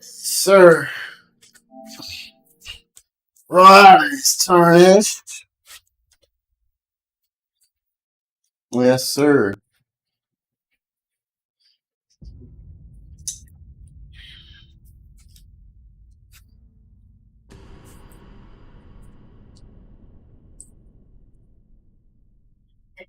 Sir. Rise, tarnished. Yes, sir.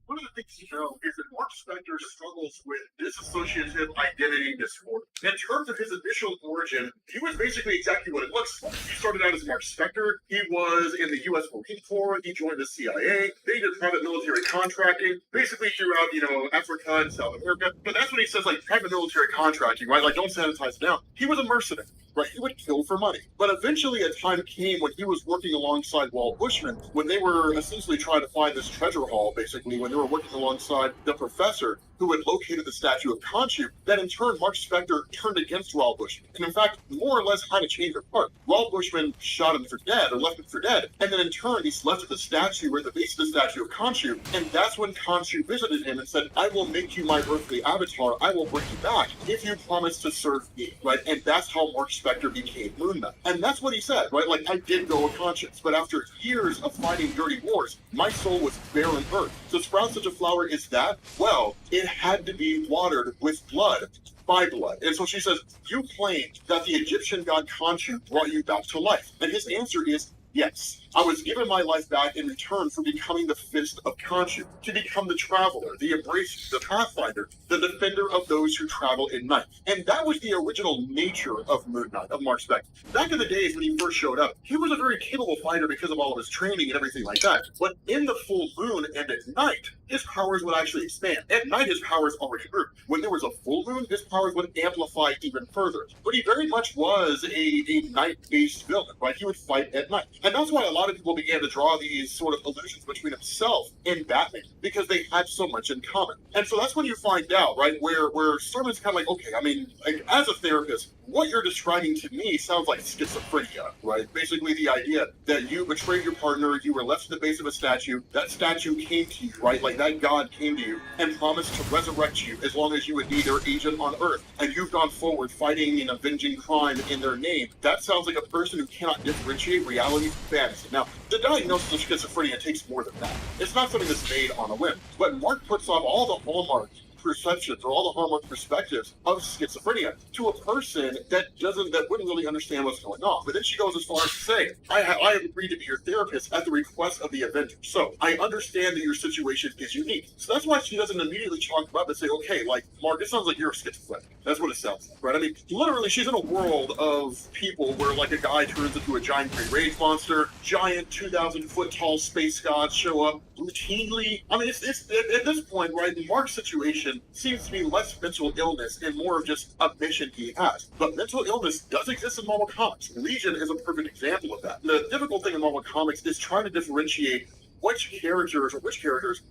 One of the things you know is that Mark Spector struggles with dissociative identity disorder. In terms of his initial origin, he was basically exactly what it looks like. He started out as Mark Spector. He was in the U.S. Marine Corps. He joined the CIA. They did private military contracting, basically throughout, Africa and South America. But that's when he says, private military contracting, right? Don't sanitize it down. He was a mercenary. Right, he would kill for money. But eventually a time came when he was working alongside Walt Bushman, when they were essentially trying to find this treasure haul, basically, when they were working alongside the professor who had located the statue of Khonshu, that in turn Mark Spector turned against Walt Bushman. And in fact, more or less kind of changed their part. Walt Bushman shot him for dead, or left him for dead, and then in turn he's left at the statue, or at the base of the statue of Khonshu, and that's when Khonshu visited him and said, I will make you my earthly avatar, I will bring you back, if you promise to serve me, right? And that's how Mark Spector became Moon Knight. And that's what he said, right? I did go with conscience, but after years of fighting dirty wars, my soul was barren earth. To sprout such a flower is that, well, it had to be watered with blood, by blood. And so she says, you claim that the Egyptian god Khonshu brought you back to life. And his answer is, yes. I was given my life back in return for becoming the fist of Khonshu, to become the traveler, the embracer, the pathfinder, the defender of those who travel in night. And that was the original nature of Moon Knight, of Mark Spector. Back in the days when he first showed up, he was a very capable fighter because of all of his training and everything like that. But in the full moon and at night, his powers would actually expand. At night, his powers already grew. When there was a full moon, his powers would amplify even further. But he very much was a night-based villain, right? He would fight at night. And that's why a lot of people began to draw these sort of illusions between himself and Batman, because they had so much in common. And so that's when you find out, right, where Sermon's kind of okay, as a therapist, what you're describing to me sounds like schizophrenia, right? Basically the idea that you betrayed your partner, you were left at the base of a statue, that statue came to you, right? That god came to you and promised to resurrect you as long as you would be their agent on Earth, and you've gone forward fighting and avenging crime in their name. That sounds like a person who cannot differentiate reality from fantasy. Now, the diagnosis of schizophrenia takes more than that. It's not something that's made on a whim, but Mark puts off all the hallmark perceptions or all the hallmark perspectives of schizophrenia to a person that wouldn't really understand what's going on. But then she goes as far as to say, I have agreed to be your therapist at the request of the Avengers. So I understand that your situation is unique. So that's why she doesn't immediately chalk him up and say, okay, Mark, it sounds like you're schizophrenic. That's what it sounds like, right? I mean, literally, she's in a world of people where a guy turns into a giant Great Rage monster, giant 2,000-foot tall space gods show up routinely. I mean, it's at this point, right, Mark's situation seems to be less mental illness and more of just a mission he has. But mental illness does exist in Marvel Comics. Legion is a perfect example of that. The difficult thing in Marvel Comics is trying to differentiate which characters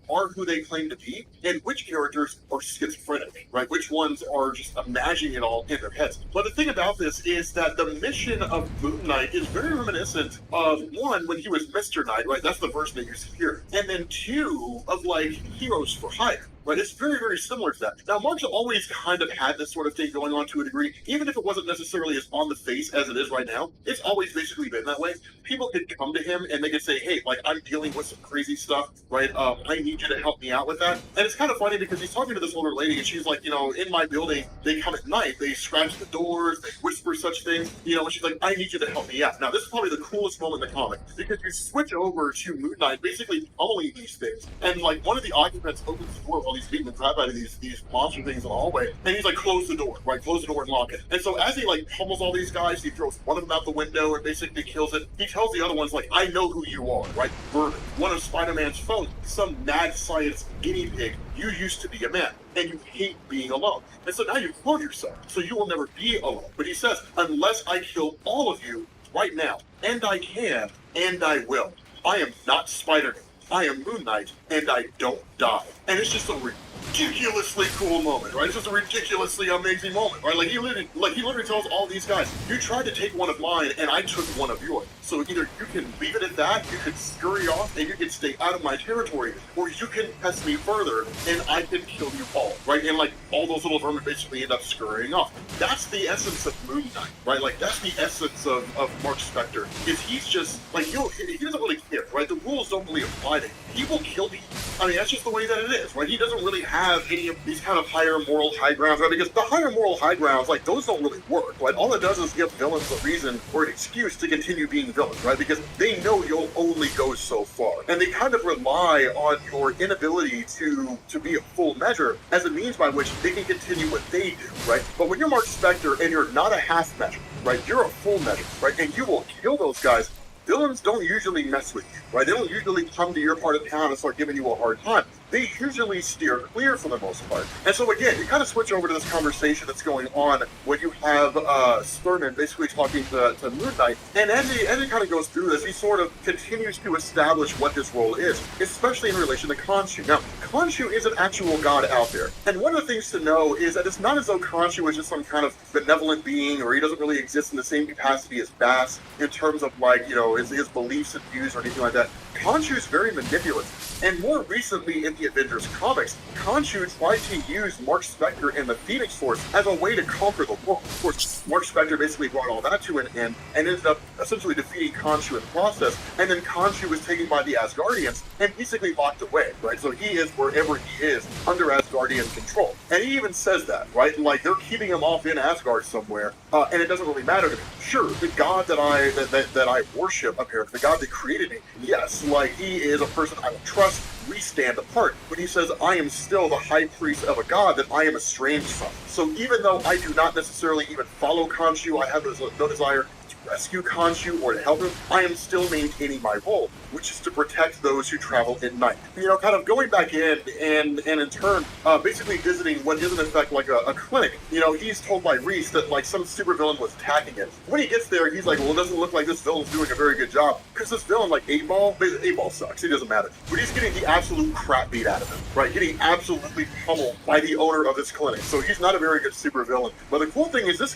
are who they claim to be, and which characters are schizophrenic, right? Which ones are just imagining it all in their heads. But the thing about this is that the mission of Moon Knight is very reminiscent of, one, when he was Mr. Knight, right? That's the version that you see here. And then two, of Heroes for Hire. right? It's very, very similar to that. Now, Mark's always kind of had this sort of thing going on to a degree, even if it wasn't necessarily as on the face as it is right now. It's always basically been that way. People could come to him and they could say, hey, like, I'm dealing with some crazy stuff, right? I need you to help me out with that. And it's kind of funny because he's talking to this older lady and she's like, in my building, they come at night, they scratch the doors, they whisper such things, and she's like, I need you to help me out. Now, this is probably the coolest moment in the comic because you switch over to Moon Knight basically following these things. And like one of the occupants opens the door while he's beating the crap out of these monster things in the hallway, and he's like, close the door, right? Close the door and lock it. And so as he like pummels all these guys, he throws one of them out the window and basically kills it. He tells the other ones, like, I know who you are, right? Vernon, one of Spider-Man's foes, some mad science guinea pig. You used to be a man, and you hate being alone. And so now you clone yourself, so you will never be alone. But he says, unless I kill all of you right now, and I can, and I will. I am not Spider-Man. I am Moon Knight, and I don't die. And it's just a ridiculously cool moment, right? It's just a ridiculously amazing moment, right? Like he literally tells all these guys, you tried to take one of mine, and I took one of yours. So either you can leave it at that, you can scurry off, and you can stay out of my territory, or you can test me further, and I can kill you all, right? And like all those little vermin basically end up scurrying off. That's the essence of Moon Knight, right? Like that's the essence of Mark Spector. Is he's just like he doesn't really care, right? The rules don't really apply to him. He will kill you. I mean, that's just the way that it is, right? He doesn't really have any of these kind of higher moral high grounds, right? Because the higher moral high grounds, like, those don't really work, right? All it does is give villains a reason or an excuse to continue being villains, right? Because they know you'll only go so far. And they kind of rely on your inability to be a full measure as a means by which they can continue what they do, right? But when you're Mark Spector and you're not a half measure, right? You're a full measure, right? And you will kill those guys. Villains don't usually mess with you, right? They don't usually come to your part of town and start giving you a hard time. They usually steer clear for the most part. And so again, you kind of switch over to this conversation that's going on when you have Sturman basically talking to Moon Knight. And as he kind of goes through this, he sort of continues to establish what his role is, especially in relation to Khonshu. Now, Khonshu is an actual god out there. And one of the things to know is that it's not as though Khonshu is just some kind of benevolent being, or he doesn't really exist in the same capacity as Bass in terms of like, his beliefs and views or anything like that. Khonshu is very manipulative. And more recently in the Avengers comics, Khonshu tried to use Mark Spector and the Phoenix Force as a way to conquer the world. Of course, Mark Spector basically brought all that to an end and ended up essentially defeating Khonshu in the process. And then Khonshu was taken by the Asgardians and basically locked away, right? So he is wherever he is under Asgardian control. And he even says that, right? Like they're keeping him off in Asgard somewhere, and it doesn't really matter to me. Sure, the god that I worship up here, the god that created me, yes, like he is a person I would trust. We stand apart. But he says, I am still the high priest of a god that I am estranged from. So even though I do not necessarily even follow Khonshu, I have no desire to rescue Khonshu or to help him, I am still maintaining my role, which is to protect those who travel at night. Kind of going back in and in turn, basically visiting what is in effect like a clinic. He's told by Reese that like some supervillain was attacking it. When he gets there, he's like, well, it doesn't look like this villain's doing a very good job. Because this villain, like 8-Ball sucks. It doesn't matter. But he's getting the absolute crap beat out of him, right? Getting absolutely pummeled by the owner of this clinic. So he's not a very good supervillain. But the cool thing is this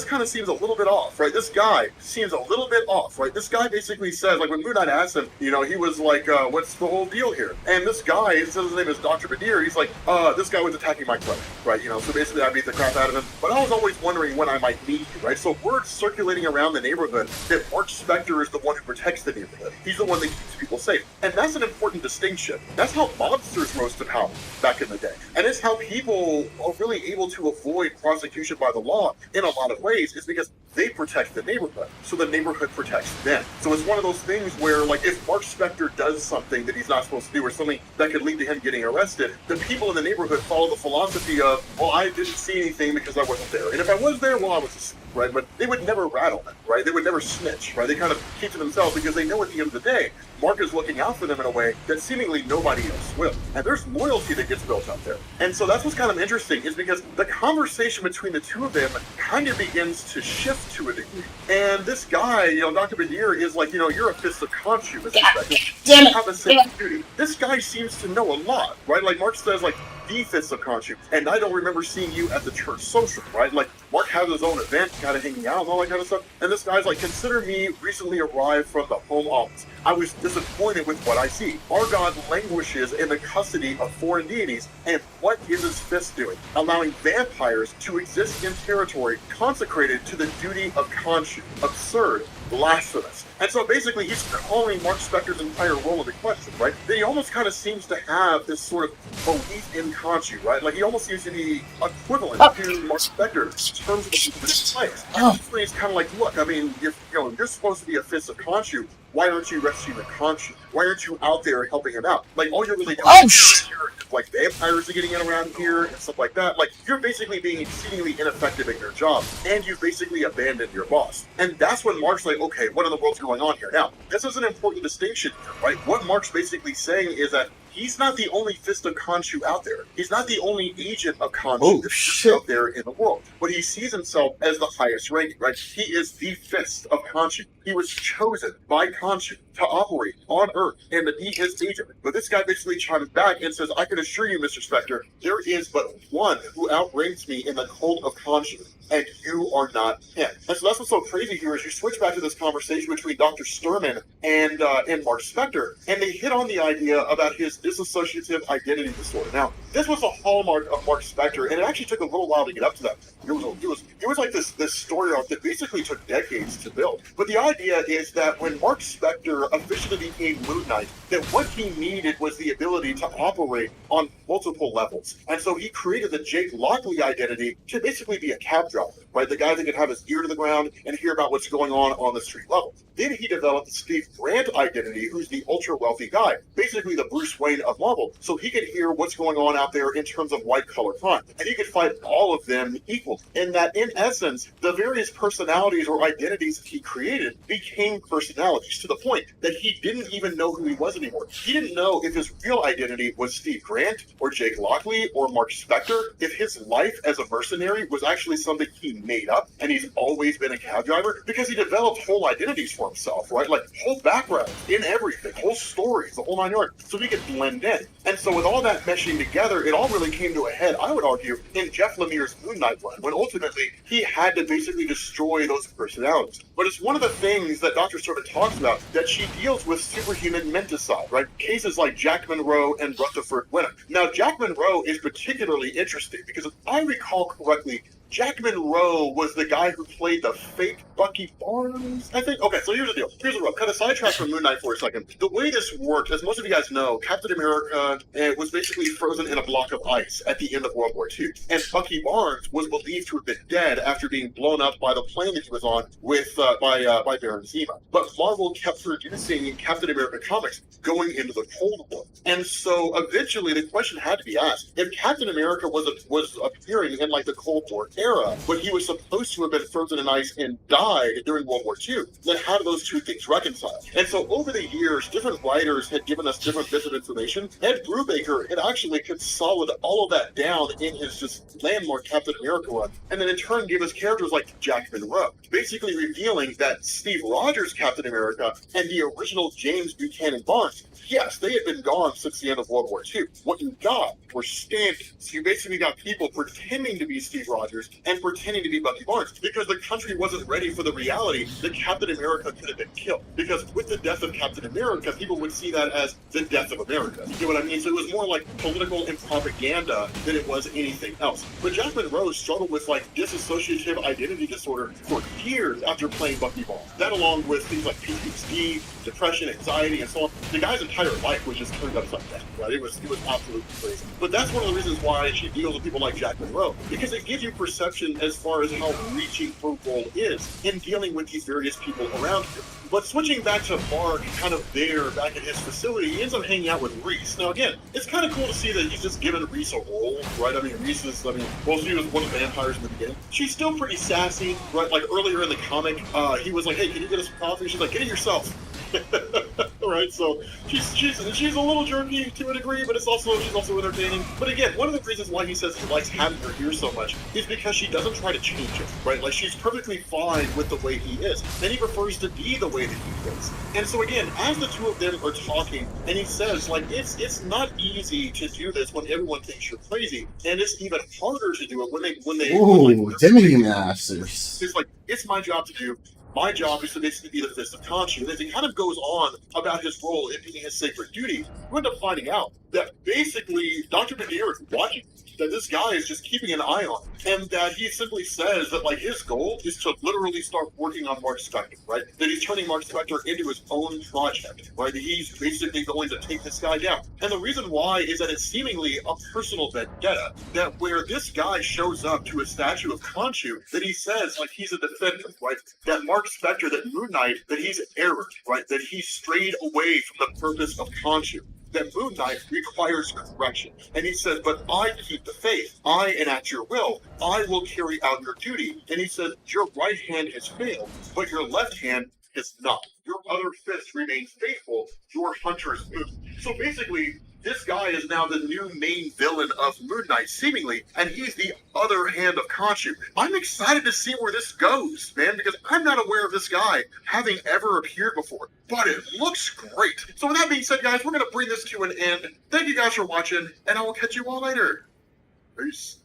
kind of seems a little bit off, right? This guy seems a little bit off, right? This guy basically says, like when Moon Knight asked him, he was like, what's the whole deal here? And this guy, he says his name is Dr. Badir, he's like, this guy was attacking my clinic, right? So basically I beat the crap out of him. But I was always wondering when I might meet you, right? So word circulating around the neighborhood that Mark Spector is the one who protects the neighborhood. He's the one that keeps people safe. And that's an important distinction. That's how mobsters rose to power back in the day. And it's how people are really able to avoid prosecution by the law in a lot of ways, is because they protect the neighborhood. So the neighborhood protects them. So it's one of those things where, like, if Mark Spector does something that he's not supposed to do, or something that could lead to him getting arrested, the people in the neighborhood follow the philosophy of, well, I didn't see anything because I wasn't there. And if I was there, well, I was asleep, right? But they would never rattle him, right? They would never snitch, right? They kind of keep to themselves because they know at the end of the day, Mark is looking out for them in a way that seemingly nobody else will. And there's loyalty that gets built up there. And so that's what's kind of interesting, is because the conversation between the two of them kind of begins to shift to a degree. And this guy, Dr. Badir is like, you're a fist of Khonshu. Damn it. Have the same duty. This guy seems to know a lot, right? Like Mark says, like, the fist of Khonshu, and I don't remember seeing you at the church social, right? Like, Mark has his own event, kind of hanging out and all that kind of stuff, and this guy's like, consider me recently arrived from the home office. I was disappointed with what I see. Our god languishes in the custody of foreign deities, and what is his fist doing? Allowing vampires to exist in territory consecrated to the duty of Khonshu. Absurd. Blasphemous. And so basically he's calling Mark Spector's entire role into question, right? Then he almost kind of seems to have this sort of belief in Khonshu, right? Like he almost seems to be equivalent to Mark Spector in terms of his place. And he's kind of like, look, I mean, you're supposed to be a fist of Khonshu. Why aren't you rescuing the Khonshu? Why aren't you out there helping him out? Like, all you're really doing is like vampires are getting in around here and stuff like that. Like, you're basically being exceedingly ineffective at your job, and you've basically abandoned your boss. And that's when Mark's like, okay, what in the world's going on here? Now, this is an important distinction here, right? What Mark's basically saying is that he's not the only fist of Khonshu out there. He's not the only agent of Khonshu out there in the world. But he sees himself as the highest ranking, right? He is the fist of Khonshu. He was chosen by Khonshu to operate on Earth and to be his agent. But this guy basically chimes back and says, I can assure you, Mr. Spector, there is but one who outranks me in the cult of Khonshu, and you are not him. And so that's what's so crazy here is you switch back to this conversation between Dr. Sturman and Mark Spector, and they hit on the idea about his dissociative identity disorder. Now, this was a hallmark of Mark Spector, and it actually took a little while to get up to that. It was like this story arc that basically took decades to build. But the idea is that when Mark Spector officially became Moon Knight, that what he needed was the ability to operate on multiple levels. And so he created the Jake Lockley identity to basically be a cab driver, right? The guy that could have his ear to the ground and hear about what's going on the street level. Then he developed the Steve Grant identity, who's the ultra-wealthy guy, basically the Bruce Wayne of Marvel, so he could hear what's going on out there in terms of white-collar crime. And he could fight all of them equally. And that, in essence, the various personalities or identities that he created became personalities, to the point that he didn't even know who he was anymore. He didn't know if his real identity was Steve Grant, or Jake Lockley, or Mark Spector, if his life as a mercenary was actually something he made up, and he's always been a cab driver, because he developed whole identities for himself, right? Like, whole background in everything, whole stories, the whole 9 yards, so he could blend in. And so with all that meshing together, it all really came to a head, I would argue, in Jeff Lemire's Moon Knight run, when ultimately he had to basically destroy those personalities. But it's one of the things that Dr. Sturman talks about, that she deals with superhuman menticide, right? Cases like Jack Monroe and Rutherford Wenham. Now, Jack Monroe is particularly interesting, because if I recall correctly, Jack Monroe was the guy who played the fake Bucky Barnes, I think. Okay, so here's the deal. Here's the rub. Kind of sidetrack from Moon Knight for a second. The way this worked, as most of you guys know, Captain America was basically frozen in a block of ice at the end of World War II. And Bucky Barnes was believed to have been dead after being blown up by the plane that he was on with by Baron Zemo. But Marvel kept producing Captain America comics going into the Cold War. And so eventually the question had to be asked, if Captain America was appearing in like the Cold War era, but he was supposed to have been frozen in ice and died during World War II, then how do those two things reconcile? And so over the years, different writers had given us different bits of information. Ed Brubaker had actually consolidated all of that down in his just landmark Captain America run, and then in turn gave us characters like Jack Monroe, basically revealing that Steve Rogers' Captain America and the original James Buchanan Barnes, yes, they had been gone since the end of World War II. What you got were stand-ins. You basically got people pretending to be Steve Rogers and pretending to be Bucky Barnes, because the country wasn't ready for the reality that Captain America could have been killed. Because with the death of Captain America, people would see that as the death of America. You know what I mean? So it was more like political and propaganda than it was anything else. But Jack Monroe struggled with like dissociative identity disorder for years after playing Bucky Barnes. That, along with things like PTSD, depression, anxiety, and so on. The guy's entire life was just turned upside down, right? It was absolutely crazy. But that's one of the reasons why she deals with people like Jack Monroe, because it gives you perception as far as how reaching her role is in dealing with these various people around her. But switching back to Mark, kind of there, back at his facility, he ends up hanging out with Reese. Now again, it's kind of cool to see that he's just given Reese a role, right? I mean, she was one of the vampires in the beginning. She's still pretty sassy, right? Like earlier in the comic, he was like, hey, can you get us some coffee? She's like, get it yourself. Right, so she's a little jerky to a degree, but she's also entertaining. But again, one of the reasons why he says he likes having her here so much is because she doesn't try to change him, right? Like she's perfectly fine with the way he is, and he prefers to be the way that he is. And so again, as the two of them are talking, and he says like it's not easy to do this when everyone thinks you're crazy, and it's even harder to do it when they Ooh, Dimity Masters. it's like it's my job to do. My job is to basically be the fist of Khonshu. And as he kind of goes on about his role in being his sacred duty, you end up finding out that basically Dr. Nadir is watching, that this guy is just keeping an eye on him, and that he simply says that like his goal is to literally start working on Mark Spector, right? That he's turning Mark Spector into his own project, right? He's basically going to take this guy down. And the reason why is that it's seemingly a personal vendetta, that where this guy shows up to a statue of Khonshu, that he says like he's a defender, right? That Mark Spector, that Moon Knight, that he's errant, right? That he strayed away from the purpose of Khonshu. That Moon Knight requires correction. And he says, but I keep the faith. I enact your will. I will carry out your duty. And he says, your right hand has failed, but your left hand has not. Your other fist remains faithful. Your hunter's moon. So basically, this guy is now the new main villain of Moon Knight, seemingly, and he's the other hand of Khonshu. I'm excited to see where this goes, man, because I'm not aware of this guy having ever appeared before, but it looks great. So with that being said, guys, we're going to bring this to an end. Thank you guys for watching, and I will catch you all later. Peace.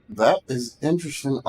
That is interesting.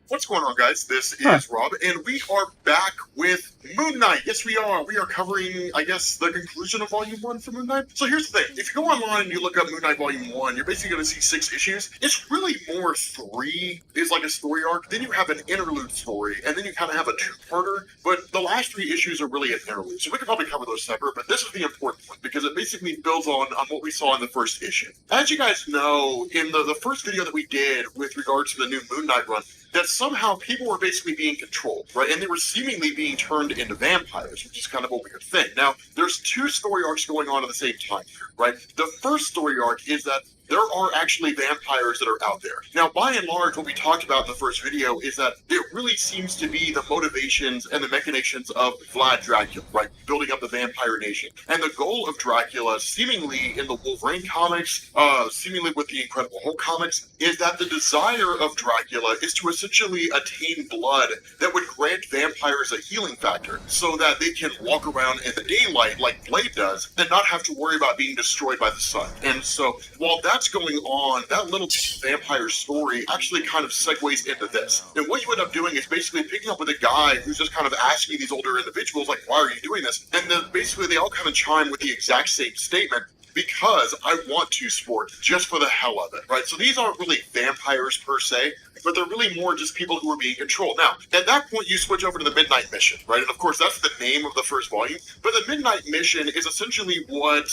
What's going on, guys? This is Rob, and we are back with Moon Knight. Yes, we are. We are covering, I guess, the conclusion of Volume 1 for Moon Knight. So here's the thing. If you go online and you look up Moon Knight Volume 1, you're basically going to see 6 issues. It's really more 3 is like a story arc. Then you have an interlude story, and then you kind of have a two-parter. But the last 3 issues are really an interlude. So we could probably cover those separate, but this is the important one, because it basically builds on what we saw in the first issue. As you guys know, in the first video that we did with regards to the new Moon Knight run, that somehow people were basically being controlled, right? And they were seemingly being turned into vampires, which is kind of a weird thing. Now, there's 2 story arcs going on at the same time here, right? The first story arc is that there are actually vampires that are out there. Now, by and large, what we talked about in the first video is that it really seems to be the motivations and the machinations of Vlad Dracula, right? Building up the vampire nation. And the goal of Dracula, seemingly in the Wolverine comics, seemingly with the Incredible Hulk comics, is that the desire of Dracula is to essentially attain blood that would grant vampires a healing factor so that they can walk around in the daylight like Blade does and not have to worry about being destroyed by the sun. And so, while that's going on, that little vampire story actually kind of segues into this. And what you end up doing is basically picking up with a guy who's just kind of asking these older individuals, like, why are you doing this? And then basically they all kind of chime with the exact same statement. Because I want to sport just for the hell of it, right? So these aren't really vampires per se, but they're really more just people who are being controlled. Now, at that point, you switch over to the Midnight Mission, right? And of course, that's the name of the first volume. But the Midnight Mission is essentially what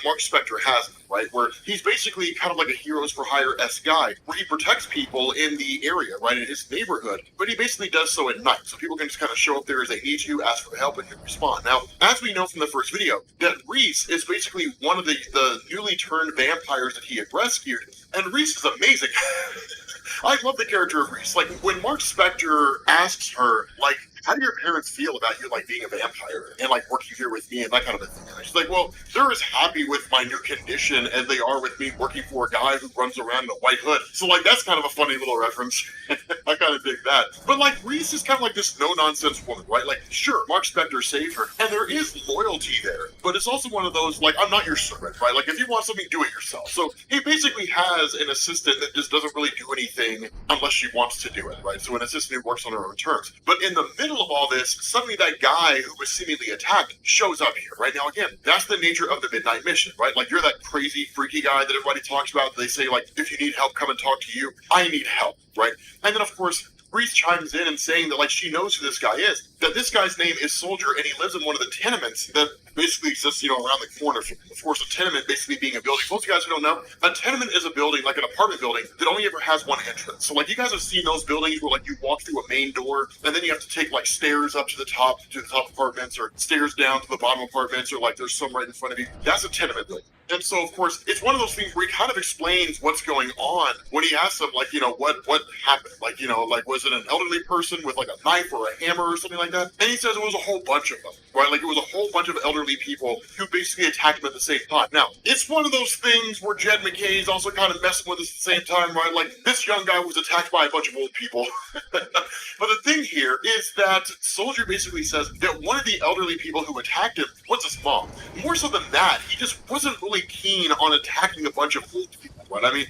Mark Spector has, right? Where he's basically kind of like a Heroes for Hire-esque guy, where he protects people in the area, right, in his neighborhood. But he basically does so at night, so people can just kind of show up there as they need to, ask for help, and you respond. Now, as we know from the first video, that Reese is basically one of the newly turned vampires that he had rescued, and Reese is amazing. I love the character of Reese. Like, when Mark Spector asks her, like, how do your parents feel about you, like, being a vampire and, like, working here with me and that kind of a thing? And she's like, well, they're as happy with my new condition as they are with me working for a guy who runs around in a white hood. So, like, that's kind of a funny little reference. I kind of dig that. But, like, Reese is kind of like this no-nonsense woman, right? Like, sure, Mark Spector saved her, and there is loyalty there, but it's also one of those, like, I'm not your servant, right? Like, if you want something, do it yourself. So, he basically has an assistant that just doesn't really do anything unless she wants to do it, right? So, an assistant who works on her own terms. But in the middle of all this, suddenly that guy who was seemingly attacked shows up here, right? Now, again, that's the nature of the Midnight Mission, right? Like, you're that crazy, freaky guy that everybody talks about. They say, like, if you need help, come and talk to you. I need help, right? And then, of course, Reese chimes in and saying that, like, she knows who this guy is, that this guy's name is Soldier, and he lives in one of the tenements that basically exists, you know, around the corner from him. Of course, a tenement basically being a building. For most of you guys who don't know, a tenement is a building, like an apartment building, that only ever has one entrance. So, like, you guys have seen those buildings where, like, you walk through a main door, and then you have to take, like, stairs up to the top apartments, or stairs down to the bottom apartments, or, like, there's some right in front of you. That's a tenement building. And so, of course, it's one of those things where he kind of explains what's going on when he asks them, like, what happened? Like, like, was it an elderly person with, like, a knife or a hammer or something like that? And he says it was a whole bunch of them, right? Like, it was a whole bunch of elderly people who basically attacked him at the same time. Now, it's one of those things where Jed McKay's also kind of messing with us at the same time, right? Like, this young guy was attacked by a bunch of old people. But the thing here is that Soldier basically says that one of the elderly people who attacked him was his mom. More so than that, he just wasn't really keen on attacking a bunch of old people, right? I mean,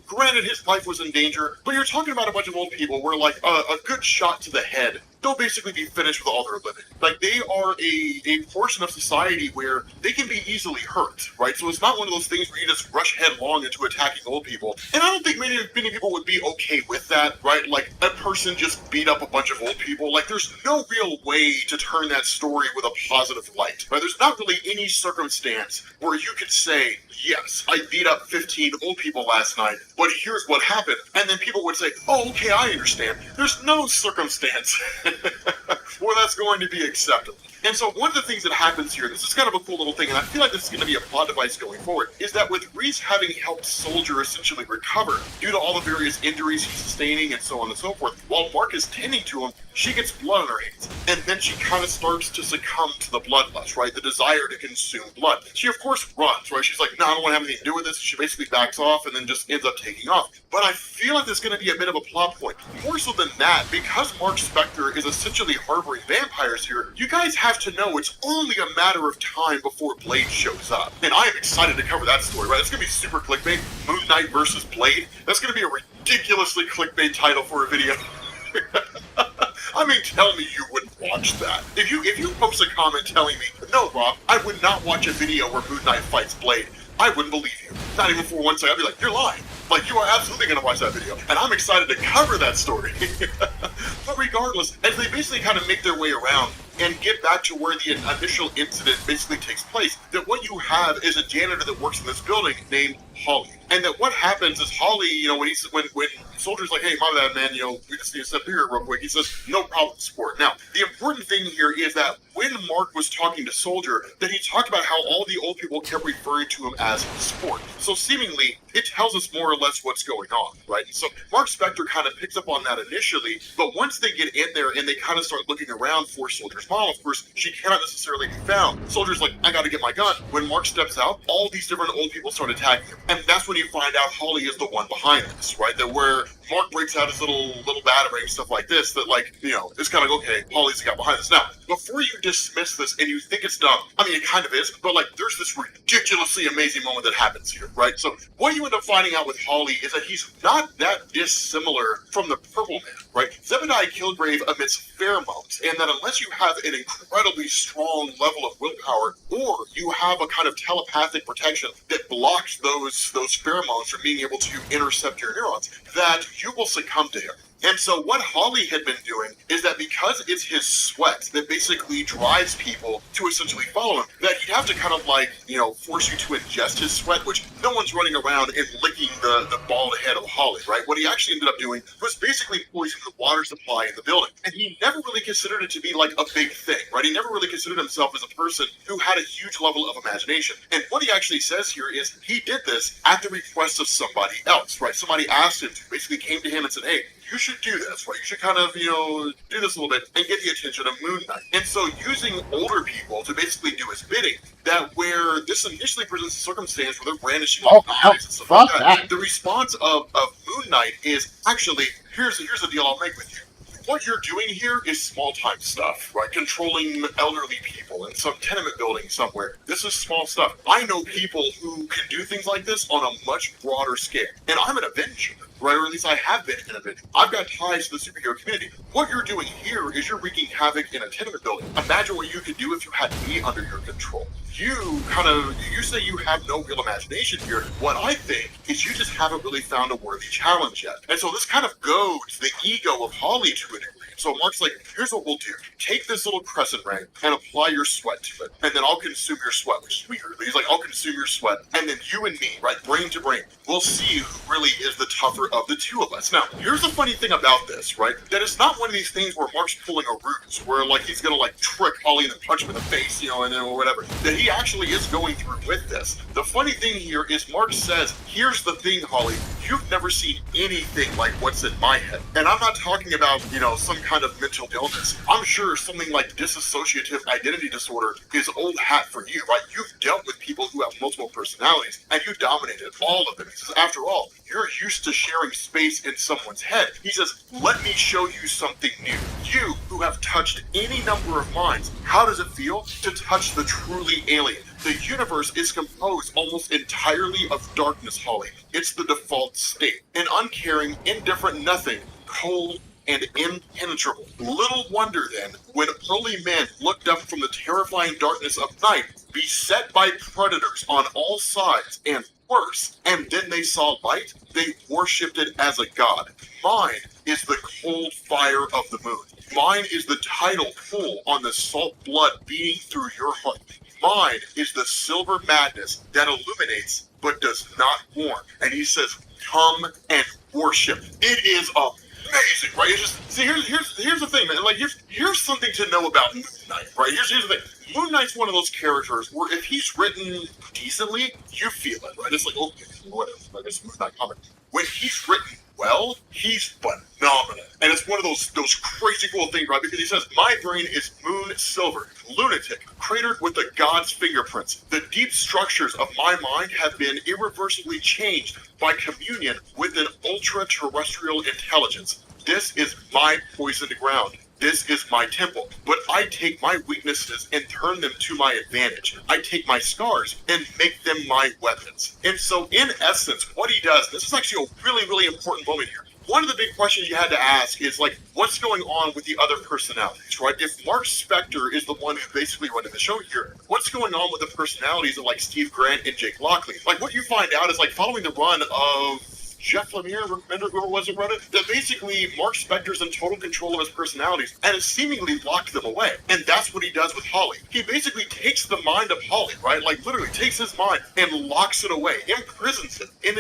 granted his life was in danger, but you're talking about a bunch of old people where, like, a good shot to the head, they'll basically be finished with all their living. Like, they are a portion of society where they can be easily hurt, right? So it's not one of those things where you just rush headlong into attacking old people. And I don't think many people would be okay with that, right? Like, a person just beat up a bunch of old people. Like, there's no real way to turn that story with a positive light, right? There's not really any circumstance where you could say, yes, I beat up 15 old people last night, but here's what happened. And then people would say, oh, okay, I understand. There's no circumstance where that's going to be acceptable. And so one of the things that happens here, this is kind of a cool little thing, and I feel like this is going to be a plot device going forward, is that with Reese having helped Soldier essentially recover due to all the various injuries he's sustaining and so on and so forth, while Mark is tending to him, she gets blood on her hands. And then she kind of starts to succumb to the bloodlust, right? The desire to consume blood. She, of course, runs, right? She's like, no, I don't want to have anything to do with this. She basically backs off and then just ends up taking off. But I feel like there's going to be a bit of a plot point. More so than that, because Mark Spector is essentially harboring vampires here, you guys have to know it's only a matter of time before Blade shows up. And I am excited to cover that story, right? It's going to be super clickbait. Moon Knight versus Blade. That's going to be a ridiculously clickbait title for a video. I mean, tell me you wouldn't watch that. If you post a comment telling me, no, Rob, I would not watch a video where Moon Knight fights Blade, I wouldn't believe you. Not even for 1 second. I'd be like, you're lying. Like, you are absolutely going to watch that video. And I'm excited to cover that story. But regardless, as they basically kind of make their way around and get back to where the initial incident basically takes place, that what you have is a janitor that works in this building named Holly. And that what happens is Holly, when Soldier's like, hey, my bad, man, we just need to step here real quick, he says, no problem, sport. Now, the important thing here is that when Mark was talking to Soldier, that he talked about how all the old people kept referring to him as sport. So seemingly, it tells us more or less what's going on, right? And so Mark Spector kind of picks up on that initially, but once they get in there and they kind of start looking around for Soldier's mom, of course, she cannot necessarily be found. Soldier's like, I gotta get my gun. When Mark steps out, all these different old people start attacking him. And that's when you find out Holly is the one behind this, right? That where Mark breaks out his little batarang, stuff like this, that it's kind of like, okay, Holly's the guy behind this. Now, before you dismiss this and you think it's dumb, I mean, it kind of is, but there's this ridiculously amazing moment that happens here, right? So what you end up finding out with Holly is that he's not that dissimilar from the Purple Man, right? Zebediah Kilgrave emits pheromones, and that unless you have an incredibly strong level of willpower, or you have a kind of telepathic protection that blocks those pheromones from being able to intercept your neurons, that you will succumb to him. And so what Holly had been doing is that because it's his sweat that basically drives people to essentially follow him, that he'd have to kind of force you to ingest his sweat, which no one's running around and licking the bald head of Holly, right? What he actually ended up doing was basically poisoning the water supply in the building. And he never really considered it to be like a big thing, right? He never really considered himself as a person who had a huge level of imagination. And what he actually says here is he did this at the request of somebody else, right? Somebody asked him to, basically came to him and said, hey, you should do this, right? You should kind of, do this a little bit and get the attention of Moon Knight. And so using older people to basically do his bidding, that where this initially presents a circumstance where they're brandishing knives and stuff like that. The response of Moon Knight is, actually, here's the deal I'll make with you. What you're doing here is small-time stuff, right? Controlling elderly people in some tenement building somewhere. This is small stuff. I know people who can do things like this on a much broader scale. And I'm an Avenger, right? Or at least I have been an Avenger. I've got ties to the superhero community. What you're doing here is you're wreaking havoc in a tenement building. Imagine what you could do if you had me under your control. You say you have no real imagination here. What I think is you just haven't really found a worthy challenge yet. And so this kind of goads the ego of Holly to a degree. So Mark's like, here's what we'll do. Take this little crescent ring and apply your sweat to it. And then I'll consume your sweat, which is weird. But he's like, I'll consume your sweat. And then you and me, right, brain to brain, we'll see who really is the tougher of the two of us. Now, here's the funny thing about this, right? That it's not one of these things where Mark's pulling a ruse, where like he's gonna like trick Holly and then punch him in the face, and then or whatever. That he actually is going through with this. The funny thing here is Mark says, here's the thing, Holly, you've never seen anything like what's in my head. And I'm not talking about, some kind of mental illness. I'm sure something like dissociative identity disorder is old hat for you, right? You've dealt with people who have multiple personalities, and you dominated all of them. He says, after all, you're used to sharing space in someone's head. He says, let me show you something new. You, who have touched any number of minds, how does it feel to touch the truly alien? The universe is composed almost entirely of darkness, Holly. It's the default state. An uncaring, indifferent nothing, cold, and impenetrable. Little wonder then, when early men looked up from the terrifying darkness of night, beset by predators on all sides, and worse, and then they saw light, they worshipped it as a god. Mine is the cold fire of the moon. Mine is the tidal pull on the salt blood beating through your heart. Mine is the silver madness that illuminates but does not warm. And he says, come and worship. It is amazing, right? It's just, see, here's the thing, man. Like, here's something to know about Moon Knight, right? Here's the thing. Moon Knight's one of those characters where if he's written decently, you feel it, right? It's like, okay, whatever, like it's Moon Knight comic. When he's written well, he's phenomenal. And it's one of those crazy cool things, right? Because he says, my brain is moon silver, lunatic, cratered with the god's fingerprints. The deep structures of my mind have been irreversibly changed by communion with an ultra-terrestrial intelligence. This is my poisoned ground. This is my temple, but I take my weaknesses and turn them to my advantage. I take my scars and make them my weapons. And so in essence, what he does, this is actually a really, really important moment here. One of the big questions you had to ask is like, what's going on with the other personalities, right? If Mark Spector is the one who's basically running the show here, what's going on with the personalities of like Steve Grant and Jake Lockley? Like what you find out is like following the run of Jeff Lemire, remember whoever was it running? That basically Mark Spector's in total control of his personalities and has seemingly locked them away. And that's what he does with Holly. He basically takes the mind of Holly, right? Like literally takes his mind and locks it away, imprisons it in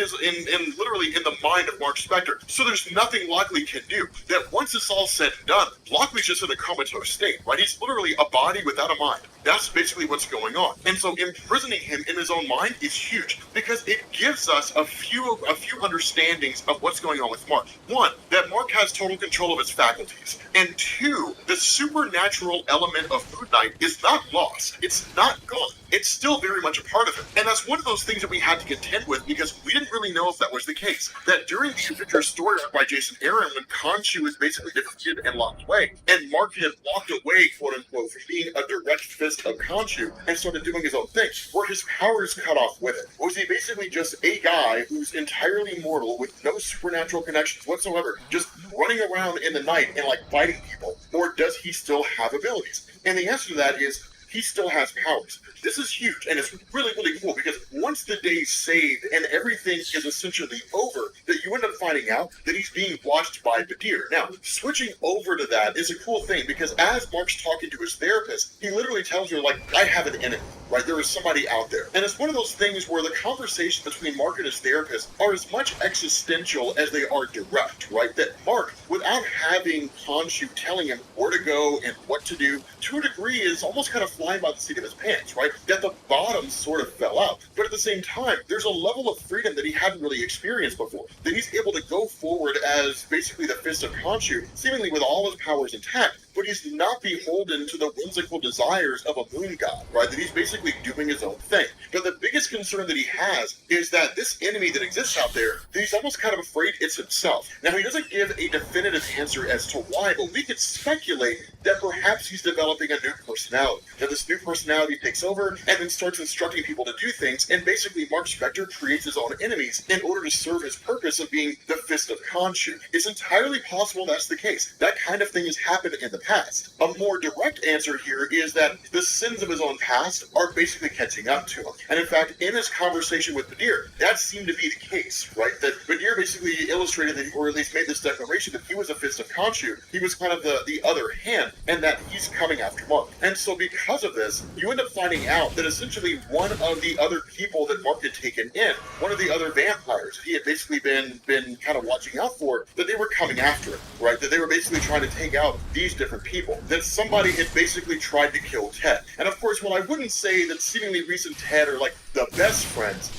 literally in the mind of Mark Spector. So there's nothing Lockley can do. That once it's all said and done, Lockley's just in a comatose state, right? He's literally a body without a mind. That's basically what's going on. And so imprisoning him in his own mind is huge because it gives us a few understandings of what's going on with Mark. One, that Mark has total control of his faculties. And two, the supernatural element of Moon Knight is not lost. It's not gone. It's still very much a part of him. And that's one of those things that we had to contend with because we didn't really know if that was the case. That during the Avengers story arc by Jason Aaron, when Khonshu was basically defeated and locked away, and Mark had walked away, quote unquote, from being a direct fist of Khonshu and started doing his own thing, were his powers cut off with it? Was he basically just a guy who's entirely mortal with no supernatural connections whatsoever, just running around in the night and like fighting people? Or does he still have abilities? And the answer to that is he still has powers. This is huge, and it's really, really cool, because once the day's saved and everything is essentially over, that you end up finding out that he's being watched by Badir. Now, switching over to that is a cool thing, because as Mark's talking to his therapist, he literally tells her, like, I have an enemy, right? There is somebody out there. And it's one of those things where the conversations between Mark and his therapist are as much existential as they are direct, right? That Mark, without having Khonshu telling him where to go and what to do, to a degree is almost kind of flying by the seat of his pants, right? That the bottom sort of fell out. But at the same time, there's a level of freedom that he hadn't really experienced before. That he's able to go forward as basically the Fist of Khonshu, seemingly with all his powers intact, but he's not beholden to the whimsical desires of a moon god, right? That he's basically doing his own thing. But the biggest concern that he has is that this enemy that exists out there, that he's almost kind of afraid it's himself. Now, he doesn't give a definitive answer as to why, but we could speculate that perhaps he's developing a new personality. That this new personality takes over and then starts instructing people to do things, and basically Mark Spector creates his own enemies in order to serve his purpose of being the Fist of Khonshu. It's entirely possible that's the case. That kind of thing has happened in the past. A more direct answer here is that the sins of his own past are basically catching up to him. And in fact, in his conversation with Badir, that seemed to be the case, right? That Badir basically illustrated that, or at least made this declaration, that he was a fist of Khonshu. He was kind of the other hand, and that he's coming after Mark. And so because of this, you end up finding out that essentially one of the other people that Mark had taken in, one of the other vampires he had basically been kind of watching out for, that they were coming after him, right? That they were basically trying to take out these different people. That somebody had basically tried to kill Ted. And of course, while I wouldn't say that seemingly Reese and Ted are like the best friends,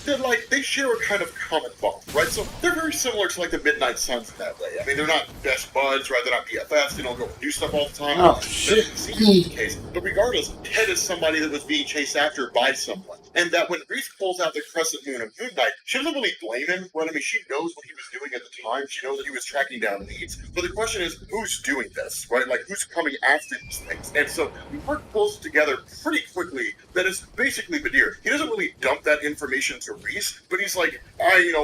they share a kind of common bond, right? So they're very similar to like the Midnight Suns in that way. I mean, they're not best buds, right? They're not BFFs. They don't go and do stuff all the time. Oh, shit. That seems to be the case. But regardless, Ted is somebody that was being chased after by someone. And that when Reese pulls out the Crescent Moon of Moon Knight, she doesn't really blame him, right? I mean, she knows what he was doing at the time. She knows that he was tracking down leads. But the question is, who's doing this, right? Like, who's coming after these things? And so Mark pulls together pretty quickly that it's basically Badir. He doesn't really dump that information to Reese, but he's like,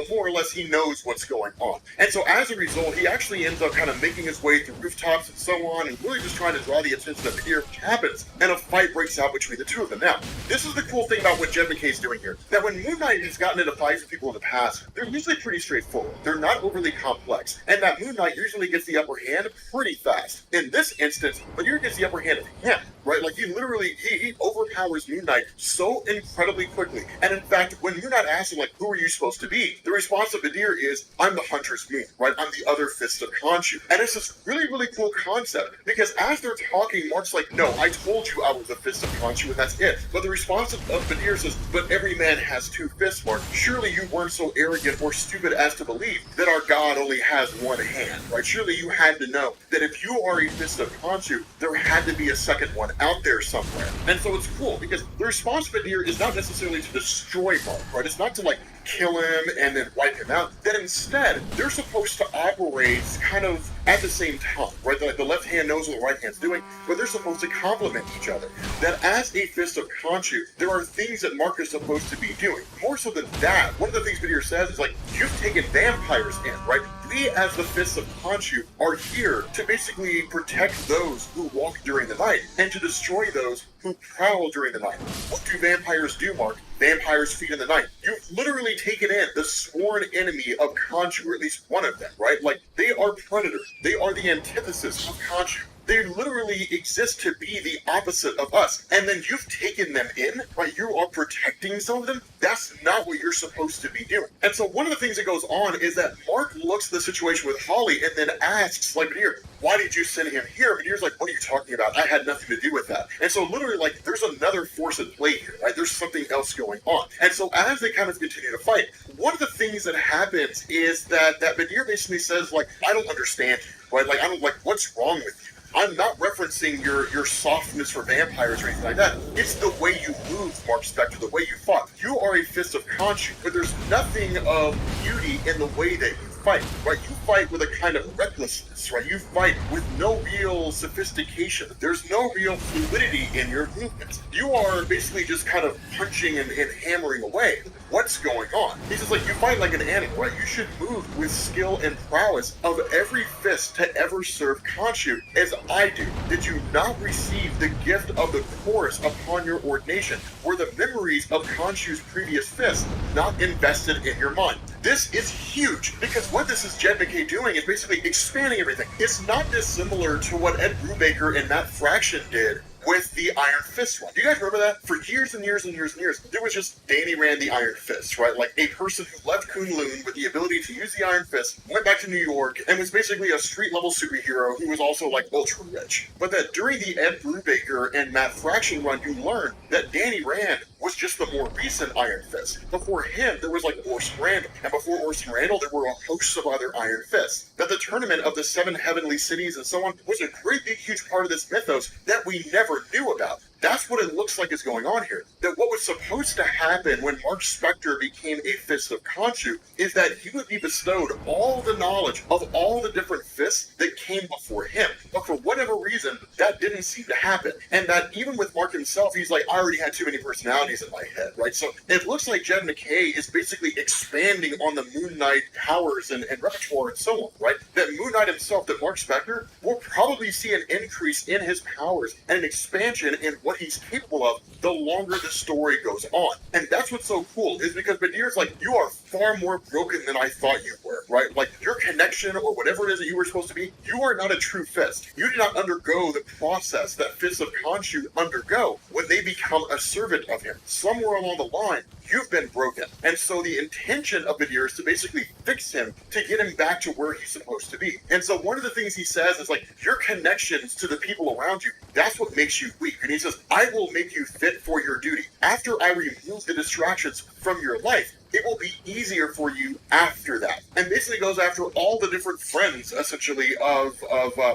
more or less, he knows what's going on. And so as a result, he actually ends up kind of making his way through rooftops and so on, and really just trying to draw the attention of Badir, which happens, and a fight breaks out between the two of them. Now, this is the cool thing about what Jed McKay's doing here, that when Moon Knight has gotten into fights with people in the past, they're usually pretty straightforward. They're not overly complex, and that Moon Knight usually gets the upper hand pretty fast. In this instance, Badir gets the upper hand of him, right? Like, he overpowers Moon Knight so incredibly quickly. And in fact, when Moon Knight asks him, like, who are you supposed to be? The response of Badir is, I'm the Hunter's Moon, right? I'm the other fist of Khonshu. And it's this really, really cool concept, because as they're talking, Mark's like, no, I told you I was the fist of Khonshu, and that's it. But the response of Badir says, but every man has two fists, Mark. Surely you weren't so arrogant or stupid as to believe that our god only has one hand, right? Surely you had to know that if you are a fist of Khonshu, there had to be a second one out there somewhere. And so it's cool, because the response of Badir is not necessarily to destroy Mark, right? It's not to, like, kill him and then wipe him out. That instead, they're supposed to operate kind of at the same time, right? Like the left hand knows what the right hand's doing, but they're supposed to complement each other. That as a fist of Khonshu, there are things that Mark is supposed to be doing. More so than that, one of the things Badir says is like, you've taken vampires in, right? We, as the fists of Khonshu, are here to basically protect those who walk during the night and to destroy those who prowl during the night. What do vampires do, Mark? Vampires feed in the night. You've literally taken in the sworn enemy of Khonshu, or at least one of them, right? Like, they are predators. They are the antithesis of Khonshu. They literally exist to be the opposite of us. And then you've taken them in, right? You are protecting some of them. That's not what you're supposed to be doing. And so one of the things that goes on is that Mark looks at the situation with Holly and then asks, like, Badir, why did you send him here? And Badir's like, what are you talking about? I had nothing to do with that. And so literally, like, there's another force at play here, right? There's something else going on. And so as they kind of continue to fight, one of the things that happens is that Badir basically says, like, I don't understand you, right? Like, what's wrong with you? I'm not referencing your softness for vampires or anything like that. It's the way you move, Mark Spector, the way you fought. You are a fist of Khonshu, but there's nothing of beauty in the way that you fight, right? You fight with a kind of recklessness, right? You fight with no real sophistication. There's no real fluidity in your movements. You are basically just kind of punching and hammering away. What's going on? He says, like, you fight like an animal, right? You should move with skill and prowess of every fist to ever serve Khonshu, as I do. Did you not receive the gift of the chorus upon your ordination? Were the memories of Khonshu's previous fists not invested in your mind? This is huge, because what this is Jed McKay doing is basically expanding everything. It's not dissimilar to what Ed Brubaker and Matt Fraction did with the Iron Fist one. Do you guys remember that? For years and years and years and years, there was just Danny Rand the Iron Fist, right? Like a person who left Kunlun with the ability to use the Iron Fist, went back to New York, and was basically a street-level superhero who was also, like, ultra-rich. But that during the Ed Brubaker and Matt Fraction run, you learned that Danny Rand was just the more recent Iron Fist. Before him, there was, like, Orson Randall. And before Orson Randall, there were a host of other Iron Fists. That the tournament of the 7 heavenly cities and so on was a great big huge part of this mythos that we never knew about. that's what it looks like is going on here. That what was supposed to happen when Mark Spector became a Fist of Khonshu is that he would be bestowed all the knowledge of all the different fists that came before him. But for whatever reason, that didn't seem to happen. And that even with Mark himself, he's like, I already had too many personalities in my head, right? So it looks like Jed McKay is basically expanding on the Moon Knight powers and repertoire and so on, right? That Moon Knight himself, that Mark Spector, will probably see an increase in his powers and an expansion in what he's capable of the longer the story goes on. And that's what's so cool, is because Badir's like, you are far more broken than I thought you were, right? Like, your connection or whatever it is that you were supposed to be, you are not a true Fist. You did not undergo the process that Fists of Khonshu undergo when they become a servant of him. Somewhere along the line, you've been broken. And so the intention of Badir is to basically fix him to get him back to where he's supposed to be. And so one of the things he says is like, your connections to the people around you, that's what makes you weak. And he says, I will make you fit for your duty. After I remove the distractions from your life, it will be easier for you after that. And basically goes after all the different friends, essentially, of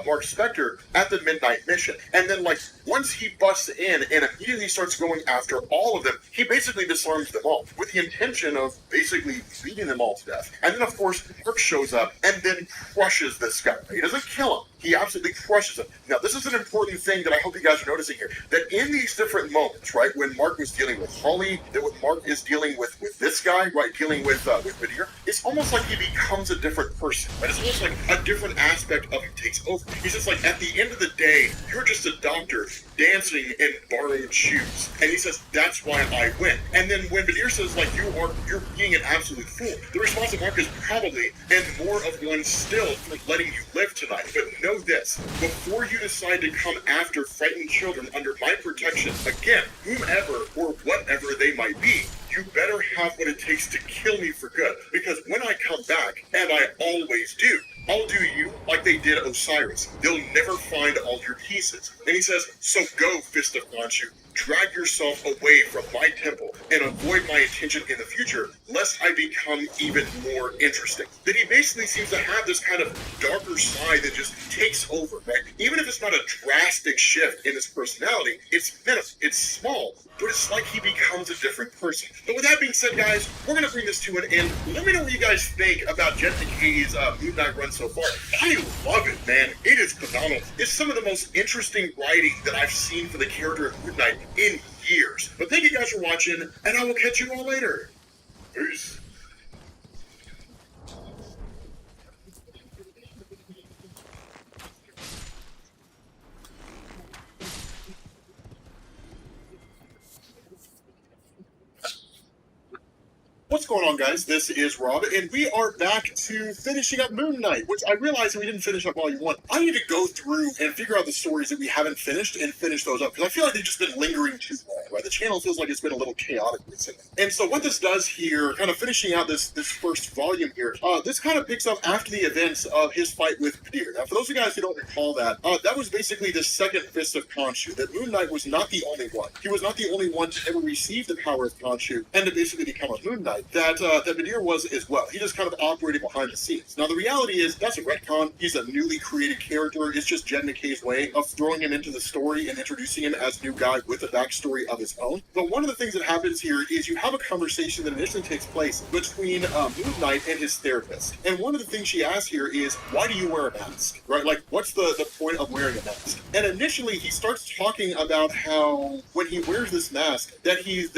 Mark Spector at the Midnight Mission. And then, like, once he busts in and immediately starts going after all of them, he basically disarms them all with the intention of basically beating them all to death. And then, of course, Mark shows up and then crushes this guy. He doesn't kill him. He absolutely crushes him. Now, this is an important thing that I hope you guys are noticing here, that in these different moments, right, when Mark was dealing with Holly, that when Mark is dealing with this guy, right, dealing with Badir, it's almost like he becomes a different person, right? It's almost like a different aspect of him takes over. He's just like, at the end of the day, you're just a doctor dancing in borrowed shoes. And he says, that's why I win. And then when Badir says, like, you're being an absolute fool, the response of Mark is probably, and more of one still, for letting you live tonight. But know this, before you decide to come after frightened children under my protection, again, whomever or whatever they might be, you better have what it takes to kill me for good. Because when I come back, and I always do, I'll do you like they did Osiris. They'll never find all your pieces. And he says, so go, Fist of Khonshu. Drag yourself away from my temple and avoid my attention in the future, lest I become even more interesting. That he basically seems to have this kind of darker side that just takes over, right? Even if it's not a drastic shift in his personality, it's minimal, it's small, but it's like he becomes a different person. But with that being said, guys, we're going to bring this to an end. Let me know what you guys think about Jed McKay's Moon Knight run so far. I love it, man. It is phenomenal. It's some of the most interesting writing that I've seen for the character of Moon Knight in years. But thank you guys for watching, and I will catch you all later. Peace. What's going on, guys? This is Rob, and we are back to finishing up Moon Knight, which I realized we didn't finish up Volume 1. I need to go through and figure out the stories that we haven't finished and finish those up, because I feel like they've just been lingering too long, right? The channel feels like it's been a little chaotic recently. And so what this does here, kind of finishing out this first volume here, this kind of picks up after the events of his fight with Badir. Now, for those of you guys who don't recall that, that was basically the second Fist of Khonshu, that Moon Knight was not the only one. He was not the only one to ever receive the power of Khonshu and to basically become a Moon Knight. That Badir was as well. He just kind of operated behind the scenes. Now, the reality is, that's a retcon. He's a newly created character. It's just Jed McKay's way of throwing him into the story and introducing him as a new guy with a backstory of his own. But one of the things that happens here is you have a conversation that initially takes place between Moon Knight and his therapist. And one of the things she asks here is, why do you wear a mask? Right? Like, what's the point of wearing a mask? And initially, he starts talking about how when he wears this mask, that he's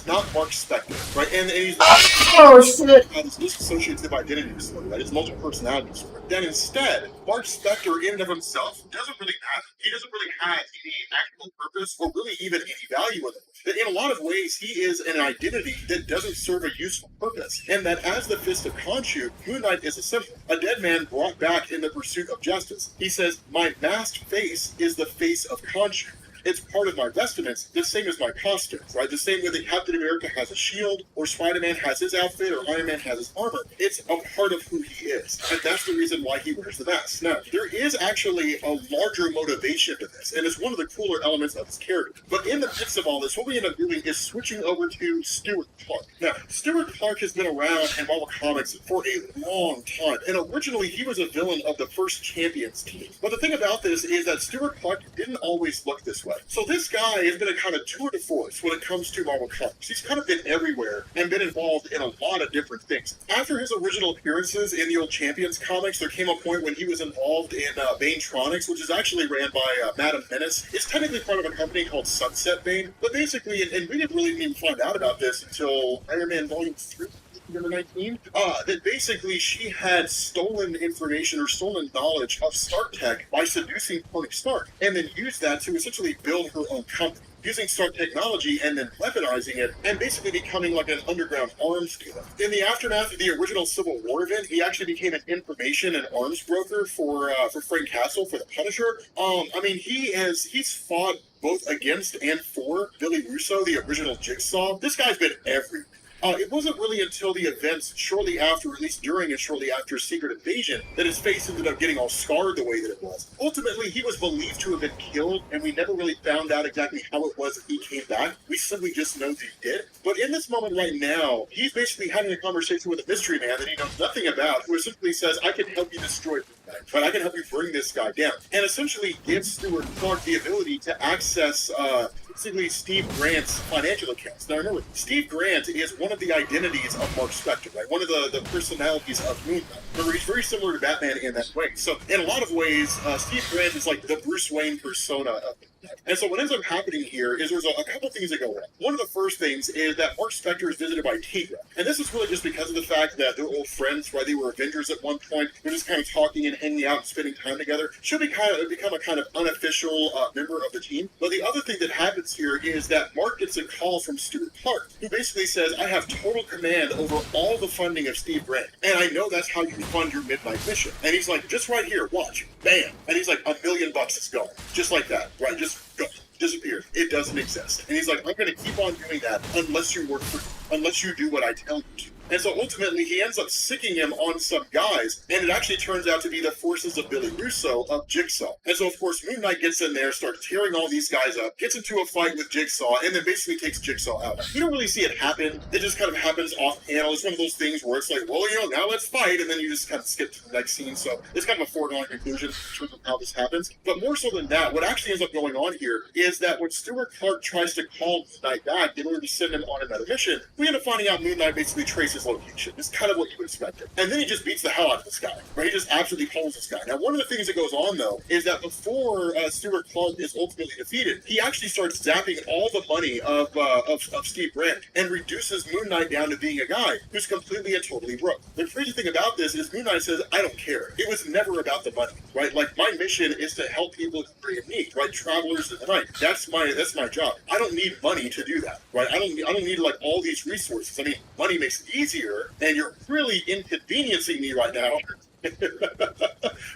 not Mark Spector, right? And he's shit. This dissociative identity disorder, right? It's multiple personality disorder. That instead, Mark Spector in and of himself doesn't really matter. He doesn't really have any actual purpose or really even any value in it. That in a lot of ways, he is an identity that doesn't serve a useful purpose. And that as the Fist of Khonshu, Moon Knight is a symbol, a dead man brought back in the pursuit of justice. He says, my masked face is the face of Khonshu. It's part of my vestments, the same as my costume, right? The same way that Captain America has a shield, or Spider-Man has his outfit, or Iron Man has his armor. It's a part of who he is, and that's the reason why he wears the mask. Now, there is actually a larger motivation to this, and it's one of the cooler elements of his character. But in the midst of all this, what we end up doing is switching over to Stewart Clark. Now, Stewart Clark has been around in Marvel Comics for a long time, and originally he was a villain of the first Champions team. But the thing about this is that Stewart Clark didn't always look this way. Right. So this guy has been a kind of tour de force when it comes to Marvel Comics. He's kind of been everywhere and been involved in a lot of different things. After his original appearances in the old Champions comics, there came a point when he was involved in Banetronics, which is actually ran by Madam Menace. It's technically part of a company called Sunset Bane, but basically, and we didn't really even find out about this until Iron Man Volume 3. Number 19, that basically she had stolen information or stolen knowledge of Stark Tech by seducing Tony Stark, and then used that to essentially build her own company, using Stark technology and then weaponizing it, and basically becoming like an underground arms dealer. In the aftermath of the original Civil War event, he actually became an information and arms broker for Frank Castle, for the Punisher. I mean, he's fought both against and for Billy Russo, the original Jigsaw. This guy's been everywhere. It wasn't really until the events shortly after, or at least during and shortly after Secret Invasion, that his face ended up getting all scarred the way that it was. Ultimately, he was believed to have been killed, and we never really found out exactly how it was that he came back. We simply just know that he did. But in this moment right now, he's basically having a conversation with a mystery man that he knows nothing about, who essentially says, I can help you destroy this guy, but I can help you bring this guy down. And essentially gives Stewart Clark the ability to access basically Steve Grant's financial accounts. Now remember, Steve Grant is one of the identities of Mark Spector, right? One of the personalities of Moon Knight. Remember, he's very similar to Batman in that way. So in a lot of ways, Steve Grant is like the Bruce Wayne persona of Moon Knight. And so what ends up happening here is there's a couple things that go wrong. One of the first things is that Mark Spector is visited by Tigra. And this is really just because of the fact that they're old friends, right? They were Avengers at one point. They're just kind of talking and hanging out and spending time together. She'll become a kind of unofficial member of the team. But the other thing that happens here is that Mark gets a call from Stewart Clark, who basically says, I have total command over all the funding of Steve Grant. And I know that's how you fund your midnight mission. And he's like, just right here, watch. Bam. And he's like, $1 million is gone. Just like that, right? Just go. Disappeared. It doesn't exist. And he's like, I'm going to keep on doing that unless you work for me, unless you do what I tell you to. And so ultimately, he ends up sicking him on some guys, and it actually turns out to be the forces of Billy Russo of Jigsaw. And so, of course, Moon Knight gets in there, starts tearing all these guys up, gets into a fight with Jigsaw, and then basically takes Jigsaw out. You don't really see it happen. It just kind of happens off-panel. It's one of those things where it's like, well, now let's fight, and then you just kind of skip to the next scene. So it's kind of a foregone conclusion in terms of how this happens. But more so than that, what actually ends up going on here is that when Stewart Clark tries to call Moon Knight back in order to send him on another mission, we end up finding out Moon Knight basically traces his location. It's kind of what you would expect. And then he just beats the hell out of this guy, right? He just absolutely pulls this guy. Now, one of the things that goes on, though, is that before Stewart Clark is ultimately defeated, he actually starts zapping all the money of Steve Grant and reduces Moon Knight down to being a guy who's completely and totally broke. The crazy thing about this is Moon Knight says, I don't care. It was never about the money, right? Like, my mission is to help people who are in need, right? Travelers in the night. That's my job. I don't need money to do that, right? I don't need like all these resources. I mean, money makes it easier, and you're really inconveniencing me right now.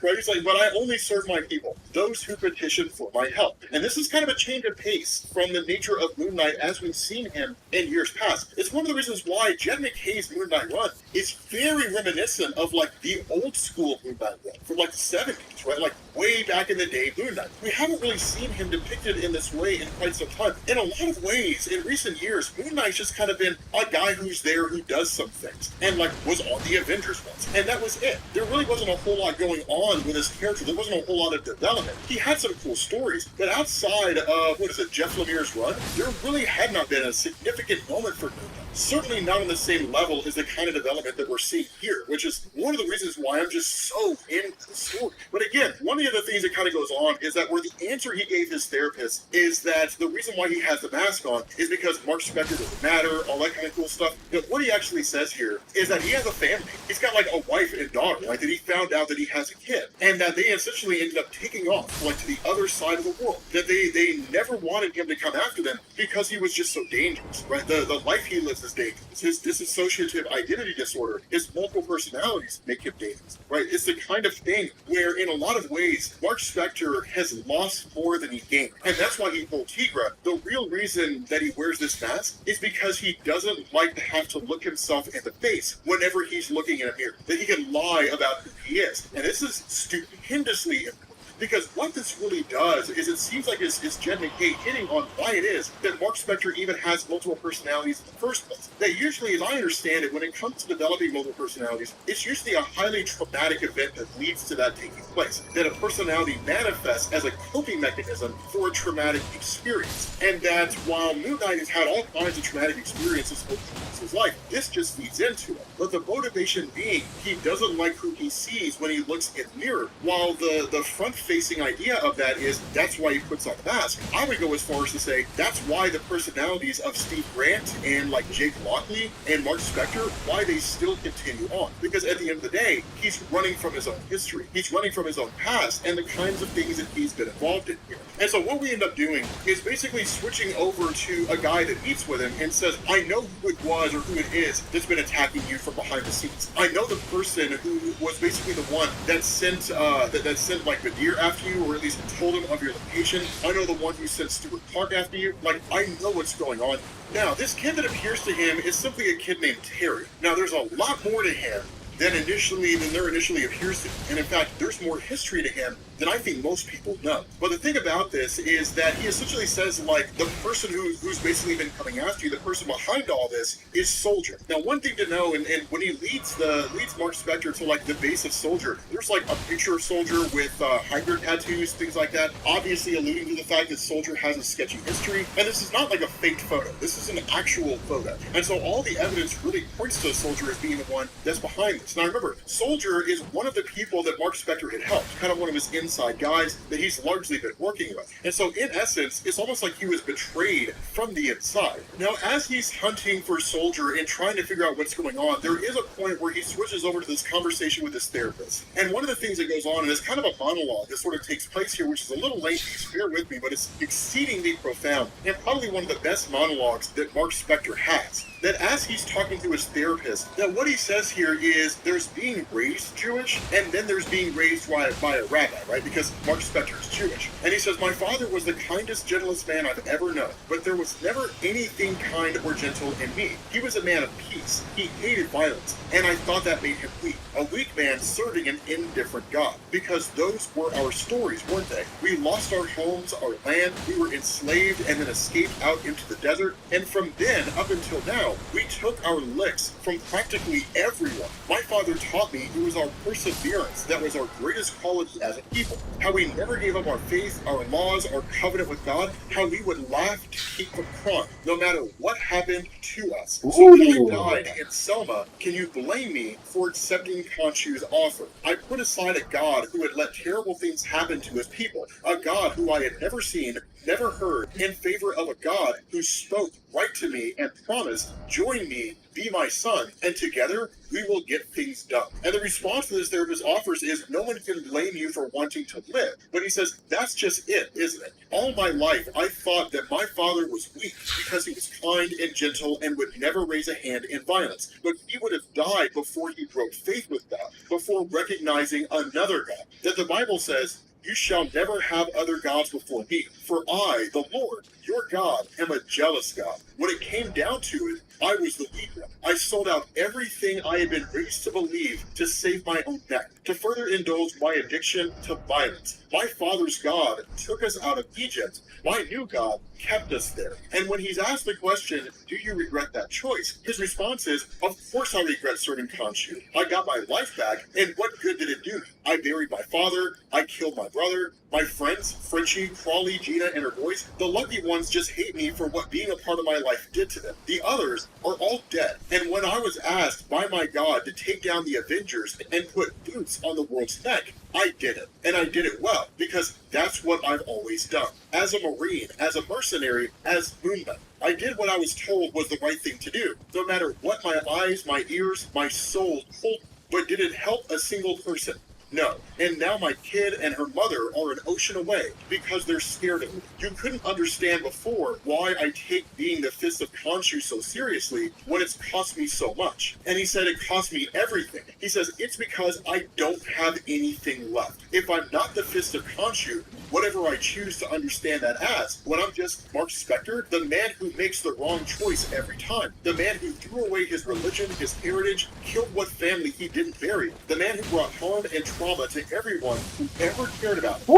Right? He's like, but I only serve my people, those who petition for my help. And this is kind of a change of pace from the nature of Moon Knight as we've seen him in years past. It's one of the reasons why Jed McKay's Moon Knight run is very reminiscent of like the old school Moon Knight run from like the 70s, right? Like way back in the day Moon Knight. We haven't really seen him depicted in this way in quite some time. In a lot of ways, in recent years, Moon Knight's just kind of been a guy who's there who does some things and like was on the Avengers once. And that was it. There really wasn't a whole lot going on with his character. There wasn't a whole lot of development. He had some cool stories, but outside of, Jeff Lemire's run, there really had not been a significant moment for Moon Knight. Certainly not on the same level as the kind of development that we're seeing here, which is one of the reasons why I'm just so into the story. But again, one of the other things that kind of goes on is that where the answer he gave his therapist is that the reason why he has the mask on is because Mark Spector doesn't matter, all that kind of cool stuff. But what he actually says here is that he has a family. He's got like a wife and daughter, like that he found out that he has a kid, and that they essentially ended up taking off like to the other side of the world. That they never wanted him to come after them because he was just so dangerous, right? The life he lives is dangerous. His dissociative identity disorder, his multiple personalities make him dangerous, right? It's the kind of thing where in a lot of ways, Mark Spector has lost more than he gained. And that's why he told Tigra, the real reason that he wears this mask is because he doesn't like to have to look himself in the face whenever he's looking in a mirror. That he can lie about who he is. And this is stupendously important. Because what this really does is it seems like it's Jed McKay hitting on why it is that Mark Spector even has multiple personalities in the first place. That usually, as I understand it, when it comes to developing multiple personalities, it's usually a highly traumatic event that leads to that taking place. That a personality manifests as a coping mechanism for a traumatic experience. And that while Moon Knight has had all kinds of traumatic experiences over his life, this just feeds into it. But the motivation being he doesn't like who he sees when he looks in the mirror. While the front-facing idea of that is that's why he puts on a mask, I would go as far as to say that's why the personalities of Steve Grant and like Jake Lockley and Mark Spector, why they still continue on. Because at the end of the day, he's running from his own history. He's running from his own past and the kinds of things that he's been involved in here. And so what we end up doing is basically switching over to a guy that meets with him and says, I know who it was or who it is that's been attacking you from behind the scenes. I know the person who was basically the one that sent that sent like Badir after you, or at least told him of your location. I know the one who sent Stewart Clark after you. Like, I know what's going on. Now, this kid that appears to him is simply a kid named Terry. Now, there's a lot more to him than there initially appears to be. And in fact, there's more history to him than I think most people know. But the thing about this is that he essentially says, like, the person who's basically been coming after you, the person behind all this, is Soldier. Now, one thing to know, and when he leads Mark Spector to, like, the base of Soldier, there's, like, a picture of Soldier with hiker tattoos, things like that, obviously alluding to the fact that Soldier has a sketchy history. And this is not, like, a faked photo. This is an actual photo. And so all the evidence really points to Soldier as being the one that's behind this. Now, remember, Soldier is one of the people that Mark Spector had helped, kind of one of his inside guys that he's largely been working with. And so in essence, it's almost like he was betrayed from the inside. Now, as he's hunting for Soldier and trying to figure out what's going on, there is a point where he switches over to this conversation with his therapist. And one of the things that goes on, and it's kind of a monologue that sort of takes place here, which is a little lengthy, so bear with me, but it's exceedingly profound, and probably one of the best monologues that Mark Spector has. That as he's talking to his therapist, that what he says here is there's being raised Jewish, and then there's being raised by a rabbi, right? Because Mark Spector is Jewish. And he says, my father was the kindest, gentlest man I've ever known, but there was never anything kind or gentle in me. He was a man of peace. He hated violence, and I thought that made him weak. A weak man serving an indifferent God. Because those were our stories, weren't they? We lost our homes, our land, we were enslaved and then escaped out into the desert, and from then up until now, we took our licks from practically everyone. My father taught me it was our perseverance that was our greatest quality as a people. How we never gave up our faith, our laws, our covenant with God. How we would laugh to keep from crime, no matter what happened to us. So when I died in Selma, can you blame me for accepting Khonshu's offer? I put aside a God who had let terrible things happen to his people. A God who I had never seen, never heard, in favor of a God who spoke right to me and promised, join me, be my son, and together we will get things done. And the response that his therapist offers is, no one can blame you for wanting to live. But he says, that's just it, isn't it? All my life, I thought that my father was weak because he was kind and gentle and would never raise a hand in violence. But he would have died before he broke faith with God, before recognizing another God. That the Bible says, you shall never have other gods before me, for I, the Lord, your God, am a jealous God. When it came down to it, I was the weak one. I sold out everything I had been raised to believe to save my own neck, to further indulge my addiction to violence. My father's God took us out of Egypt. My new God kept us there. And when he's asked the question, do you regret that choice? His response is, of course I regret serving Khonshu. I got my life back, and what good did it do me? I buried my father, I killed my brother, my friends, Frenchie, Crawley, Gina, and her boys, the lucky ones just hate me for what being a part of my life did to them. The others are all dead. And when I was asked by my God to take down the Avengers and put boots on the world's neck, I did it. And I did it well, because that's what I've always done. As a Marine, as a mercenary, as Moon Knight. I did what I was told was the right thing to do, no matter what my eyes, my ears, my soul told me. But did it help a single person? No. And now my kid and her mother are an ocean away because they're scared of me. You couldn't understand before why I take being the Fist of Khonshu so seriously when it's cost me so much. And he said it cost me everything. He says it's because I don't have anything left. If I'm not the Fist of Khonshu, whatever I choose to understand that as, when I'm just Mark Spector, the man who makes the wrong choice every time, the man who threw away his religion, his heritage, killed what family he didn't bury, the man who brought harm and trauma to everyone who ever cared about him.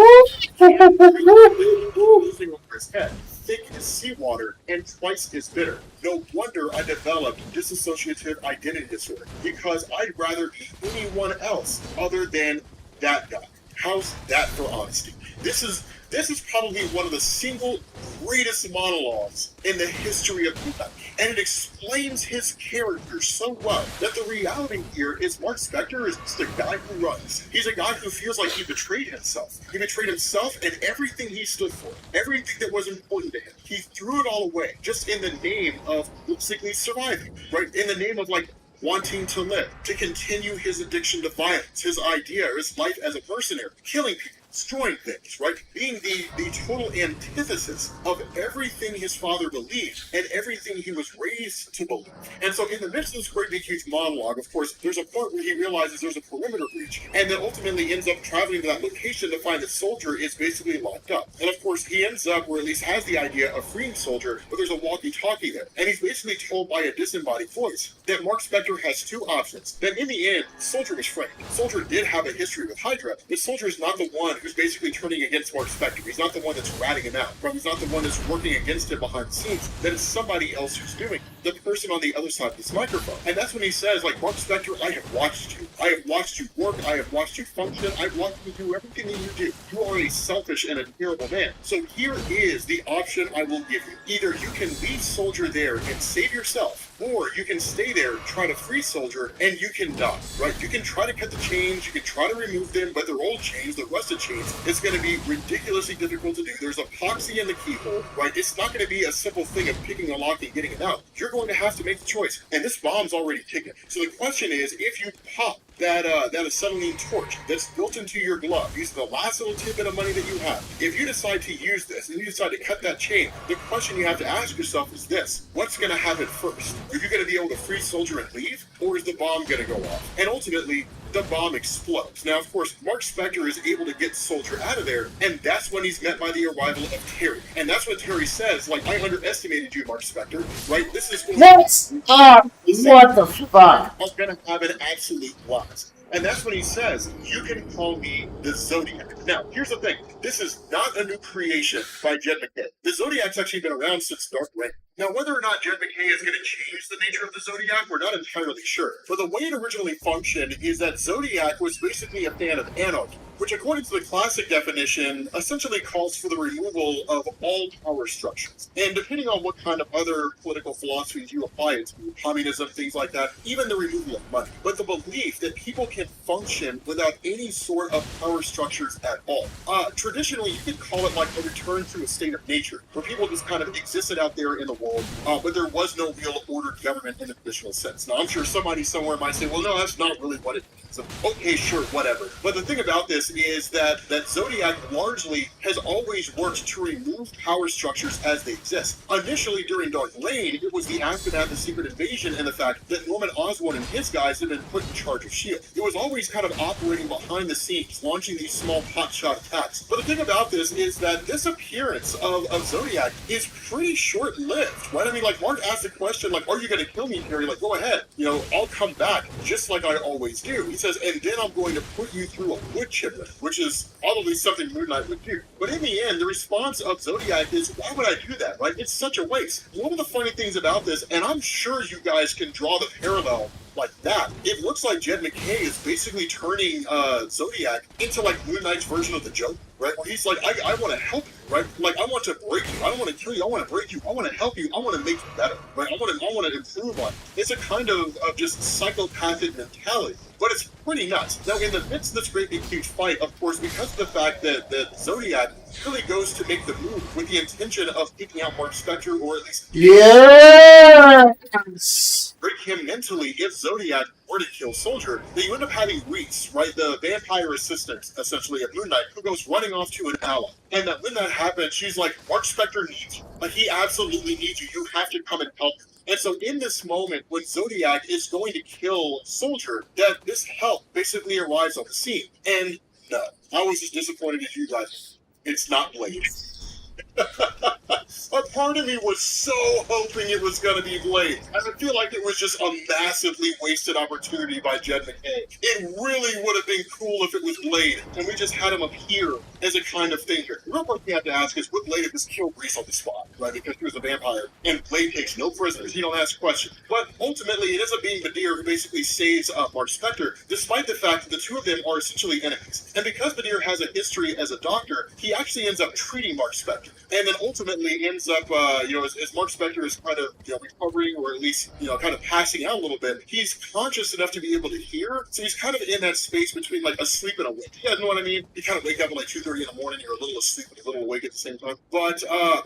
Losing over his head, thick as seawater and twice as bitter. No wonder I developed dissociative identity disorder, because I'd rather be anyone else other than that guy. How's that for honesty? This is probably one of the single greatest monologues in the history of Hellcat, and it explains his character so well that the reality here is Mark Spector is just a guy who runs. He's a guy who feels like he betrayed himself. He betrayed himself and everything he stood for, everything that was important to him. He threw it all away just in the name of basically surviving, right? In the name of wanting to live, to continue his addiction to violence, his idea, his life as a mercenary, killing people, destroying things, right? Being the total antithesis of everything his father believed and everything he was raised to believe. And so in the midst of this great big huge monologue, of course, there's a point where he realizes there's a perimeter breach, and then ultimately ends up traveling to that location to find that Soldier is basically locked up. And of course, he ends up, or at least has the idea of freeing Soldier, but there's a walkie-talkie there. And he's basically told by a disembodied voice that Mark Spector has two options. That in the end, Soldier was framed. Soldier did have a history with Hydra, but Soldier is not the one who's basically turning against Mark Spector. He's not the one that's ratting him out. Right? He's not the one that's working against him behind the scenes. That it's somebody else who's doing it. The person on the other side of this microphone. And that's when he says, Mark Spector, I have watched you. I have watched you work. I have watched you function. I've watched you do everything that you do. You are a selfish and a terrible man. So here is the option I will give you. Either you can leave Soldier there and save yourself, or you can stay there, try to free Soldier, and you can die, right? You can try to cut the chains, you can try to remove them, but they're old chains, they're rusted chains. It's going to be ridiculously difficult to do. There's epoxy in the keyhole, right? It's not going to be a simple thing of picking a lock and getting it out. You're going to have to make the choice, and this bomb's already ticking. So the question is, if you pop that acetylene torch that's built into your glove, using the last little tidbit of money that you have, if you decide to use this and you decide to cut that chain, the question you have to ask yourself is this: what's going to happen first? Are you going to be able to free Soldier and leave, or is the bomb going to go off? And ultimately, the bomb explodes. Now, of course, Mark Spector is able to get Soldier out of there, and that's when he's met by the arrival of Terry. And that's what Terry says, I underestimated you, Mark Spector, right? This is What the fuck? I'm gonna have an absolute blast. And that's when he says, you can call me the Zodiac. Now, here's the thing. This is not a new creation by Jed McKay. The Zodiac's actually been around since Dark Reign. Now, whether or not Jed McKay is going to change the nature of the Zodiac, we're not entirely sure. But the way it originally functioned is that Zodiac was basically a fan of anarchy, which according to the classic definition, essentially calls for the removal of all power structures. And depending on what kind of other political philosophies you apply it to, communism, things like that, even the removal of money. But the belief that people can function without any sort of power structures at all. Traditionally, you could call it a return to a state of nature, where people just kind of existed out there in the world, but there was no real ordered government in the traditional sense. Now, I'm sure somebody somewhere might say, well, no, that's not really what it means. So, okay, sure, whatever. But the thing about this is that Zodiac largely has always worked to remove power structures as they exist. Initially, during Dark Reign, it was the aftermath of Secret Invasion and the fact that Norman Osborn and his guys had been put in charge of S.H.I.E.L.D. It was always kind of operating behind the scenes, launching these small hotshot attacks. But the thing about this is that this appearance of Zodiac is pretty short-lived, right? I mean, Mark asked the question, are you going to kill me, Terry? Go ahead. I'll come back, just like I always do. He says, and then I'm going to put you through a wood chipper, which is probably something Moon Knight would do. But in the end, the response of Zodiac is, why would I do that, right? It's such a waste. One of the funny things about this, and I'm sure you guys can draw the parallel like that, it looks like Jed McKay is basically turning Zodiac into Moon Knight's version of the Joker, right? Where he's I want to help you, right? I want to break you. I don't want to kill you. I want to break you. I want to help you. I want to make you better, right? I want to improve on you. It's a kind of just psychopathic mentality. But it's pretty nuts. Now, in the midst of this great big huge fight, of course, because of the fact that Zodiac really goes to make the move with the intention of taking out Mark Spector, or at least break him mentally if Zodiac were to kill Soldier, then you end up having Reese, right, the vampire assistant, essentially, of Moon Knight, who goes running off to an ally. And that when that happens, she's like, Mark Spector needs you. He absolutely needs you. You have to come and help him. And so in this moment, when Zodiac is going to kill Soldier, that this help basically arrives on the scene. And no, I was as disappointed as you guys. It's not Blade. A part of me was so hoping it was going to be Blade. I feel like it was just a massively wasted opportunity by Jed McKay. It really would have been cool if it was Blade, and we just had him appear as a kind of thing here. The real question you have to ask is, would Blade have just killed Reese on the spot, right? Because he was a vampire, and Blade takes no prisoners. He don't ask questions. But ultimately, it ends up being Badir who basically saves Mark Spector, despite the fact that the two of them are essentially enemies. And because Badir has a history as a doctor, he actually ends up treating Mark Spector, and then ultimately ends up, as Mark Spector is kind of, recovering, or at least, kind of passing out a little bit, he's conscious enough to be able to hear, so he's kind of in that space between, like, asleep and awake. You guys know what I mean? You kind of wake up at, like, 2:30 in the morning, you're a little asleep and a little awake at the same time. But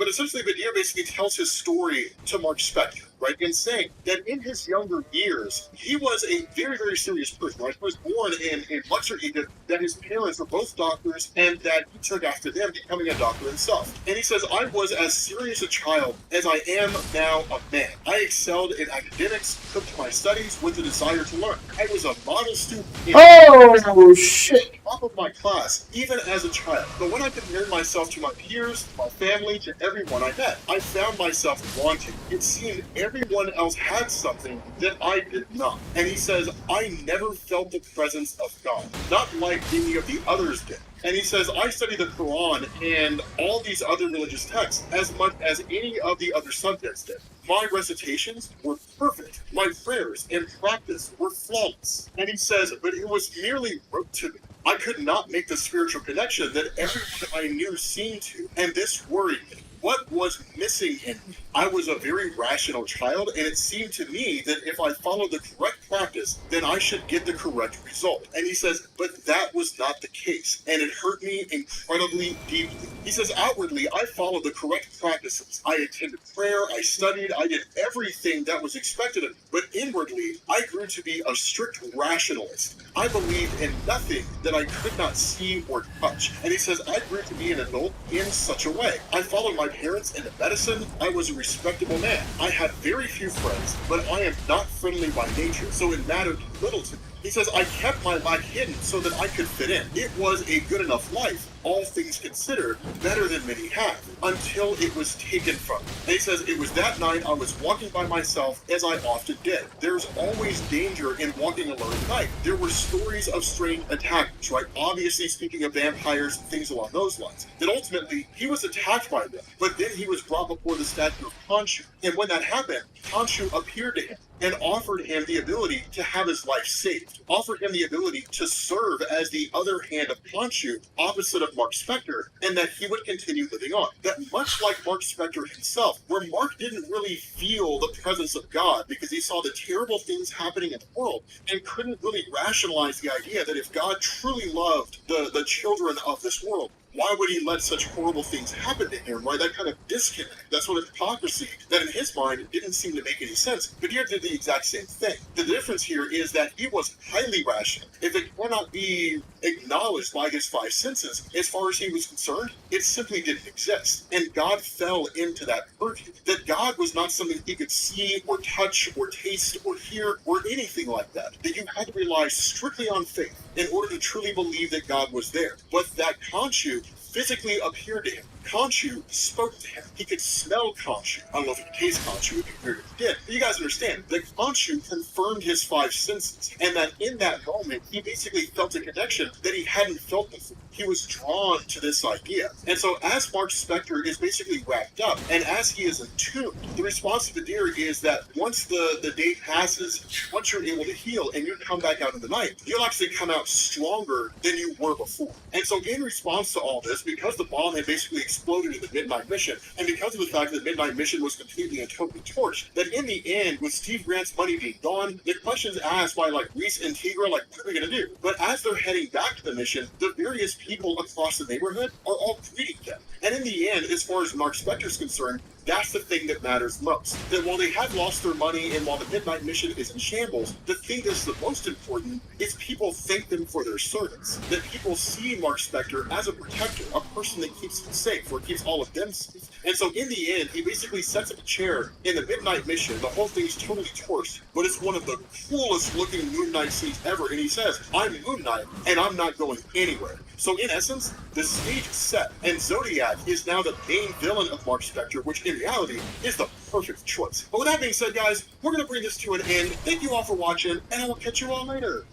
essentially, Badir basically tells his story to Mark Spector, right, in saying that in his younger years, he was a very, very serious person, right? He was born in Luxor, Egypt, that his parents were both doctors, and that he took after them, becoming a doctor himself. And he says, I was as serious a child as I am now a man. I excelled in academics, took to my studies with the desire to learn. I was a model student Oh, shit. top of my class, even as a child. But when I compared myself to my peers, my family, to everyone I met, I found myself wanting. It seemed everyone else had something that I did not. And he says, I never felt the presence of God, not like any of the others did. And he says, I study the Quran and all these other religious texts as much as any of the other subjects did. My recitations were perfect. My prayers and practice were flawless. And he says, but it was merely rote to me. I could not make the spiritual connection that everyone I knew seemed to, and this worried me. What was missing in me? I was a very rational child, and it seemed to me that if I followed the correct practice, then I should get the correct result. And he says, but that was not the case, and it hurt me incredibly deeply. He says, outwardly, I followed the correct practices. I attended prayer, I studied, I did everything that was expected of me. But inwardly, I grew to be a strict rationalist. I believed in nothing that I could not see or touch. And he says, I grew to be an adult in such a way. I followed my parents into medicine. I was a respectable man. I had very few friends, but I am not friendly by nature, so it mattered little to me. He says, I kept my lack hidden so that I could fit in. It was a good enough life, all things considered, better than many have, until it was taken from me. And he says, it was that night I was walking by myself, as I often did. There's always danger in walking alone at night. There were stories of strange attackers, right? Obviously, speaking of vampires and things along those lines. That ultimately, he was attacked by them, but then he was brought before the statue of Khonshu. And when that happened, Khonshu appeared to him and offered him the ability to have his life saved, offered him the ability to serve as the other hand of Khonshu, opposite of Mark Spector, and that he would continue living on. That much like Mark Spector himself, where Mark didn't really feel the presence of God because he saw the terrible things happening in the world and couldn't really rationalize the idea that if God truly loved the children of this world, why would he let such horrible things happen to him, right? That kind of disconnect, that sort of hypocrisy that in his mind didn't seem to make any sense. Badir did the exact same thing. The difference here is that he was highly rational. If it cannot be acknowledged by his five senses, as far as he was concerned, it simply didn't exist. And God fell into that purview. That God was not something he could see or touch or taste or hear or anything like that. That you had to rely strictly on faith in order to truly believe that God was there. But that Khonshu physically appeared to him. Khonshu spoke to him. He could smell Khonshu. I don't know if he could taste Khonshu, if he did. But you guys understand that Khonshu confirmed his five senses, and that in that moment, he basically felt a connection that he hadn't felt before. He was drawn to this idea. And so as Mark Spector is basically wrapped up, and as he is attuned, the response to Badir is that once the day passes, once you're able to heal and you come back out in the night, you'll actually come out stronger than you were before. And so in response to all this, because the bomb had basically exploded in the Midnight Mission, and because of the fact that the Midnight Mission was completely and totally torched, that in the end, with Steve Grant's money being gone, the questions asked by Reese and Tigra, what are we going to do? But as they're heading back to the mission, the various people across the neighborhood are all greeting them. And in the end, as far as Mark Spector's concerned, that's the thing that matters most. That while they have lost their money and while the Midnight Mission is in shambles, the thing that's the most important is people thank them for their service. That people see Mark Spector as a protector, a person that keeps them safe, or keeps all of them safe. And so in the end, he basically sets up a chair in the Midnight Mission. The whole thing's totally torched, but it's one of the coolest looking Moon Knight scenes ever. And he says, I'm Moon Knight, and I'm not going anywhere. So in essence, the stage is set, and Zodiac is now the main villain of Mark Spector, which in reality is the perfect choice. But with that being said, guys, we're going to bring this to an end. Thank you all for watching, and I will catch you all later.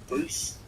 Peace.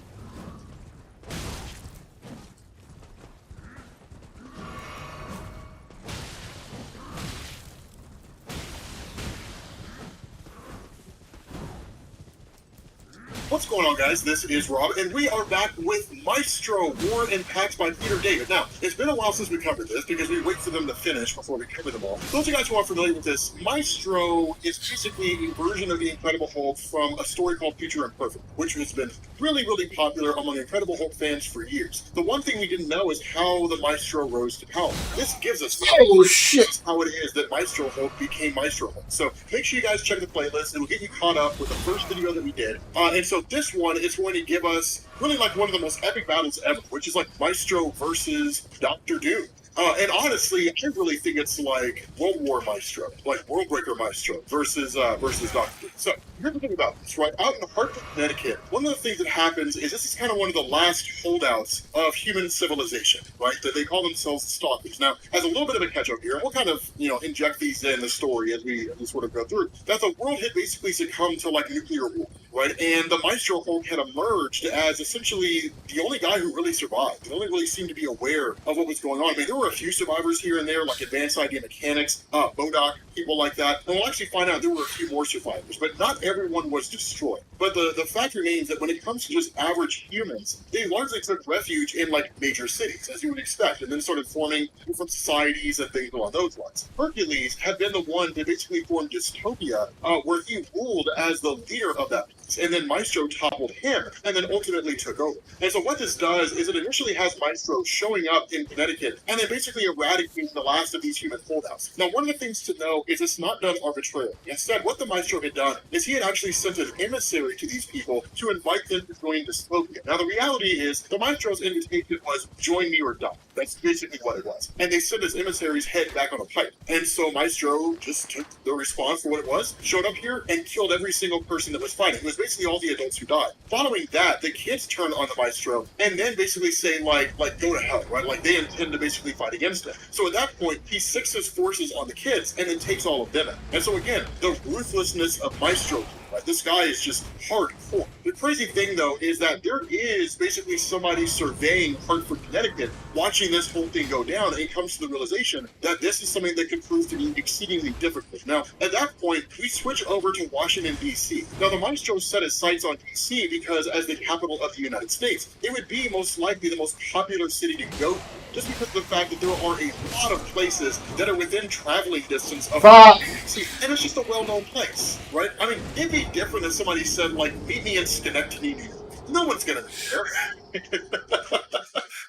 What's going on, guys? This is Rob, and we are back with Maestro, War and Pact by Peter David. Now, it's been a while since we covered this, because we wait for them to finish before we cover them all. Those of you guys who are familiar with this, Maestro is basically a version of the Incredible Hulk from a story called Future Imperfect, which has been really, really popular among Incredible Hulk fans for years. The one thing we didn't know is how the Maestro rose to power. This gives us how it is that Maestro Hulk became Maestro Hulk. So make sure you guys check the playlist. It will get you caught up with the first video that we did. And so this one is going to give us really like one of the most epic battles ever, which is like Maestro versus Dr. Doom. And honestly, I really think it's like World War Maestro, like Worldbreaker Maestro versus Dr. Doom. So here's the thing about this, right? Out in Hartford, Connecticut, one of the things that happens is this is kind of one of the last holdouts of human civilization, right? That they call themselves the Stalkers. Now, as a little bit of a catch-up here, and we'll kind of, inject these in the story as we sort of go through, that the world had basically succumbed to like nuclear war, right? And the Maestro Hulk had emerged as essentially the only guy who really survived. The only really seemed to be aware of what was going on. I mean, there were a few survivors here and there, like Advanced Idea Mechanics, MODOK, people like that. And we'll actually find out there were a few more survivors, but not everyone was destroyed. But the fact remains that when it comes to just average humans, they largely took refuge in like major cities, as you would expect, and then started forming different societies and things along those lines. Hercules had been the one to basically form Dystopia, where he ruled as the leader of that place, and then Maestro toppled him, and then ultimately took over. And so what this does is it initially has Maestro showing up in Connecticut, and then basically eradicating the last of these human holdouts. Now, one of the things to know is it's not done arbitrarily. Instead, what the Maestro had done is he had actually sent an emissary to these people to invite them to join Dystopia. Now, the reality is the Maestro's invitation was join me or die. That's basically what it was. And they sent his emissary's head back on a pipe. And so Maestro just took the response for what it was, showed up here, and killed every single person that was fighting. It was basically all the adults who died. Following that, the kids turn on the Maestro and then basically say, like go to hell, right? Like, they intend to basically fight against him. So at that point, he sicks his forces on the kids and then takes all of them out. And so again, the ruthlessness of Maestro, right? This guy is just hardcore. The crazy thing, though, is that there is basically somebody surveying Hartford, Connecticut, watching this whole thing go down, and he comes to the realization that this is something that could prove to be exceedingly difficult. Now, at that point, we switch over to Washington, D.C. Now, the Maestro set his sights on D.C. because, as the capital of the United States, it would be most likely the most popular city to go to, just because of the fact that there are a lot of places that are within traveling distance of D.C., and it's just a well-known place, right? I mean, it'd be different if somebody said, like, meet me in Schenectady, New York. No one's gonna be there.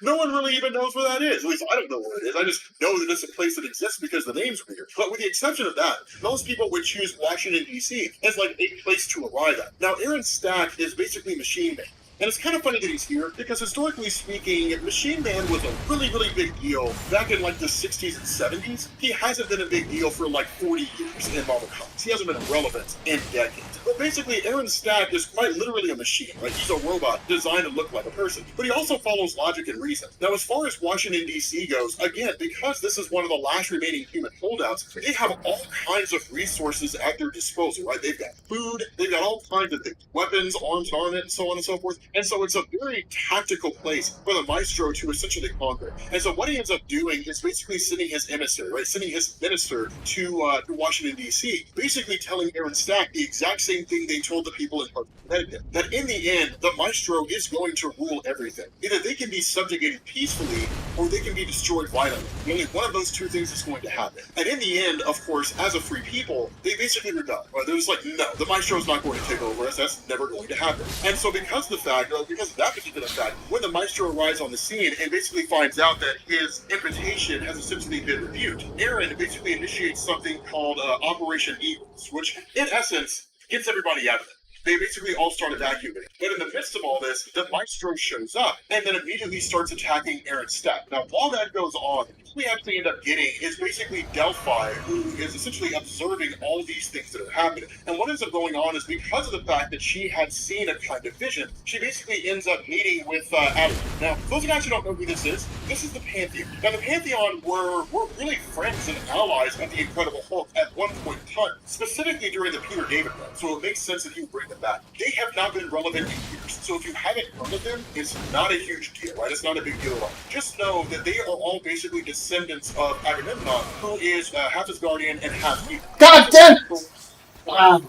No one really even knows where that is. At least I don't know where it is. I just know that it's a place that exists because the name's weird. But with the exception of that, most people would choose Washington, D.C. as like a place to arrive at. Now, Aaron Stack is basically Machine Man. And it's kind of funny that he's here, because historically speaking, Machine Man was a really, really big deal back in like the 60s and 70s. He hasn't been a big deal for like 40 years in Marvel Comics. He hasn't been relevant in decades. But basically, Aaron Stack is quite literally a machine, right? He's a robot designed to look like a person. But he also follows logic and reason. Now, as far as Washington, D.C. goes, again, because this is one of the last remaining human holdouts, they have all kinds of resources at their disposal, right? They've got food, they've got all kinds of things, weapons, arms, armament, and so on and so forth. And so it's a very tactical place for the Maestro to essentially conquer. And so what he ends up doing is basically sending his emissary, right? Sending his minister to Washington, D.C., basically telling Aaron Stack the exact same thing they told the people in Connecticut, that in the end, the Maestro is going to rule everything. Either they can be subjugated peacefully, or they can be destroyed violently. Only one of those two things is going to happen. And in the end, of course, as a free people, they basically rebel. Right? They're just like, no, the Maestro's not going to take over us. That's never going to happen. And so because of the fact fact, because of that particular fact, when the Maestro arrives on the scene and basically finds out that his invitation has essentially been rebuked, Eren basically initiates something called Operation Eagles, which in essence gets everybody out of it. They basically all start evacuating. But in the midst of all this, the Maestro shows up and then immediately starts attacking Eren's staff. Now, while that goes on, what we actually end up getting is basically Delphi, who is essentially observing all these things that are happening. And what ends up going on is because of the fact that she had seen a kind of vision, she basically ends up meeting with Adam. Now, those of you guys who don't know who this is the Pantheon. Now, the Pantheon were really friends and allies of the Incredible Hulk at one point in time, specifically during the Peter David run. So it makes sense that he would bring them back. They have not been relevant in years. So if you haven't heard of them, it's not a huge deal, right? It's not a big deal at all. Just know that they are all basically descendants of Agamemnon, who is half his guardian and half evil. God damn! Wow.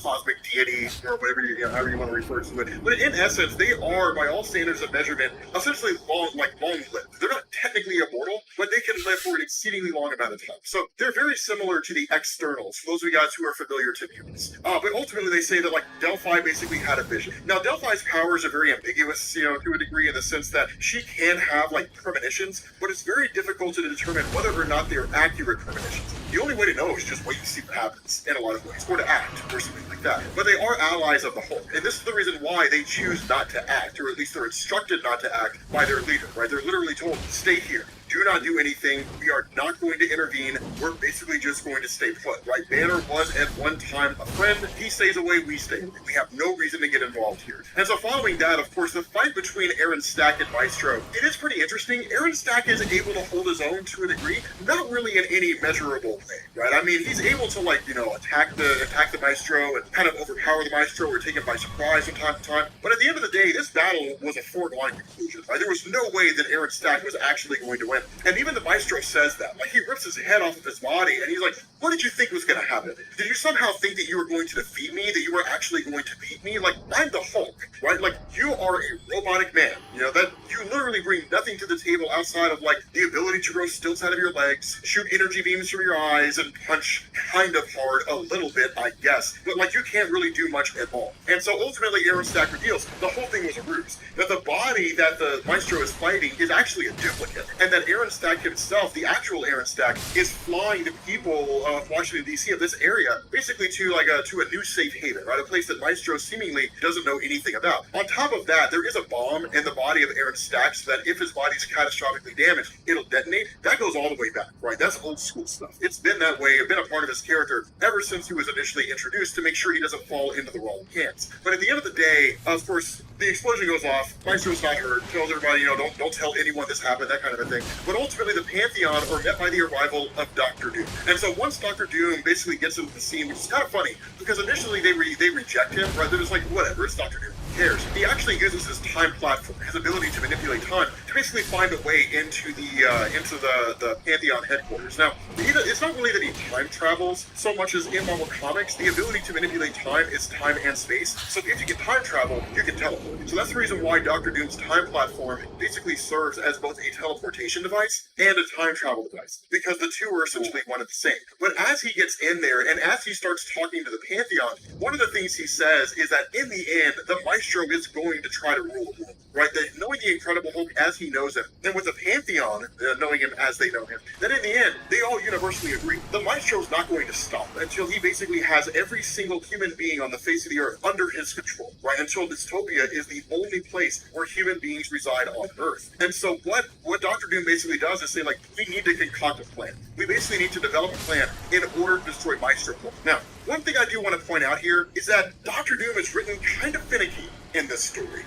Cosmic deity, or whatever however you want to refer to it. But in essence, they are, by all standards of measurement, essentially long-lived. They're not technically immortal, but they can live for an exceedingly long amount of time. So they're very similar to the externals, for those of you guys who are familiar to mutants. But ultimately, they say that Delphi basically had a vision. Now, Delphi's powers are very ambiguous, to a degree, in the sense that she can have premonitions, but it's very difficult to determine whether or not they're accurate premonitions. The only way to know is just wait and see what happens in a lot of ways, or to act, or something like that. But they are allies of the Hulk, and this is the reason why they choose not to act, or at least they're instructed not to act by their leader, right? They're literally told, stay here. Do not do anything. We are not going to intervene. We're basically just going to stay put, right? Banner was at one time a friend. He stays away, we stay away. We have no reason to get involved here. And so following that, of course, the fight between Eren Stack and Maestro, it is pretty interesting. Eren Stack is able to hold his own to a degree, not really in any measurable way, right? I mean, he's able to, attack the Maestro and kind of overpower the Maestro or take him by surprise from time to time. But at the end of the day, this battle was a foregone conclusion, right? There was no way that Eren Stack was actually going to win. And even the Maestro says that. He rips his head off of his body, and he's like, what did you think was going to happen? Did you somehow think that you were going to defeat me, that you were actually going to beat me? I'm the Hulk, right? You are a robotic man, that you literally bring nothing to the table outside of, the ability to grow stilts out of your legs, shoot energy beams from your eyes, and punch kind of hard a little bit, I guess. But, you can't really do much at all. And so, ultimately, Eren Stack reveals the whole thing was a ruse. That the body that the Maestro is fighting is actually a duplicate. And that Eren Stack himself, the actual Eren Stack, is flying to people of Washington, D.C., of this area, basically to a new safe haven, right? A place that Maestro seemingly doesn't know anything about. On top of that, there is a bomb in the body of Eren Stack, so that if his body's catastrophically damaged, it'll detonate. That goes all the way back, right? That's old school stuff. It's been that way, it's been a part of his character ever since he was initially introduced, to make sure he doesn't fall into the wrong hands. But at the end of the day, of course, the explosion goes off, Maestro's not hurt, tells everybody, don't tell anyone this happened, that kind of a thing. But ultimately, the Pantheon are met by the arrival of Dr. Doom. And so once Dr. Doom basically gets into the scene, which is kind of funny, because initially they reject him, right? They're just like, whatever, it's Dr. Doom. Who cares? He actually uses his time platform, his ability to manipulate time, to basically find a way into the Pantheon headquarters. Now, it's not really that he time travels so much as in Marvel Comics. The ability to manipulate time is time and space. So if you can time travel, you can teleport. So that's the reason why Dr. Doom's time platform basically serves as both a teleportation device and a time travel device, because the two are essentially one and the same. But as he gets in there and as he starts talking to the Pantheon, one of the things he says is that in the end, the Maestro is going to try to rule the world, right? That knowing the Incredible Hulk as he knows him, and with the Pantheon knowing him as they know him, that in the end, they all universally agree. The Maestro's not going to stop until he basically has every single human being on the face of the earth under his control, right? Until dystopia is the only place where human beings reside on Earth. And so what Dr. Doom basically does is say, we need to concoct a plan. We basically need to develop a plan in order to destroy Maestro. Now, one thing I do want to point out here is that Dr. Doom is written kind of finicky in this story.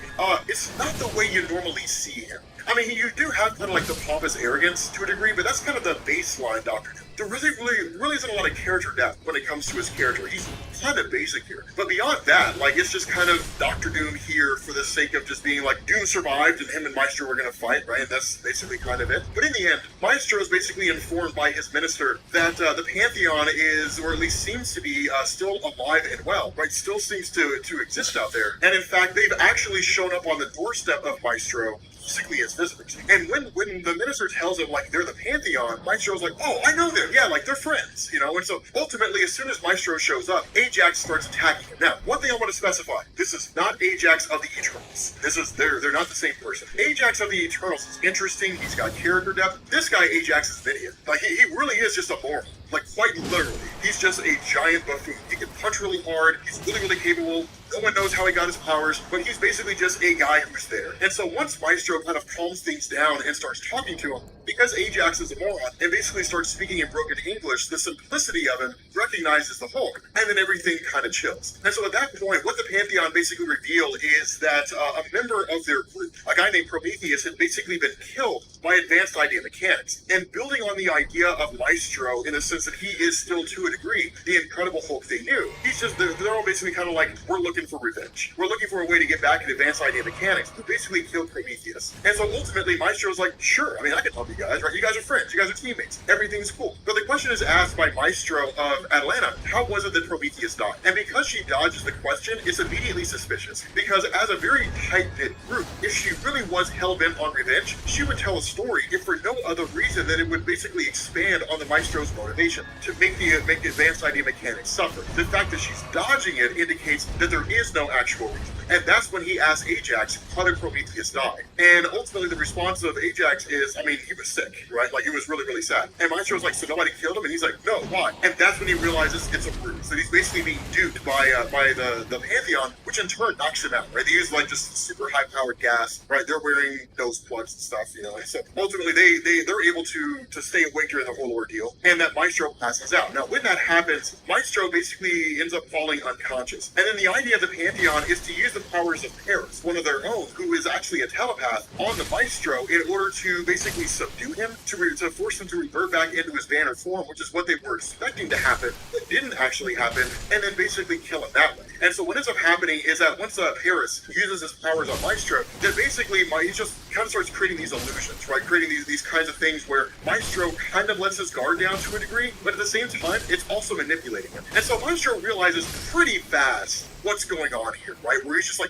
It's not the way you normally see him. I mean, you do have kind of the pompous arrogance to a degree, but that's kind of the baseline Dr. Doom. There really isn't a lot of character depth when it comes to his character. He's kind of basic here. But beyond that, it's just kind of Dr. Doom here for the sake of just being Doom survived and him and Maestro were going to fight, right? And that's basically kind of it. But in the end, Maestro is basically informed by his minister that the Pantheon is, or at least seems to be, still alive and well, right? Still seems to exist out there. And in fact, they've actually shown up on the doorstep of Maestro basically his visitors. And when the minister tells him like they're the Pantheon, Maestro's like, oh, I know them. Yeah, like they're friends, you know. And so ultimately, as soon as Maestro shows up, Ajax starts attacking him. Now, one thing I want to specify: this is not Ajax of the Eternals. This is they're not the same person. Ajax of the Eternals is interesting. He's got character depth. This guy Ajax is Vidian. Like he really is just a moron. Like quite literally, he's just a giant buffoon. He can punch really hard. He's really, really capable. No one knows how he got his powers, but he's basically just a guy who's there. And so once Maestro kind of calms things down and starts talking to him, because Ajax is a moron and basically starts speaking in broken English, the simplicity of him recognizes the Hulk, and then everything kind of chills. And so at that point, what the Pantheon basically revealed is that a member of their group, a guy named Prometheus, had basically been killed by advanced idea mechanics. And building on the idea of Maestro in the sense that he is still, to a degree, the Incredible Hulk they knew, they're all basically kind of like, we're looking for revenge. We're looking for a way to get back at advanced idea mechanics, who basically killed Prometheus. And so ultimately, Maestro's like, sure, I mean, I can help you guys, right? You guys are friends, you guys are teammates, everything's cool. But the question is asked by Maestro of Atlanta, how was it that Prometheus died? And because she dodges the question, it's immediately suspicious. Because as a very tight-knit group, if she really was hell-bent on revenge, she would tell a story if for no other reason than it would basically expand on the Maestro's motivation to make the advanced idea mechanics suffer. The fact that she's dodging it indicates that there is no actual reason. And that's when he asks Ajax, how did Prometheus die? And ultimately the response of Ajax is, I mean, he was sick, right? Like, he was really, really sad. And Maestro's like, so nobody killed him? And he's like, no, why? And that's when he realizes it's a ruse, that he's basically being duped by the Pantheon, which in turn knocks him out, right? They use, like, just super high-powered gas, right? They're wearing nose plugs and stuff, you know? And so ultimately, they're able to stay awake during the whole ordeal, and that Maestro passes out. Now, when that happens, Maestro basically ends up falling unconscious. And then the idea of the Pantheon is to use the powers of Paris, one of their own, who is actually a telepath, on the Maestro in order to basically subdue him, to force him to revert back into his banner form, which is what they were expecting to happen, but didn't actually happen, and then basically kill him that way. And so what ends up happening is that once Paris uses his powers on Maestro, then basically he just kind of starts creating these illusions, right? Creating these kinds of things where Maestro kind of lets his guard down to a degree, but at the same time, it's also manipulating him. And so Maestro realizes pretty fast what's going on here, right? Where he's just like,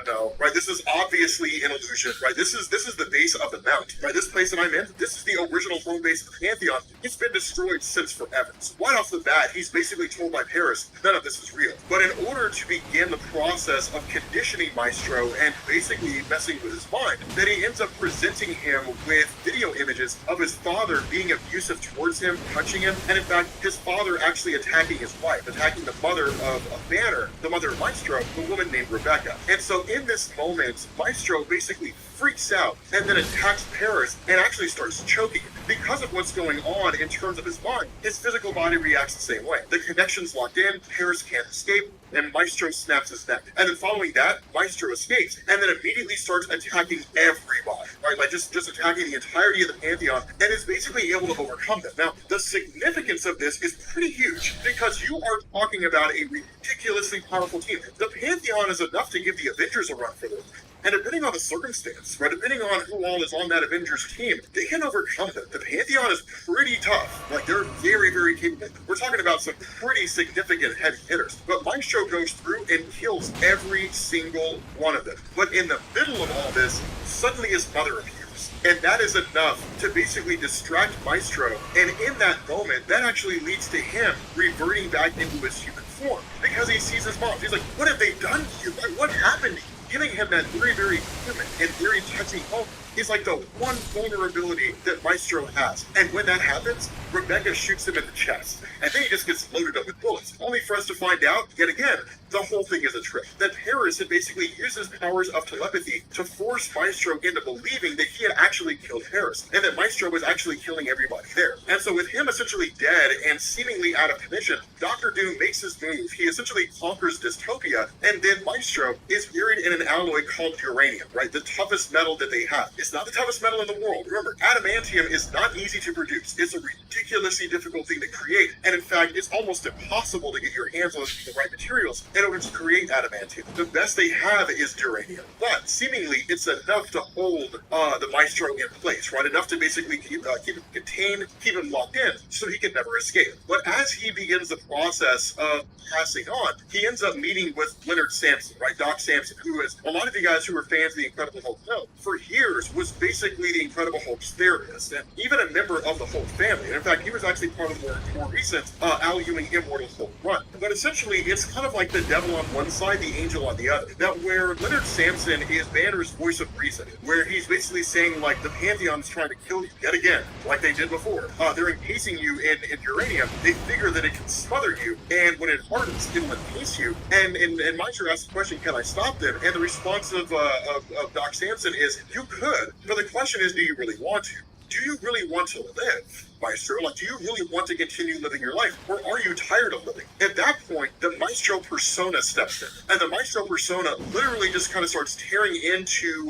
no, right? This is obviously an illusion, right? This is the base of the mount, right? This place that I'm in, this is the original home base of the Pantheon. It's been destroyed since forever. So right off the bat, he's basically told by Paris, none of this is real. But in order to begin the process of conditioning Maestro and basically messing with his mind, then he ends up presenting him with video images of his father being abusive towards him, touching him, and in fact, his father actually attacking his wife, attacking the mother of Banner, the mother of Maestro, the woman named Rebecca. And so in this moment, Maestro basically freaks out and then attacks Paris and actually starts choking him. Because of what's going on in terms of his mind, his physical body reacts the same way. The connection's locked in, Paris can't escape, and Maestro snaps his neck. And then following that, Maestro escapes and then immediately starts attacking everybody, right? Like just attacking the entirety of the Pantheon and is basically able to overcome them. Now, the significance of this is pretty huge because you are talking about a ridiculously powerful team. The Pantheon is enough to give the Avengers a run for their money. And depending on the circumstance, right, depending on who all is on that Avengers team, they can overcome them. The Pantheon is pretty tough. Like, they're very, very capable. We're talking about some pretty significant heavy hitters. But Maestro goes through and kills every single one of them. But in the middle of all this, suddenly his mother appears. And that is enough to basically distract Maestro. And in that moment, that actually leads to him reverting back into his human form. Because he sees his mom. He's like, what have they done to you? What happened to you? Giving him that very, very human and very touching hope is like the one vulnerability that Maestro has. And when that happens, Rebecca shoots him in the chest. And then he just gets loaded up with bullets. Only for us to find out, yet again, the whole thing is a trick. That Paris had basically used his powers of telepathy to force Maestro into believing that he had actually killed Paris. And that Maestro was actually killing everybody there. And so with him essentially dead and seemingly out of commission, Dr. Doom makes his move. He essentially conquers dystopia. And then Maestro is buried in an alloy called uranium, right? The toughest metal that they have. It's not the toughest metal in the world. Remember, adamantium is not easy to produce. It's a ridiculously difficult thing to create. And in fact, it's almost impossible to get your hands on the right materials in order to create adamantium. The best they have is uranium. But seemingly, it's enough to hold the Maestro in place, right? Enough to basically keep him contained, keep him locked in, so he can never escape. But as he begins the process of passing on, he ends up meeting with Leonard Samson, right? Doc Samson, who is, a lot of you guys who are fans of the Incredible Hulk know, for years was basically the Incredible Hulk's therapist, and even a member of the Hulk family. And in fact, he was actually part of the more recent Al Ewing Immortal Hulk run. But essentially, it's kind of like the devil on one side, the angel on the other. Now, where Leonard Samson is Banner's voice of reason, where he's basically saying, like, the Pantheon is trying to kill you yet again, like they did before. They're encasing you in uranium. They figure that it can smother you, and when it hardens, it'll encase you. And Maestro asked the question, can I stop them? And the response of Doc Samson is, you could, but the question is, do you really want to? Do you really want to live, Maestro? Like, do you really want to continue living your life? Or are you tired of living? At that point, the Maestro persona steps in. And the Maestro persona literally just kind of starts tearing into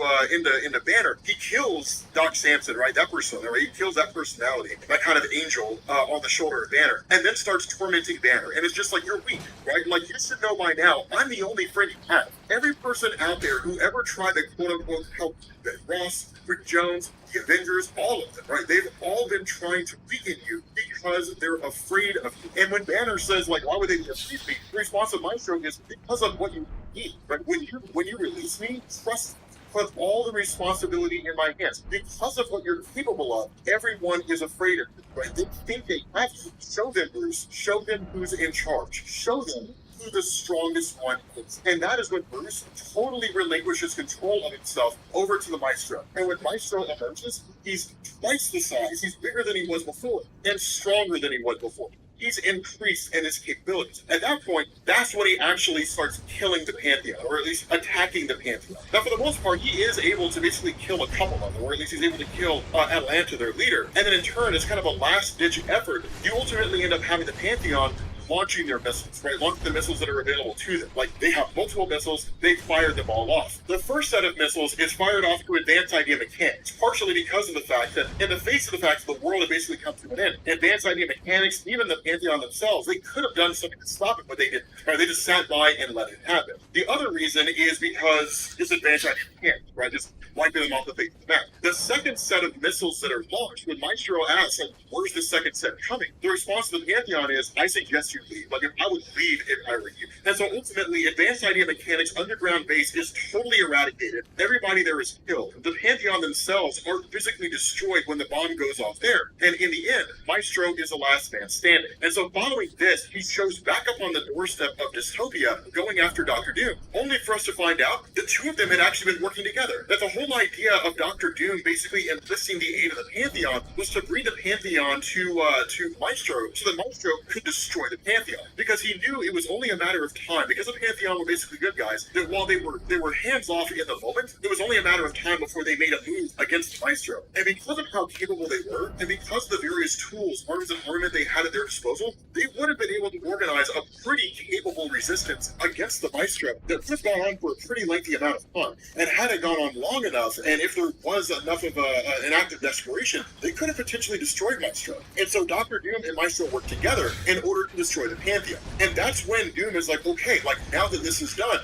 Banner. He kills Doc Samson, right? That persona, right? He kills that personality, that kind of angel on the shoulder of Banner, and then starts tormenting Banner. And it's just like, you're weak, right? Like, you should know by now, I'm the only friend you have. Every person out there who ever tried to quote-unquote help you, Ross, Rick Jones, the Avengers, all of them, right? They've all been trying to weaken you because they're afraid of you. And when Banner says, like, why would they be afraid of me? The response of Maestro is because of what you need, right? When you release me, trust me. Put all the responsibility in my hands. Because of what you're capable of, everyone is afraid of you, right? They think they have you. Show them, Bruce. Show them who's in charge. Show them who the strongest one is. And that is when Bruce totally relinquishes control of himself over to the Maestro. And when Maestro emerges, he's twice the size. He's bigger than he was before and stronger than he was before. He's increased in his capabilities. At that point, that's when he actually starts killing the Pantheon, or at least attacking the Pantheon. Now, for the most part, he is able to basically kill a couple of them, or at least he's able to kill Atlanta, their leader. And then in turn, as kind of a last-ditch effort, you ultimately end up having the Pantheon launching their missiles, right? Launching the missiles that are available to them. Like, they have multiple missiles, they fire them all off. The first set of missiles is fired off through advanced idea mechanics, partially because of the fact that, in the face of the fact that the world had basically come to an end, advanced idea mechanics, even the Pantheon themselves, they could have done something to stop it, but they didn't. Right? They just sat by and let it happen. The other reason is because it's advanced idea mechanics, right? Just wiping them off the face of the map. The second set of missiles that are launched, when Maestro asks, like, where's the second set coming? The response to the Pantheon is, I suggest you leave. Like, if I would leave if I were you. And so ultimately, advanced idea mechanics underground base is totally eradicated. Everybody there is killed. The Pantheon themselves are physically destroyed when the bomb goes off there. And in the end, Maestro is the last man standing. And so following this, he shows back up on the doorstep of dystopia, going after Dr. Doom, only for us to find out the two of them had actually been working together. That the whole idea of Dr. Doom basically enlisting the aid of the Pantheon was to bring the Pantheon to Maestro, so that Maestro could destroy the Pantheon. Because he knew it was only a matter of time, because the Pantheon were basically good guys, that while they were hands-off in the moment, it was only a matter of time before they made a move against Maestro. And because of how capable they were, and because of the various tools, arms, and armament they had at their disposal, they would have been able to organize a pretty capable resistance against the Maestro that would have gone on for a pretty lengthy amount of time. And had it gone on long enough, and if there was enough of an act of desperation, they could have potentially destroyed Maestro. And so Dr. Doom and Maestro worked together in order to destroy the Pantheon. And that's when Doom is like, okay, like, now that this is done,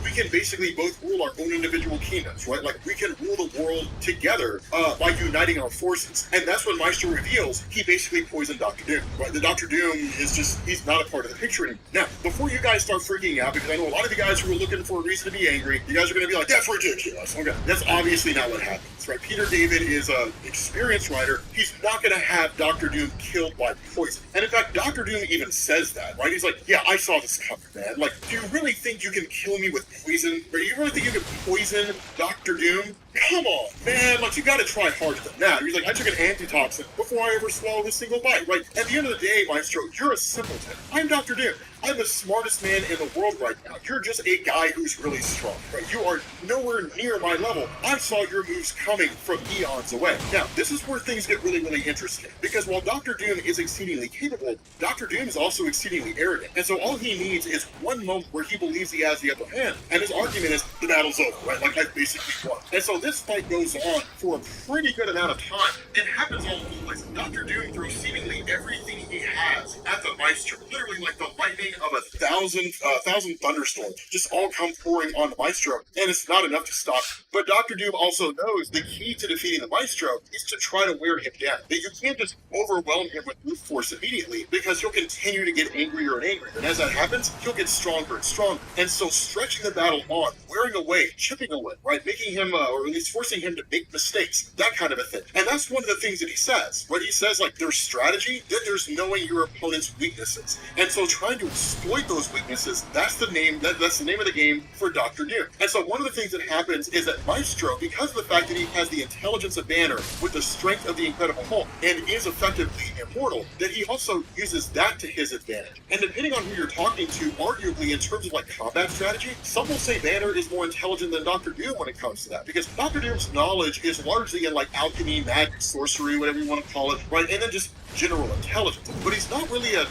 we can basically both rule our own individual kingdoms, right? Like, we can rule the world together by uniting our forces. And that's when Maestro reveals he basically poisoned Dr. Doom, right? The Dr. Doom is just, he's not a part of the picture anymore. Now, before you guys start freaking out, because I know a lot of you guys who are looking for a reason to be angry, you guys are going to be like, that's ridiculous. Okay, that's obviously not what happens, right? Peter David is an experienced writer. He's not going to have Dr. Doom killed by poison. And in fact, Dr. Doom even says that, right? He's like, yeah, I saw this coming, man. Like, do you really think you can kill me with poison? Or do you really think you can poison Dr. Doom? Come on, man. Like, you gotta try harder than that. He's like, I took an antitoxin before I ever swallowed a single bite, right? At the end of the day, Maestro, you're a simpleton. I'm Dr. Doom. I'm the smartest man in the world right now. You're just a guy who's really strong, right? You are nowhere near my level. I saw your moves coming from eons away. Now, this is where things get really, really interesting. Because while Dr. Doom is exceedingly capable, Dr. Doom is also exceedingly arrogant. And so all he needs is one moment where he believes he has the upper hand. And his argument is, the battle's over, right? Like, I've basically won. And so this fight goes on for a pretty good amount of time. It happens all over the place. Dr. Doom throws seemingly everything he has at the Maestro. Literally like the lightning of a thousand thunderstorms just all come pouring on the Maestro, and it's not enough to stop him. But Dr. Doom also knows the key to defeating the Maestro is to try to wear him down. That you can't just overwhelm him with brute force immediately, because he'll continue to get angrier and angrier. And as that happens, he'll get stronger and stronger. And so stretching the battle on, wearing away, chipping away, right? Making him, or at it's forcing him to make mistakes, that kind of a thing. And that's one of the things that he says. What he says, like, there's strategy, then there's knowing your opponent's weaknesses. And so trying to exploit those weaknesses, that's the name of the game for Dr. Doom. And so one of the things that happens is that Maestro, because of the fact that he has the intelligence of Banner with the strength of the Incredible Hulk and is effectively immortal, that he also uses that to his advantage. And depending on who you're talking to, arguably in terms of like combat strategy, some will say Banner is more intelligent than Dr. Doom when it comes to that, because Dr. Doom's knowledge is largely in like alchemy, magic, sorcery, whatever you want to call it, right? And then just general intelligence. But he's not really a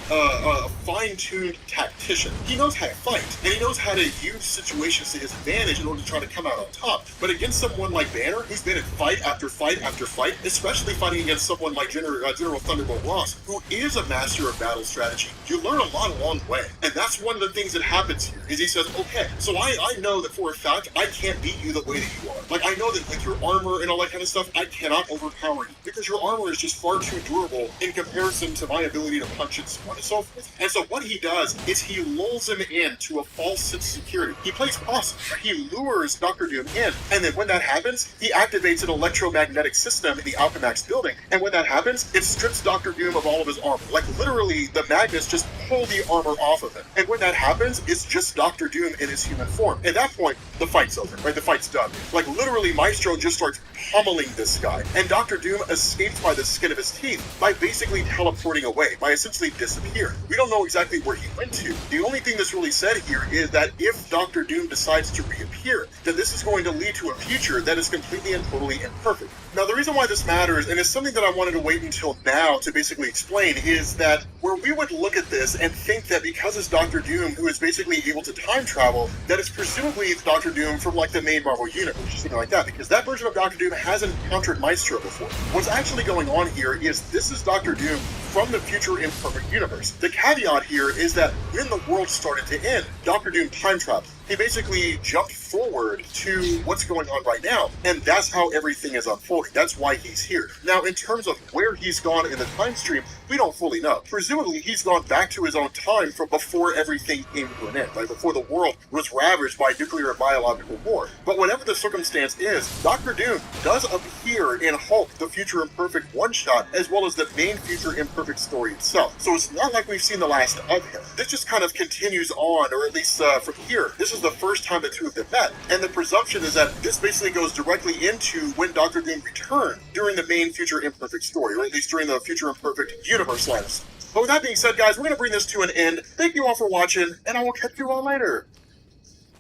fine-tuned tactician. He knows how to fight, and he knows how to use situations to his advantage in order to try to come out on top. But against someone like Banner, who's been in fight after fight after fight, especially fighting against someone like General Thunderbolt Ross, who is a master of battle strategy, you learn a lot along the way. And that's one of the things that happens here, is he says, okay, so I know that for a fact, I can't beat you the way that you are. Like, I know that with your armor and all that kind of stuff, I cannot overpower you, because your armor is just far too durable in comparison to my ability to punch and so on and so forth. And so what he does is he lulls him into a false sense of security. He plays possum. He lures Dr. Doom in, and then when that happens, he activates an electromagnetic system in the Alchemax building, and when that happens, it strips Dr. Doom of all of his armor. Like, literally, the magnets just pull the armor off of him. And when that happens, it's just Dr. Doom in his human form. At that point, the fight's over, right? The fight's done. Like, literally, Maestro just starts pummeling this guy, and Dr. Doom escapes by the skin of his teeth by basically teleporting away, by essentially disappearing. We don't know exactly where he went to. The only thing that's really said here is that if Dr. Doom decides to reappear, then this is going to lead to a future that is completely and totally imperfect. Now, the reason why this matters, and it's something that I wanted to wait until now to basically explain, is that where we would look at this and think that because it's Dr. Doom who is basically able to time travel, that it's presumably Dr. Doom from like the main Marvel universe, something like that, because that version of Dr. Doom hasn't encountered Maestro before. What's actually going on here is this is Dr. Doom from the future imperfect universe. The caveat here is that when the world started to end, Dr. Doom time traveled. He basically jumped forward to what's going on right now, and that's how everything is unfolding. That's why he's here. Now, in terms of where he's gone in the time stream, we don't fully know. Presumably, he's gone back to his own time from before everything came to an end, like before the world was ravaged by nuclear and biological war. But whatever the circumstance is, Dr. Doom does appear in Hulk, the Future Imperfect one-shot, as well as the main Future Imperfect story itself. So it's not like we've seen the last of him. This just kind of continues on, or at least from here. This is the first time the two of them met, and the presumption is that this basically goes directly into when Dr. Doom returned during the main Future Imperfect story, or at least during the Future Imperfect universe lines. But with that being said, guys, we're going to bring this to an end. Thank you all for watching, and I will catch you all later.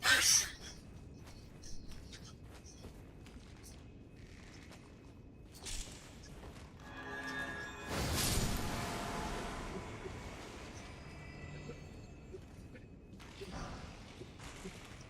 Peace.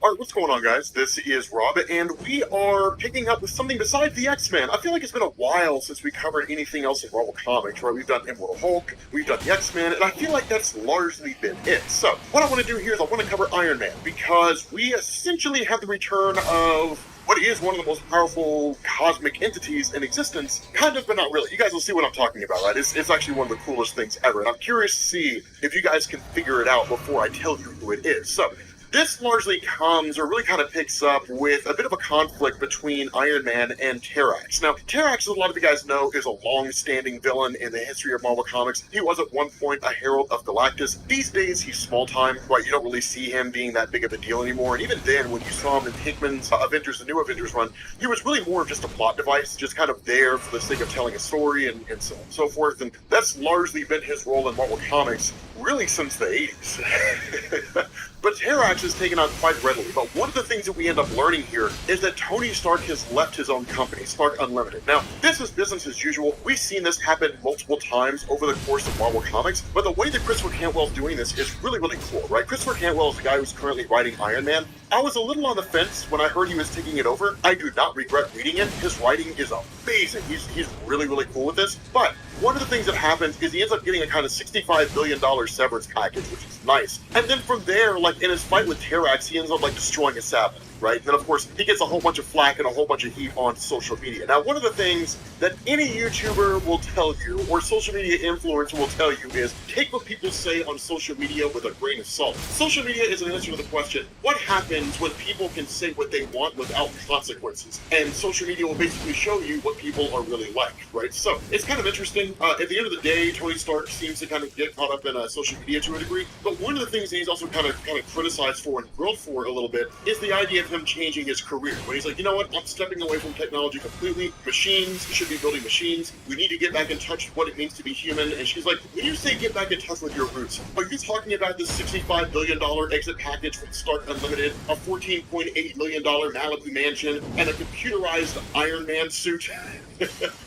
Alright, what's going on, guys? This is Rob, and we are picking up with something besides the X-Men. I feel like it's been a while since we covered anything else in Marvel Comics, right? We've done Immortal Hulk, we've done the X-Men, and I feel like that's largely been it. So, what I want to do here is I want to cover Iron Man, because we essentially have the return of what is one of the most powerful cosmic entities in existence, kind of, but not really. You guys will see what I'm talking about, right? It's actually one of the coolest things ever, and I'm curious to see if you guys can figure it out before I tell you who it is. So, this largely comes, or really kind of picks up, with a bit of a conflict between Iron Man and Terrax. Now, Terrax, as a lot of you guys know, is a long-standing villain in the history of Marvel Comics. He was at one point a Herald of Galactus. These days, he's small-time, right? You don't really see him being that big of a deal anymore. And even then, when you saw him in Hickman's Avengers, the New Avengers run, he was really more of just a plot device, just kind of there for the sake of telling a story and so on and so forth. And that's largely been his role in Marvel Comics, really since the 80s. But Terrax is taken on quite readily. But one of the things that we end up learning here is that Tony Stark has left his own company, Stark Unlimited. Now, this is business as usual. We've seen this happen multiple times over the course of Marvel Comics, but the way that Christopher Cantwell's doing this is really, really cool, right? Christopher Cantwell is the guy who's currently writing Iron Man. I was a little on the fence when I heard he was taking it over. I do not regret reading it. His writing is amazing. He's really, really cool with this. But one of the things that happens is he ends up getting a kind of $65 billion severance package, which is nice. And then from there, like in his fight with Terrax, he ends up like destroying a Sabbath, right? And then, of course, he gets a whole bunch of flack and a whole bunch of heat on social media. Now, one of the things that any YouTuber will tell you, or social media influencer will tell you, is take what people say on social media with a grain of salt. Social media is an answer to the question, what happens when people can say what they want without consequences? And social media will basically show you what people are really like, right? So it's kind of interesting. At the end of the day, Tony Stark seems to kind of get caught up in social media to a degree. But one of the things that he's also kind of criticized for and grilled for a little bit is the idea of him changing his career. When he's like, you know what, I'm stepping away from technology completely. Machines should be building machines. We need to get back in touch with what it means to be human. And she's like, when you say get back in touch with your roots, are you talking about this $65 billion exit package from Stark Unlimited, a $14.8 million Malibu mansion, and a computerized Iron Man suit?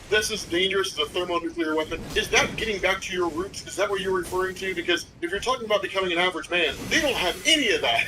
That's as dangerous as a thermonuclear weapon. Is that getting back to your roots? Is that what you're referring to? Because if you're talking about becoming an average man, they don't have any of that.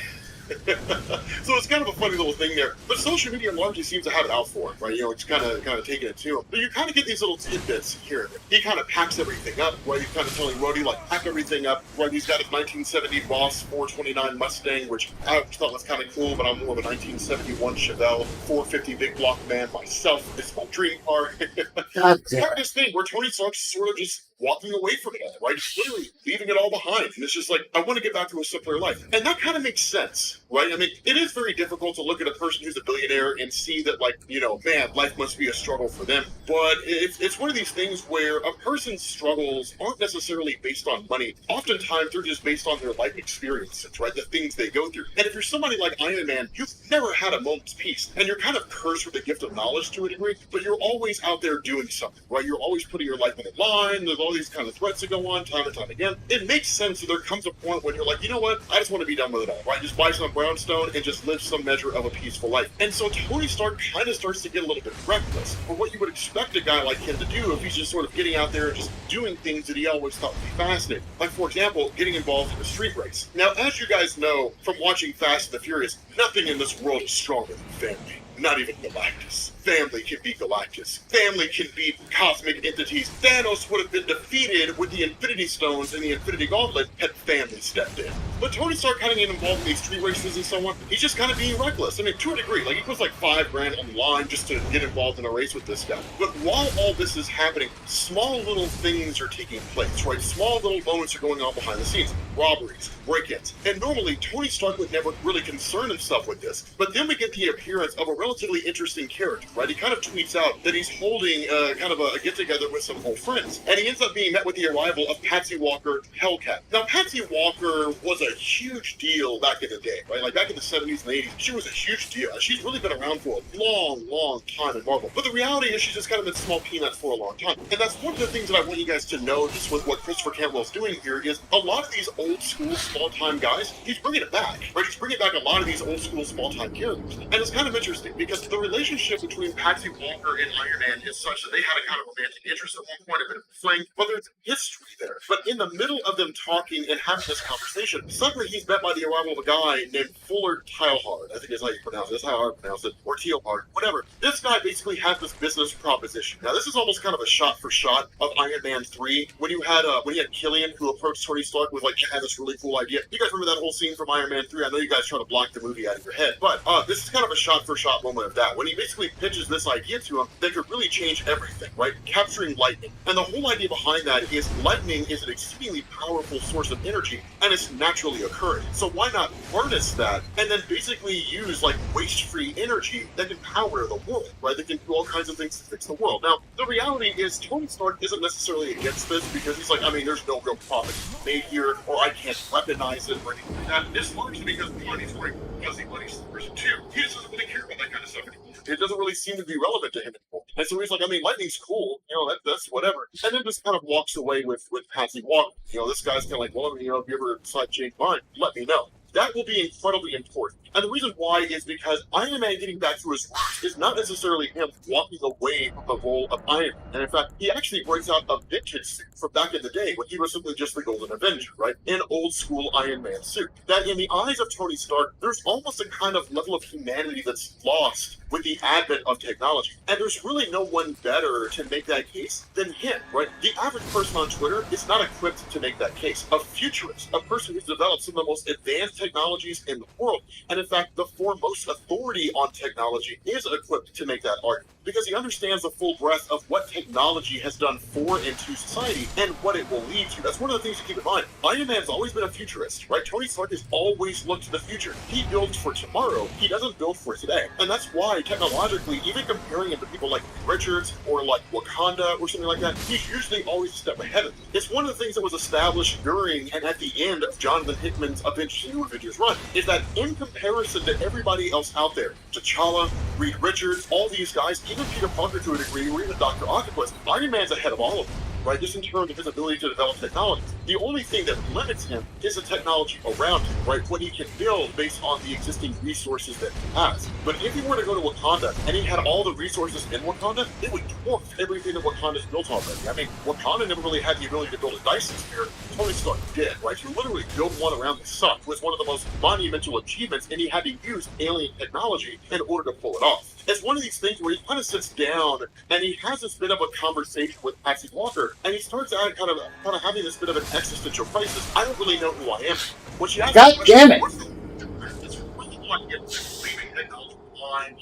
So it's kind of a funny little thing there. But social media largely seems to have it out for him, right? You know, it's kind of taking it to him. But you kind of get these little tidbits here and there. He kind of packs everything up, right? He's kind of telling Rhodey, like, pack everything up, right? He's got his 1970 Boss 429 Mustang, which I thought was kind of cool, but I'm more of a 1971 ChiLL 450 big block man myself. It's my dream car. It's kind of this thing where Tony Stark's sort of just walking away from it all, right? He's literally leaving it all behind. And it's just like, I want to get back to a simpler life. And that kind of makes sense, right? I mean, it is very difficult to look at a person who's a billionaire and see that, like, you know, man, life must be a struggle for them. But it's one of these things where a person's struggles aren't necessarily based on money. Oftentimes, they're just based on their life experiences, right? The things they go through. And if you're somebody like Iron Man, you've never had a moment's peace. And you're kind of cursed with the gift of knowledge to a degree, but you're always out there doing something, right? You're always putting your life on the line. There's all these kind of threats that go on time and time again. It makes sense that there comes a point when you're like, you know what? I just want to be done with it all, right? Just buy some brownstone and just live some measure of a peaceful life. And so Tony Stark kind of starts to get a little bit reckless for what you would expect a guy like him to do if he's just sort of getting out there and just doing things that he always thought would be fascinating. Like, for example, getting involved in a street race. Now, as you guys know from watching Fast and the Furious, nothing in this world is stronger than family. Not even Galactus. Family can beat Galactus. Family can beat cosmic entities. Thanos would have been defeated with the Infinity Stones and the Infinity Gauntlet had family stepped in. But Tony Stark kind of getting involved in these street races and so on, he's just kind of being reckless. I mean, to a degree, like he puts like $5,000 on the line just to get involved in a race with this guy. But while all this is happening, small little things are taking place, right? Small little moments are going on behind the scenes. Robberies, break-ins. And normally, Tony Stark would never really concern himself with this. But then we get the appearance of a relatively interesting character, right? He kind of tweets out that he's holding kind of a get-together with some old friends. And he ends up being met with the arrival of Patsy Walker, Hellcat. Now, Patsy Walker was a huge deal back in the day, right? Like back in the 70s and 80s, she was a huge deal. She's really been around for a long, long time in Marvel. But the reality is she's just kind of been small peanuts for a long time. And that's one of the things that I want you guys to know just with what Christopher Campbell's doing here is a lot of these old school small-time guys, he's bringing it back, right? He's bringing back a lot of these old school small-time characters. And it's kind of interesting because the relationship between Patsy Walker and Iron Man is such that they had a kind of romantic interest at one point, a bit of fling, but there's history there. But in the middle of them talking and having this conversation, suddenly he's met by the arrival of a guy named Fuller Teilhard. I think is how you pronounce it. That's how I pronounce it. Or Teilhard, whatever. This guy basically has this business proposition. Now, this is almost kind of a shot for shot of Iron Man 3 when you had Killian who approached Tony Stark with like, I had this really cool idea. You guys remember that whole scene from Iron Man 3? I know you guys try to block the movie out of your head, but this is kind of a shot for shot moment of that. When he basically pitches this idea to him that could really change everything, right? Capturing lightning. And the whole idea behind that is lightning is an extremely powerful source of energy and it's naturally occurring. So why not harness that and then basically use like waste-free energy that can power the world, right? That can do all kinds of things to fix the world. Now, the reality is Tony Stark isn't necessarily against this because he's like, I mean, there's no real profit made here or I can't weaponize it or anything like that. It's largely because money's wearing fuzzy money's the person too. He just doesn't really care about that kind of stuff anymore. It doesn't really seem to be relevant to him anymore. And so he's like, I mean, lightning's cool, you know, that's whatever. And then just kind of walks away with Patsy Walker. You know, this guy's kind of like, well, you know, if you ever decide to change mind, let me know. That will be incredibly important. And the reason why is because Iron Man getting back to his roots is not necessarily him walking away from the role of Iron Man. And in fact, he actually brings out a vintage suit from back in the day when he was simply just the Golden Avenger, right? An old school Iron Man suit. That in the eyes of Tony Stark, there's almost a kind of level of humanity that's lost with the advent of technology. And there's really no one better to make that case than him, right? The average person on Twitter is not equipped to make that case. A futurist, a person who's developed some of the most advanced technologies in the world, and in fact, the foremost authority on technology is equipped to make that argument, because he understands the full breadth of what technology has done for and to society and what it will lead to. That's one of the things to keep in mind. Iron Man's always been a futurist, right? Tony Stark has always looked to the future. He builds for tomorrow, he doesn't build for today. And that's why, technologically, even comparing him to people like Richards or like Wakanda or something like that, he's usually always a step ahead of them. It's one of the things that was established during and at the end of Jonathan Hickman's Avengers run, is that in comparison to everybody else out there, T'Challa, Reed Richards, all these guys, even Peter Parker to a degree, or even Dr. Octopus, Iron Man's ahead of all of them, right? Just in terms of his ability to develop technology. The only thing that limits him is the technology around him, right? What he can build based on the existing resources that he has. But if he were to go to Wakanda and he had all the resources in Wakanda, it would dwarf everything that Wakanda's built already. I mean, Wakanda never really had the ability to build a Dyson sphere. Tony Stark did, right? He literally built one around the sun. It was one of the most monumental achievements, and he had to use alien technology in order to pull it off. It's one of these things where he kind of sits down and he has this bit of a conversation with Patsy Walker, and he starts out kind of having this bit of an existential crisis. I don't really know who I am. When she asks God damn it. It's really like leaving technology behind,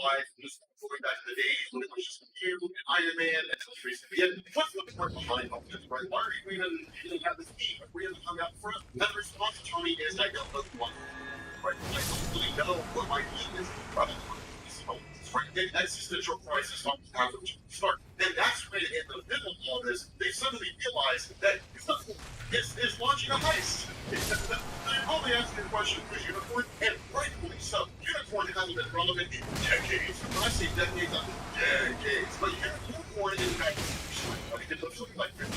life, just going back to the days when it was just you and Iron Man and recently. And what's the point behind all this, right? Why are you even have this team? We haven't hung out front. And the response to Tony is, I don't know who I am. Right? I don't really know what my team is. Right? An existential crisis on behalf of Stark. And that's when, in the middle of all this, they suddenly realize that is launching a heist. They're probably asking the question, who's Unicorn? And rightfully so. Unicorn hasn't been relevant in decades. When I say decades, I mean decades. But Unicorn is back it looks something like 15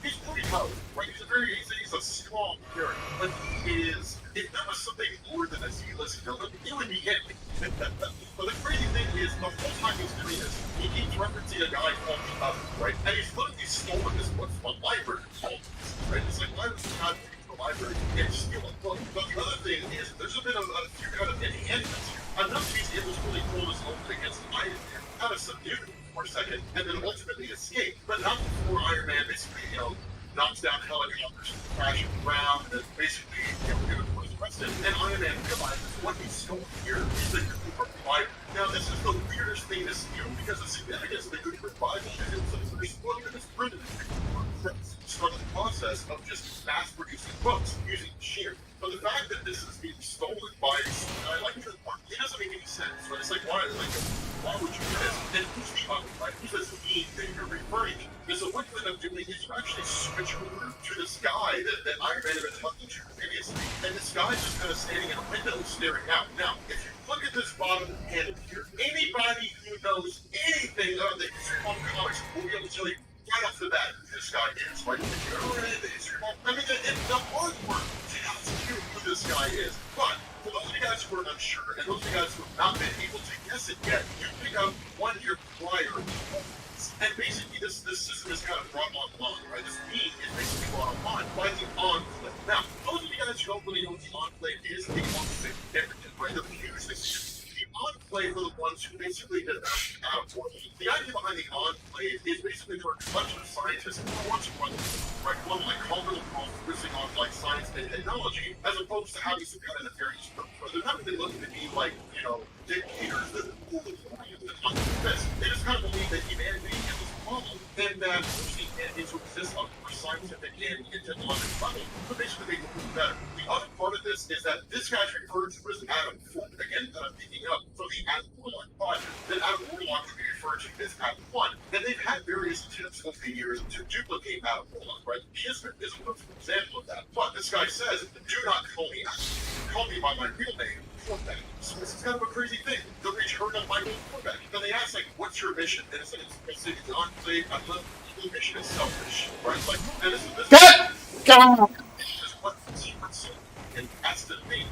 he's pretty powerful, right? He's a strong character. But he is, if there was something more than a Z-list villain, it would be him. But the crazy thing is, the whole time he's doing this, he keeps referencing a guy called Up, right? And he's literally stolen this book from a library, right? It's like, why would you not take the library and steal a book? But the other thing is, there's a bit of a few kind of enhancements here. Enough he's able to really hold his own against Iron Man, kind of subdue him for a second, and then ultimately escape. But not before Iron Man basically, knocks down helicopters, crashing around, and basically, Unicorn is arrested. And Iron Man realizes what he's stolen here is the Cooper Bible. Now, this is the weirdest thing to see, because the significance of the Cooper Bible is the first book that is printed in the start the process of just mass-producing books using machinery. But the fact that this is being stolen by a guy like Unicorn, it doesn't make any sense, right? It's like, why would you do this? And who's the other, right? Who's this he that you're referring to? And so what you end up doing is you actually switch over to this guy that Iron Man had been talking to previously, and this guy's just kind of standing in a window staring out. Now, if you look at this bottom panel here, anybody who knows anything about the history of comics will be able to tell you right off the bat who this guy is, right? If you ever read the history of the artwork tells you who this guy is. But for those of you guys who are unsure, and those of you guys who have not been able to guess it yet, you pick up 1 year prior. And basically, this system is kind of brought online, right? This being is basically brought online by the Enclave. Now, those of you guys who don't really know what the Enclave is, the Enclave is different, right? The Enclave are the ones who basically developed out of work. The idea behind the Enclave is basically there are a bunch of scientists who want to run, right? One like Calder focusing on like science and technology, as opposed to having some kind of nefarious purpose. They're not really looking to be like, dictators that rule the world. They just kind of believe that humanity is this problem, and that pushing it into existence on a scientific and technological level, but basically they can do better. The other part of this is that this guy's referred to as Adam Ford. Again, picking up from the Adam Warlock project, that Adam Warlock would be referred to as Adam 1. And they've had various attempts over the years to duplicate Adam Warlock, right? Kismet is a perfect example of that. But this guy says, do not call me Adam. Call me by my real name. So this is kind of a ccrazy thing. The return of Michael Quarterback. Then they ask, like, what's your mission? And it's basically the Enclave. The mission is selfish, right? Like, and this is what secrets and that's the thing.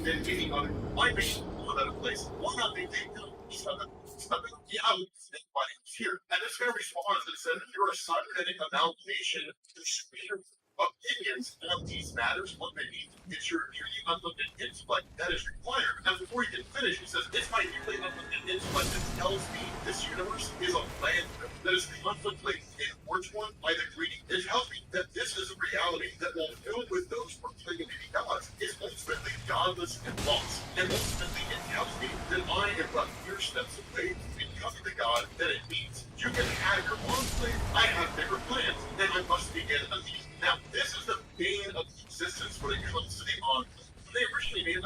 Then any other, my mission is another place. Why not they take them? Anybody who's here. And this guy responds and said, you're a cybernetic amalgamation of opinions on these matters. What they need is your unlimited intellect that is required. And before he can finish, he says, it's my nearly unlimited intellect that tells me this universe is a land that is conflict-laden and war-torn by the greedy. It tells me that this is a reality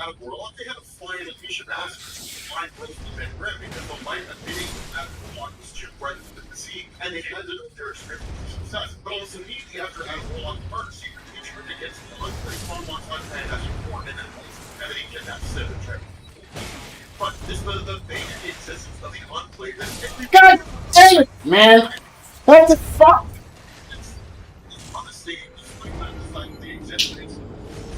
out of Warlock, they had to fly in Anisha Masters to find Rose from Ben Grimm because the light emitting from that Warlock was too bright for them to see, and they had to know their experience for success. But almost immediately after Adam Warlock departs, he turned against the unplayed Warlock's unplanned as before, and then everything kidnapped Civ and tried. But this the fate and the existence of the unplayed that every God dang it, man! What the fuck? honestly, despite that the fact they exist, it's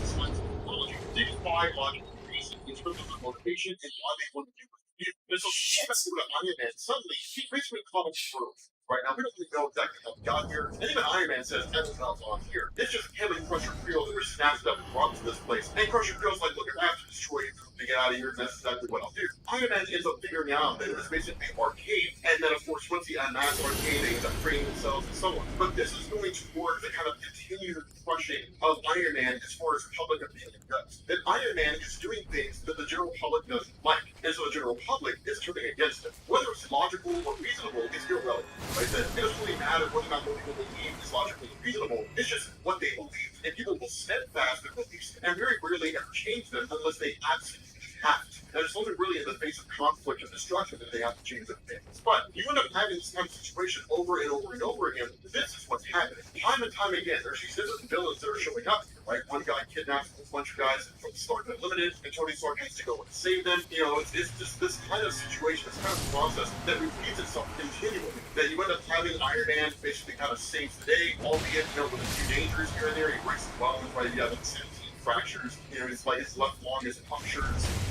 science and technology. They defy logical reason in terms of their motivation and why they want to do what they do. And so back to Iron Man, suddenly he basically comes through. Right now, we don't really know exactly how he got here. And even Iron Man says, I don't know how I'm here. It's just him and Crusher Creel who were snatched up and brought to this place. And Crusher Creel's like, look, I have to destroy you to get out of here, and that's exactly what I'll do. Iron Man ends up figuring out that it was basically arcade. And then, of course, once he unmasks arcade, they end up training themselves and so on. But this is going towards the kind of continued crushing of Iron Man as far as public opinion goes. That Iron Man is doing things that the general public doesn't like. And so the general public is turning against him. Whether it's logical or reasonable is irrelevant. Right? That it doesn't really matter whether or not what people believe is logically reasonable. It's just what they believe. And people will steadfast their beliefs and very rarely ever change them unless they absolutely have to. And it's only really in the face of conflict and destruction that they have to change their opinions. But you end up having this kind of situation over and over and over again. This is what's happening. Time and time again, there's these different villains that are showing up here, right? One guy kidnaps a bunch of guys from the Stark Unlimited, and Tony Stark has to go and save them. You know, it's just this kind of situation, this kind of process that repeats itself continually. That you end up having Iron Man basically kind of saves the day, albeit, you know, with a few dangers here and there. He breaks the bones, right? You have like 17 fractures, you know, his left lung is punctured.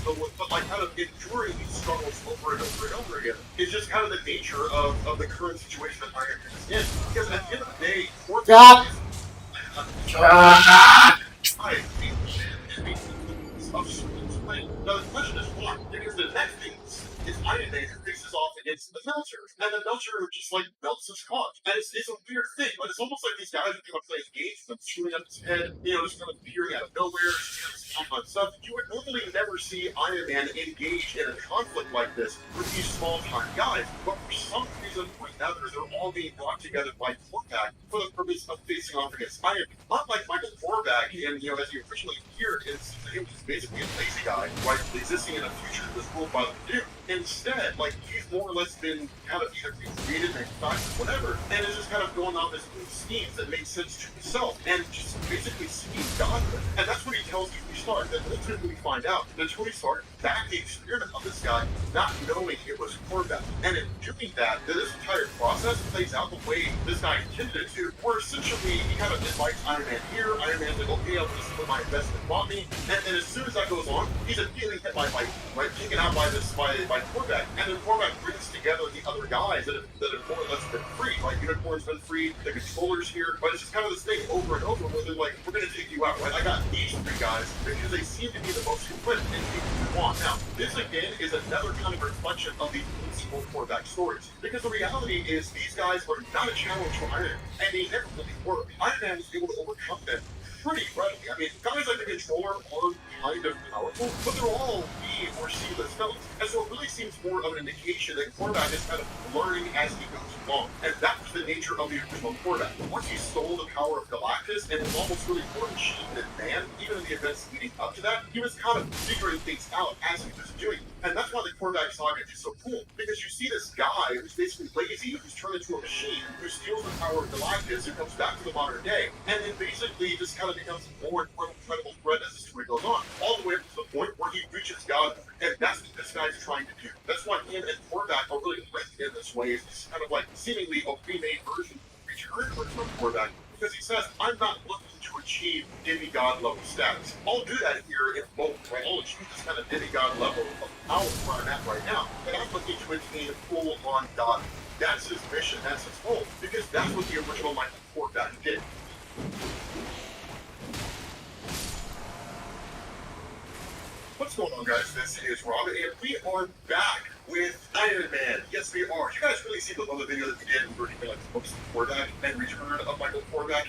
But like kind of enduring these struggles over and over and over again is just kind of the nature of the current situation that Iron Man is in. Because at the end of the day, now the question is why? Because the next thing is Iron Man faces off against the Melter, and the Melter just like melts his car. And it's a weird thing, but it's almost like these guys are kind of playing games with him, shooting up his head, you know, just kind of appearing out of nowhere, just kind of on stuff. You would normally never see Iron Man engage in a conflict like this with these small-time guys, but for some reason or another, they're all being brought together by Korvac for the purpose of facing off against Iron Man. Not like Michael Korvac, and you know, as you originally heard, he was basically a lazy guy, right, existing in a future that was ruled by the Doom. Instead, like, he's more or less been kind of either recreated, manufactured, whatever, and is just kind of going on this new schemes that make sense to himself, and just basically seeing God with. And that's what he tells Tony Stark, that ultimately we find out that Tony Stark backed the experiment of this guy, not knowing it was Korvac. And in doing that, this entire process plays out the way this guy intended it to, where essentially he kind of invites Iron Man here, Iron Man's like, okay, I'll listen to my investment bought me, and then as soon as that goes on, he's immediately hit by lightning, right, taken out by Korvac, and then Korvac brings together the other guys that have more or less been free, like Unicorn's been free, the controller's here, but it's just kind of this thing over and over where they're like, we're gonna take you out, right? I got these three guys because they seem to be the most equipped and people we want. Now, this again is another kind of reflection of the principal Korvac stories, because the reality is these guys are not a challenge for Iron Man, and they never really were. Iron Man was able to overcome them pretty readily. I mean, guys like the Controller are kind of powerful, but they're all B or C-list villains. And so it really seems more of an indication that Korvac is kind of learning as he goes along. And that was the nature of the original Korvac. Once he stole the power of Galactus and was almost really more machine than man, even in the events leading up to that, he was kind of figuring things out as he was doing. And that's why the Korvac saga is so cool, because you see this guy who's basically lazy, who's turned into a machine, who steals the power of Galactus, who comes back to the modern day, and then basically just kind of becomes more and more incredible threat as the story goes on, all the way up to the point where he reaches God, and that's what this guy's trying to do. That's why him and Korvac are really linked in this way. It's kind of like seemingly a remade version, return version of Korvac, because he says, I'm not looking to achieve demigod level status. I'll do that here in both, right? I'll achieve this kind of demigod level of power where I'm at right now, but I'm looking to attain full-on God. That's his mission, that's his goal, because that's what the original Michael Korvac did. What's going on, guys? This is Rob, and we are back with Iron Man. Yes, we are. You guys really see the other video that we did where we like focused on Korvac and Return of Michael Korvac.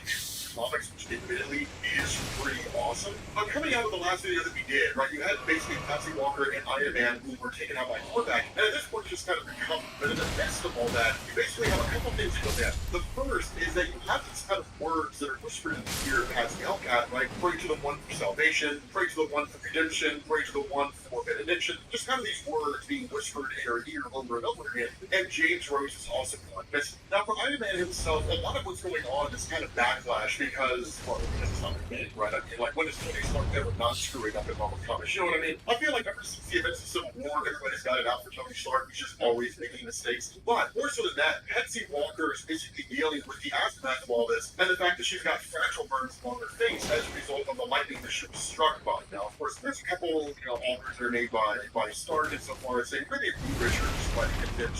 comics, which admittedly is pretty awesome. But coming out of the last video that we did, right, you had basically Patsy Walker and Iron Man who were taken out by Korvac, and at this point just kind of recovered. But in the midst of all that, you basically have a couple things to go at. The first is that you have these kind of words that are whispered in the ear of Patsy Hellcat, right? Pray to the one for salvation, pray to the one for redemption, pray to the one for benediction. Just kind of these words being whispered in her ear over and over again. And James Rose is also gone missing. Now, for Iron Man himself, a lot of what's going on is kind of backlash because, well, it's not a minute, right? I mean, like, when is Tony Stark ever not screwing up in Marvel Comics? You know what I mean? I feel like ever since the events of Civil War, everybody's got it out for Tony Stark. He's just always making mistakes. But more so than that, Patsy Walker is basically dealing with the aftermath of all this and the fact that she's got fractal burns on her face as a result of the lightning that she was struck by. Now, of course, there's a couple, offers that are made by Stark and so far as saying, maybe Richards might have been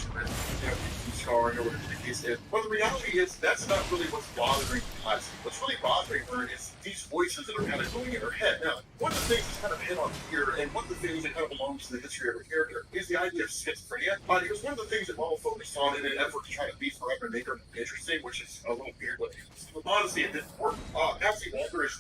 scarring or whatever the case is. But the reality is that's not really what's bothering Patsy. What's really bothering her is these voices that are kind of going in her head. Now, one of the things that's kind of hit on here, and one of the things that kind of belongs to the history of her character, is the idea of schizophrenia. It was one of the things that Marvel focused on in an effort to try to beef her up and make her interesting, which is a little weird. But honestly, it didn't work. Patsy Walker is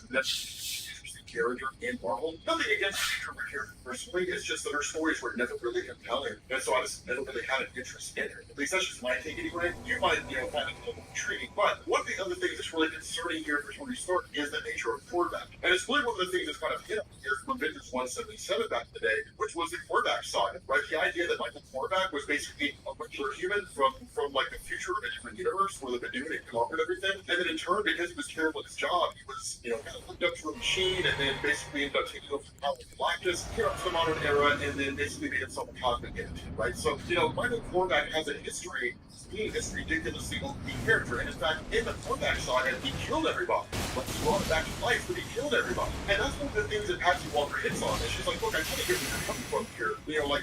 character in Marvel. Nothing against her character personally, it's just that her stories were never really compelling, and so I just never really had an interest in her. At least that's just my take anyway. You might, find it a little intriguing. But one of the other things that's really concerning here for Tony Stark is the nature of Korvac. And it's really one of the things that's kind of hit up here from Vintage 177 back in the day, which was the Korvac saga, right? The idea that Michael Korvac was basically a mature human from like the future of a different universe where they've been doing it, conquered everything, and then in turn, because he was terrible at his job, he was, kind of hooked up to a machine and then basically ended up taking over the power of Galactus, here up to the modern era, and then basically made himself a cosmic entity, right? So, Michael Korvac has a history of being this ridiculously OP character, and in fact, in the Korvac saga, he killed everybody. Like, he brought it back to life, but he killed everybody. And that's one of the things that Patsy Walker hits on, and she's like, look, I kind of get where you're coming from here.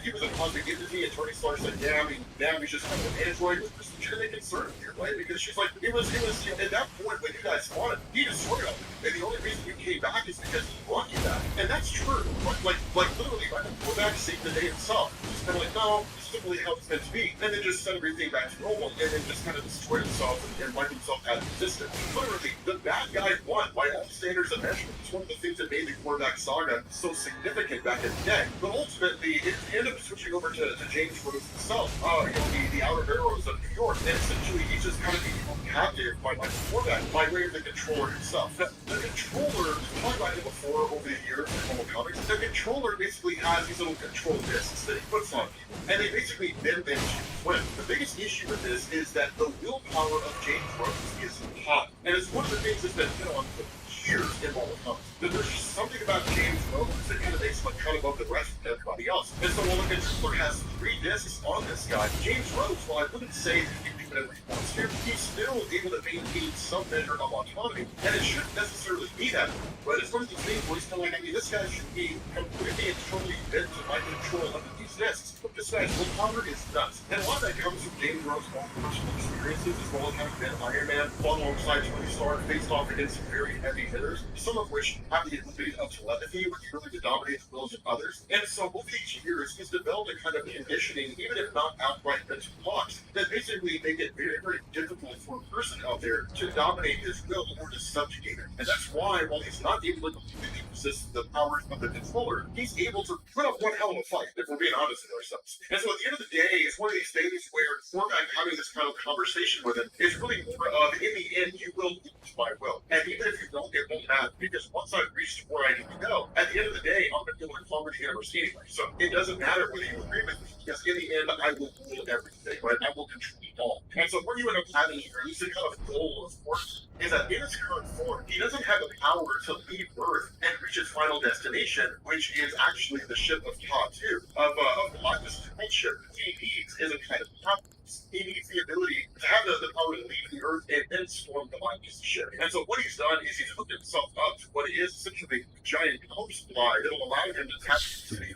He was a cosmic entity, and Tony Stark said, yeah, now he's just kind of an android with this legitimate concern here, right? Because she's like, it was at that point when you guys fought him, he destroyed him. And the only reason you came back is because he brought you back. And that's true. Like literally, Michael Korvac saved the day himself. Just kind of like, no, this isn't really how it's meant to be. And then just set everything back to normal, and then just kind of destroyed himself and wiped himself out of existence. Literally, the bad guy won by all standards of measurement. It's one of the things that made the Korvac saga so significant back in the day. But ultimately, it ended up switching over to James Rose himself, the Outer Barrows of New York. And essentially, he's just kind of being captive by Michael Korvac by way of the Controller himself. The Controller, we've talked about him before over the years in Marvel Comics, the Controller basically has these little control discs that he puts on people, and they basically bend them to swim. The biggest issue with this is that the willpower of James Rose is high, and it's one of the things that's been hit on for years in Marvel Comics. That there's just something about James Rose that kind of makes him a cut above the rest of everybody else. And so while the Controller has 3 discs on this guy, James Rose, while I wouldn't say that he can do whatever he wants to, he's still able to maintain some measure of autonomy, and it shouldn't necessarily be that way. But it's one of these things where he's kind of like, this guy should be completely and totally bent to my control under these discs. But this guy's willpower is nuts. And a lot of that comes from James Rose's own personal experiences, as well as having been Iron Man, fought alongside Tony Stark, faced off against some very heavy hitters, some of which have the ability of telepathy, which really to dominate the wills of others. And so over these years, he's developed a kind of conditioning, even if not outright mental blocks, that basically make it very, very difficult for a person out there to dominate his will or to subjugate it. And that's why, while he's not able to completely resist the powers of the Controller, he's able to put up one hell of a fight, if we're being honest with ourselves. And so at the end of the day, it's one of these things where Korvac having this kind of conversation with him is really more of, in the end, you will lose my will. And even if you don't, it won't matter, because once I've reached where I need to go, at the end of the day, I'm going to be able to conquer the universe anyway. So it doesn't matter whether you agree with me, because in the end, I will rule everything, right? I will control it all. And so where you end up having here, at least a kind of goal of course, is that in his current form, he doesn't have the power to leave Earth and reach his final destination, which is actually the ship of Tattoo, of Galactus' ship. What he needs is a kind of competence. He needs the ability to have the power to leave the Earth and then storm Galactus' ship. And so what he's done is he's hooked himself up to what is essentially a giant power supply that will allow him to tap into the city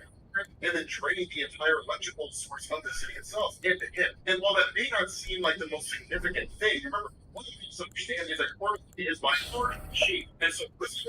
and then draining the entire electrical source of the city itself end to end. And while that may not seem like the most significant thing, remember, one of the things to understand is that Korvac is by far the chief. And so this is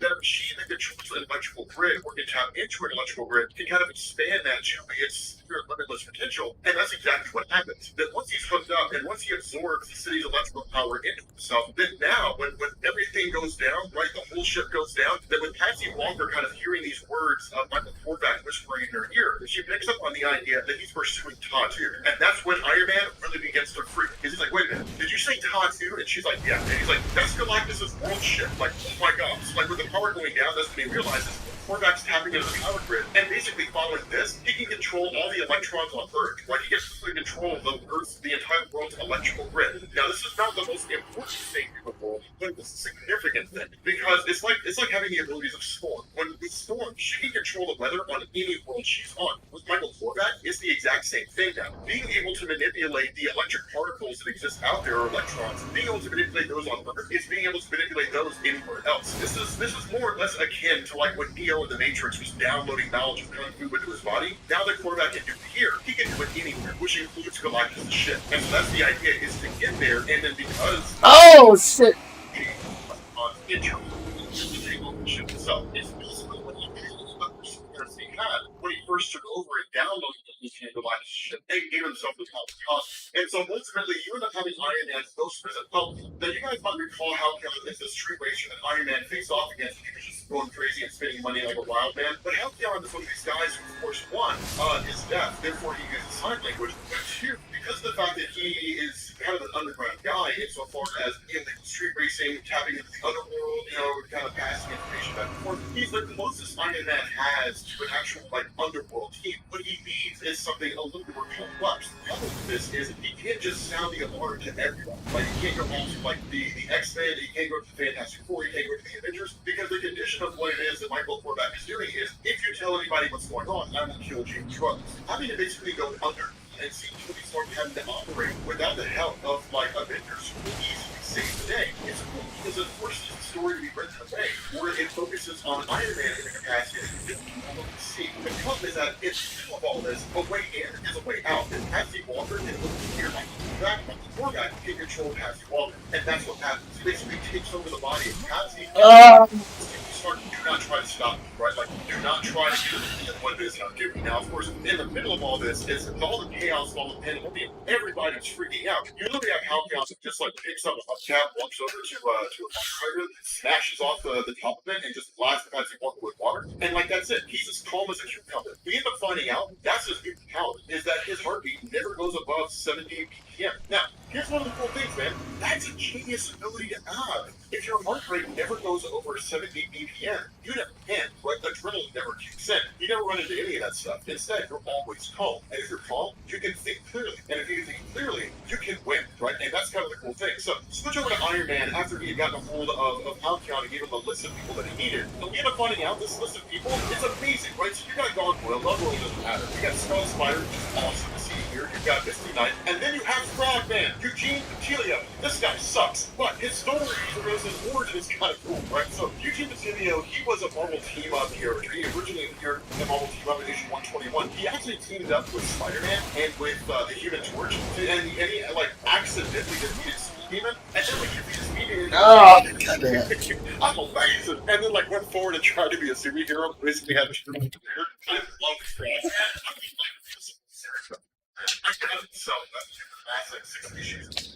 that a machine that controls an electrical grid or can tap into an electrical grid can kind of expand that to its limitless potential. And that's exactly what happens. That once he's hooked up and once he absorbs the city's electrical power into himself, then now when everything goes down, right, the whole ship goes down, then with Patsy Walker kind of hearing these words of Michael Korvac whispering in her ear, she picks up on the idea that he's pursuing Tattoo. And that's when Iron Man really begins to freak. Because he's like, wait a minute, did you say Tattoo? And she's like, yeah. And he's like, that's Galactus' world ship. Like, oh my god. So like with the power going down, that's when he realizes Korvac's tapping into the power grid. And basically following this, he can control all the electrons on Earth. Like he gets complete control of the entire world's electrical grid. Now this is not the most important thing in the world, but it's a significant thing. Because it's like having the abilities of Storm. When with Storm, she can control the weather on any world she's on. With Michael Korvac, it's the exact same thing now. Being able to manipulate the electric particles that exist out there, or electrons, being able to manipulate those on Earth, is being able to manipulate those anywhere else. This is more or less akin to like when Neo in the Matrix was downloading knowledge of Kung Fu into his body. Now that Korvac can do it here, he can do it anywhere, which includes Galactus' ship. And so that's the idea, is to get there, and then because Oh shit! intro to take over the ship itself. It's basically what he had when he first took over and downloaded the Galactus ship. They gave himself the power cost. And so ultimately you end up having Iron Man go visit. Well, then you guys might recall how Hellcat is this street racer that Iron Man faced off against. He was just going crazy and spending money like a wild man. But Hellcat is one of these guys who, of course, one, is deaf, therefore he uses sign language. But two, because of the fact that he is kind of an underground guy insofar as illegal street racing, tapping into the underworld, kind of passing information back and forth, he's the closest Iron Man has to an actual like underworld team. What he needs is something a little more complex. The problem with this is he can't just sound the alarm to everyone. Like he can't go out to like the X-Men, he can't go to the Fantastic Four, he can't go to the Avengers, because the condition of what it is that Michael Korvac is doing is, if you tell anybody what's going on, I will kill James Trucks. Having to basically go under and see Tony Stark having to operate without the help of like Avengers who will easily save the day. It's cool because it forces the story to be written away where it focuses on Iron Man in the capacity that you can see. The problem is that it's of all this, a way in is a way out. And Patsy Walker can look here like that, but before that can control Patsy Walker. And that's what happens. He basically takes over the body of Patsy. Stark, do not try to stop me, right? Like, do not try to get what it is I'm doing. Now, of course, in the middle of all this is all the chaos, all the pandemonium. Everybody's freaking out. You literally have Hellcat just like picks up a hubcap, walks over to a fire hydrant, smashes off the top of it, and just blasts Patsy Walker with water. And like that's it. He's as calm as a cucumber. We end up finding out that's his mutant power, is that his heartbeat never goes above 70 BPM. Now, here's one of the cool things, man. That's a genius ability to have. If your heart rate never goes over 70 BPM, you never can, right? Adrenaline never kicks in. You never run into any of that stuff. Instead, you're always calm. And if you're calm, you can think clearly. And if you can think clearly, you can win, right? And that's kind of the cool thing. So, switch over to Iron Man after he had gotten a hold of Hellcat and gave him the list of people that he needed. And we end up finding out this list of people, it's amazing, right? So you got Gargoyle, Gargoyle doesn't matter. You got Skull Spider, which is awesome to see here. You've got Misty Knight. And then you have Frogman, Eugene Patilio. This guy sucks, but his story, his origin is kind of cool, right? So Eugene Patilio, he was a Marvel team-up character. He originally appeared in the Marvel team-up in issue 121. He actually teamed up with Spider-Man and with the Human Torch, and he like accidentally defeated Speed Demon. And then when you defeated Speed Demon, I'm amazing. And then like went forward and tried to be a superhero. Basically had a shirt. I love Frogman. I mean, like, I got it so that's like 6 issues.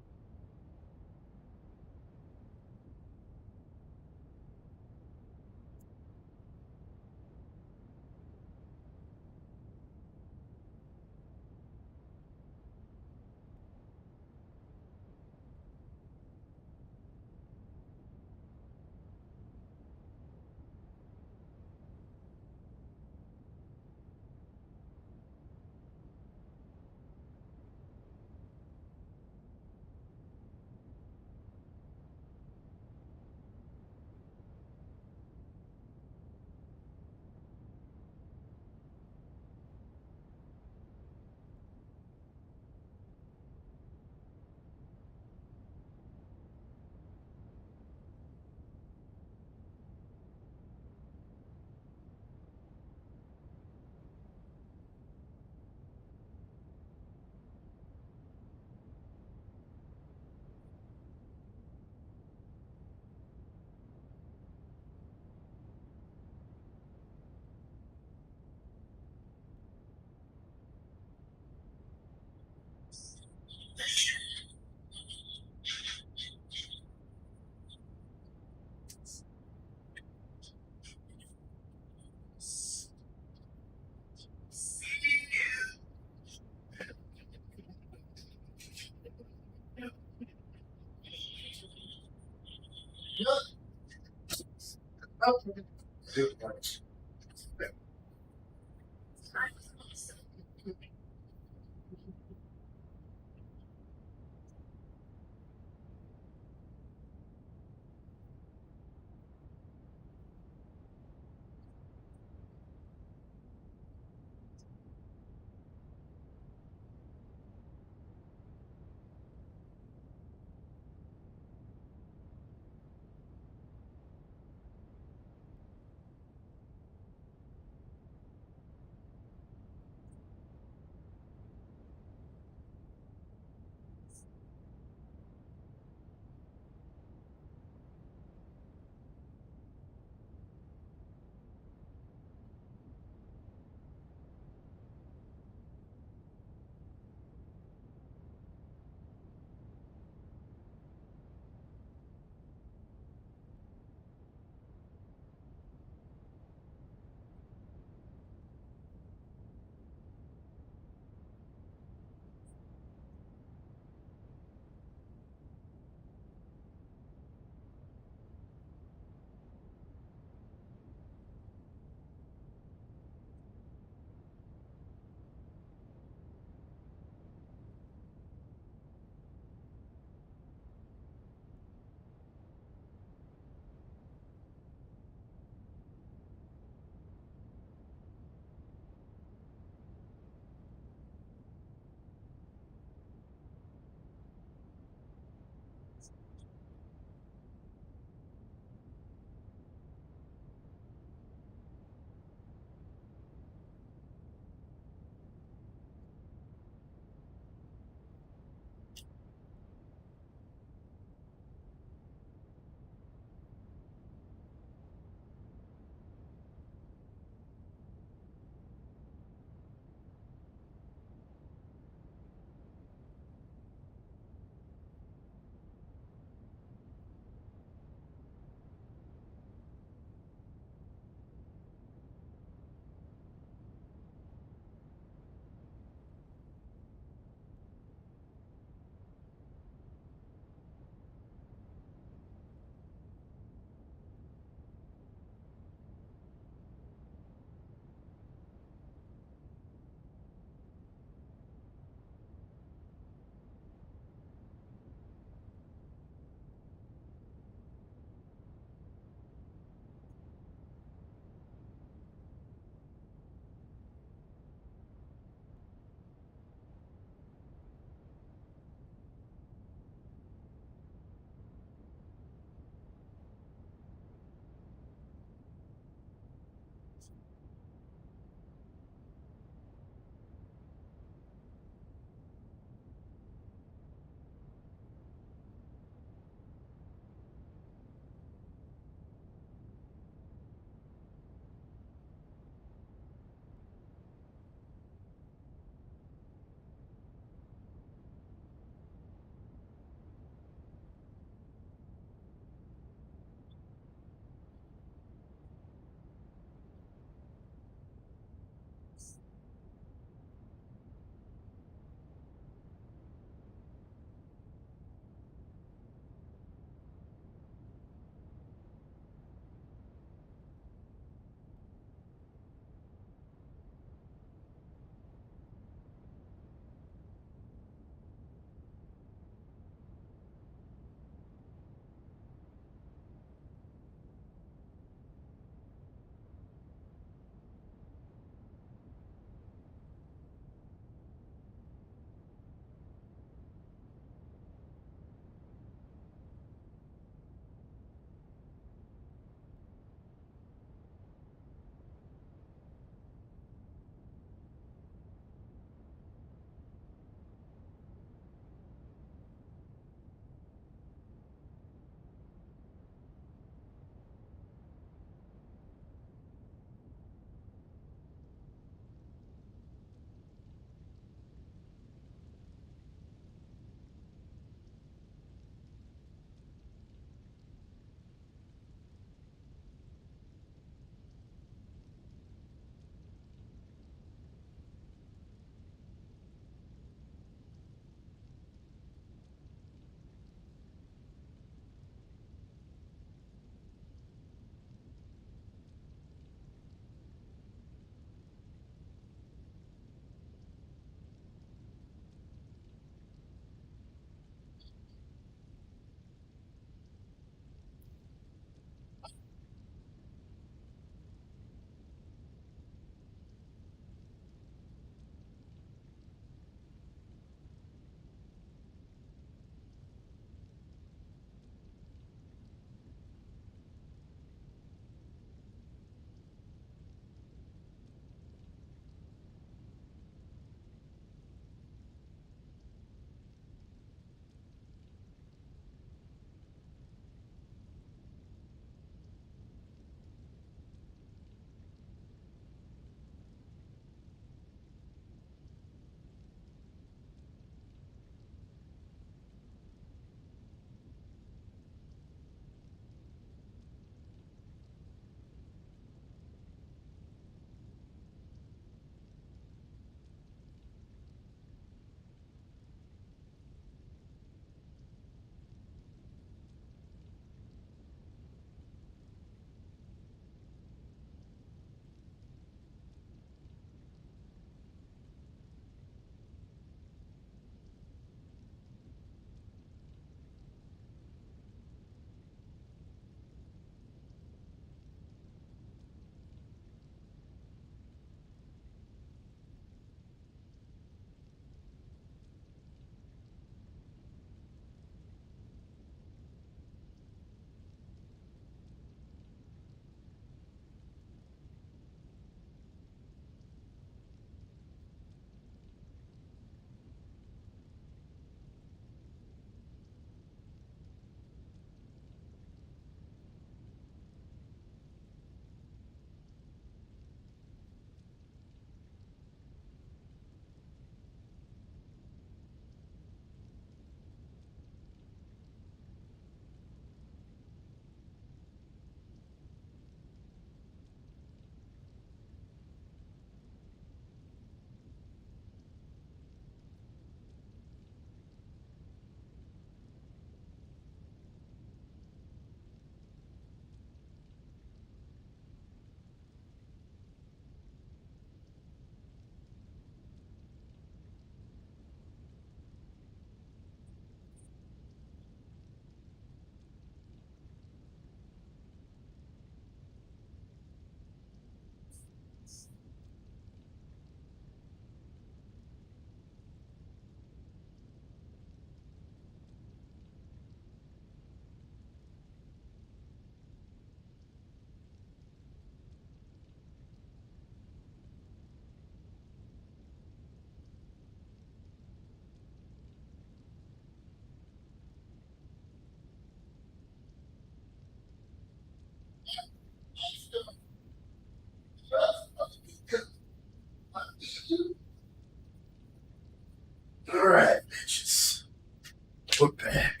We're back.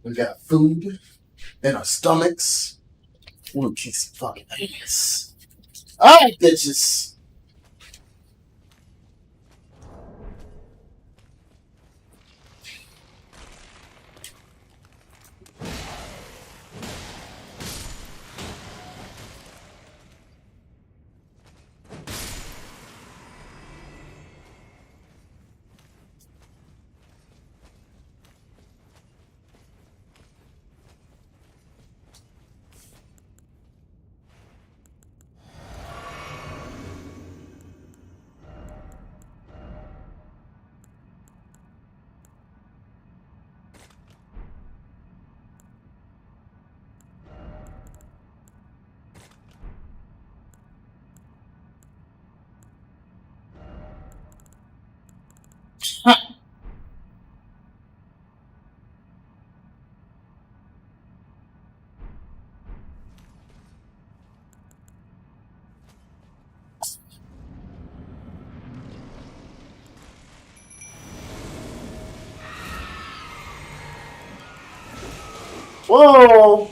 We got food in our stomachs. We'll kick some fucking ass. Alright, bitches. Whoa!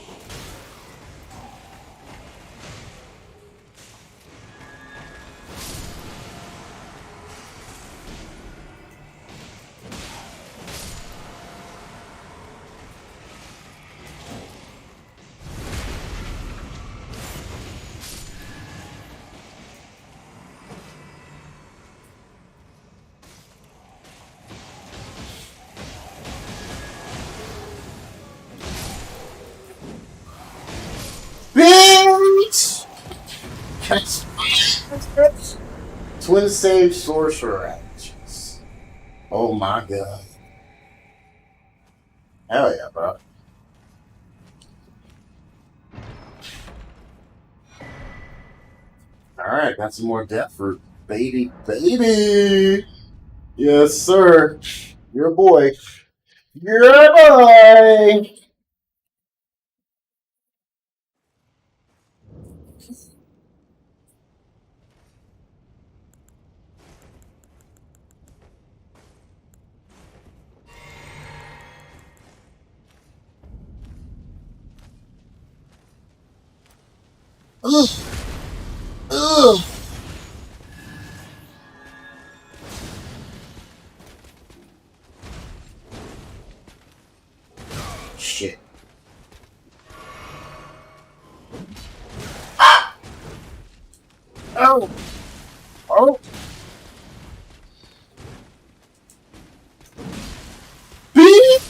Bitch! Twin save sorcerer actions. Oh my god. Hell yeah, bro. Alright, got some more depth for baby. Yes, sir. Your boy. Your boy. Ugh. Ugh. Shit. Ah! Oh. Oh. Beep.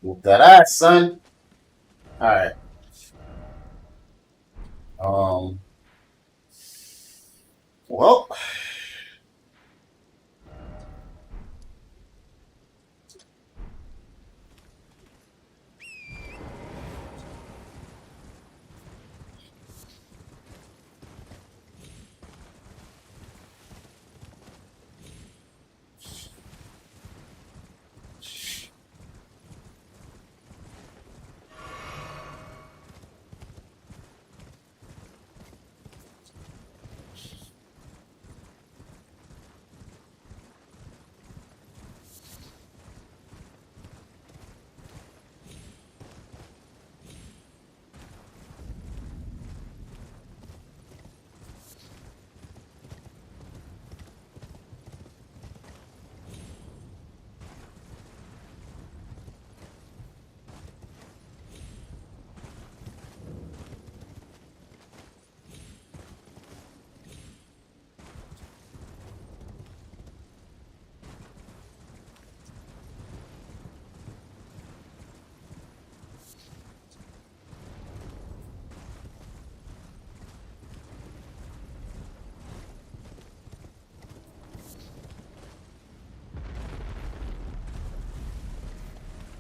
Whoop that ass, son. Alright. Well.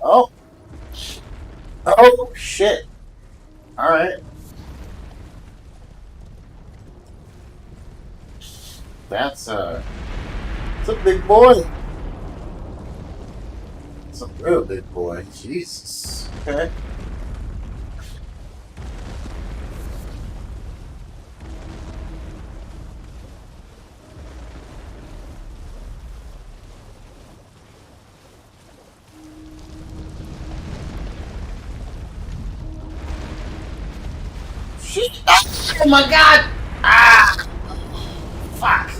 Oh. Oh, shit. Alright. That's it's a big boy. It's a real big boy. Jesus. Okay. Oh my god! Ah! Fuck!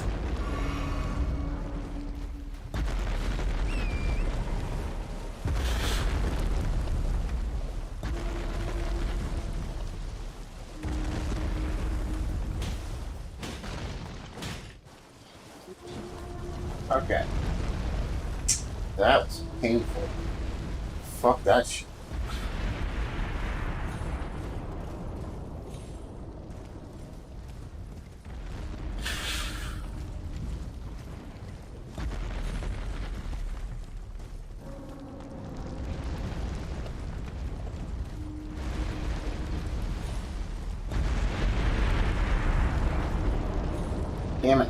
Okay. That was painful. Fuck that shit. Damn it.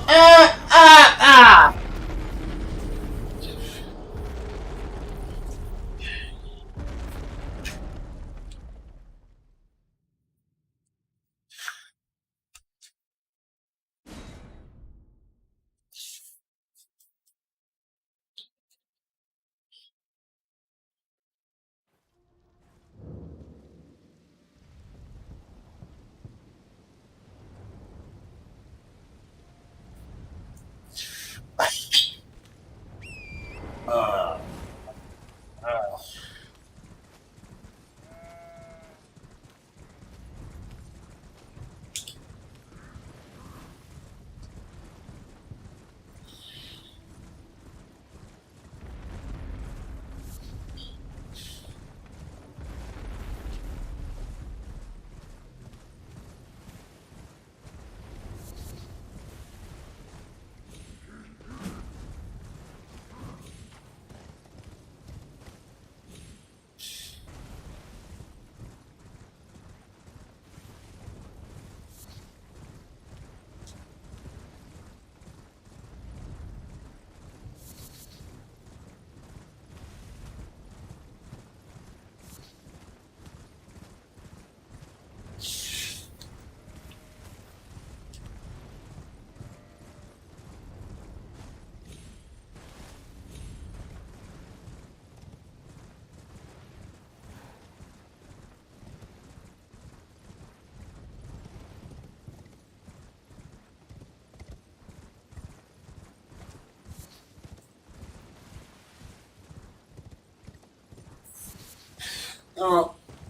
Ah! Uh, uh.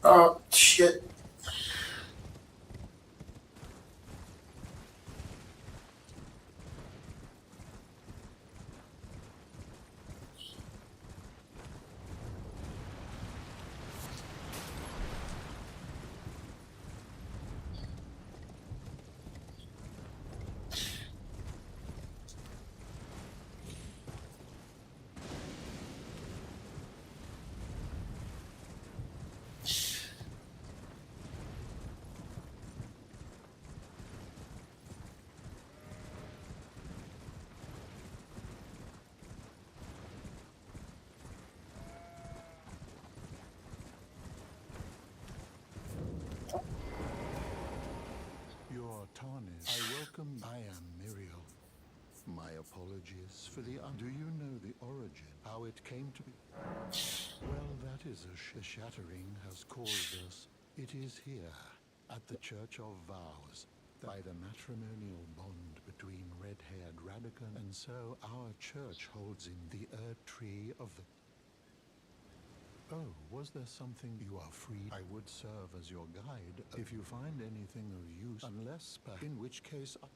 Oh, shit. Your Tarnis, I welcome. I am Muriel. My apologies for the. Do you know the origin? How it came to be? Well, that is a shattering has caused us. It is here, at the Church of Vows, by the matrimonial bond between red-haired Radican, and so our church holds in the Earth Tree of the. Oh, was there something you are free? I would serve as your guide if you find anything of use, unless, in which case I...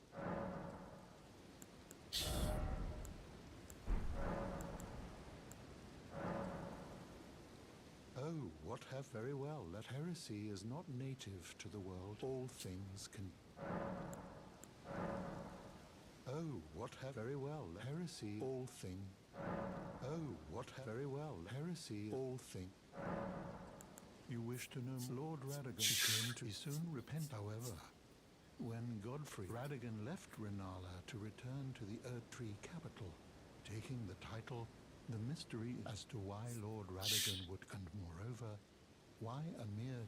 Oh, what have very well, that heresy is not native to the world. All things can... Oh, what have very well, heresy, all thing. Oh, what have very well, heresy, all thing. You wish to know Lord Radigan came to soon repent, however. When Godfrey Radigan left Renala to return to the Erdtree capital, taking the title, the mystery as to why Lord Radigan would, and moreover, why a mere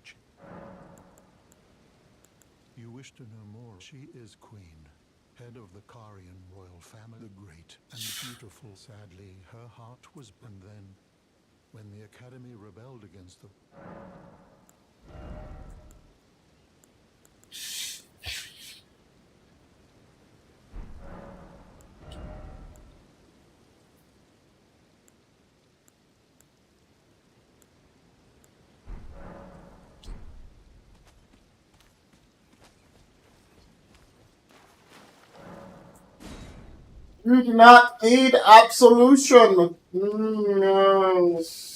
You wish to know more? She is queen, head of the Karian royal family, the great and beautiful. Sadly, her heart was, and then, when the Academy rebelled against the You do not need absolution. Yes.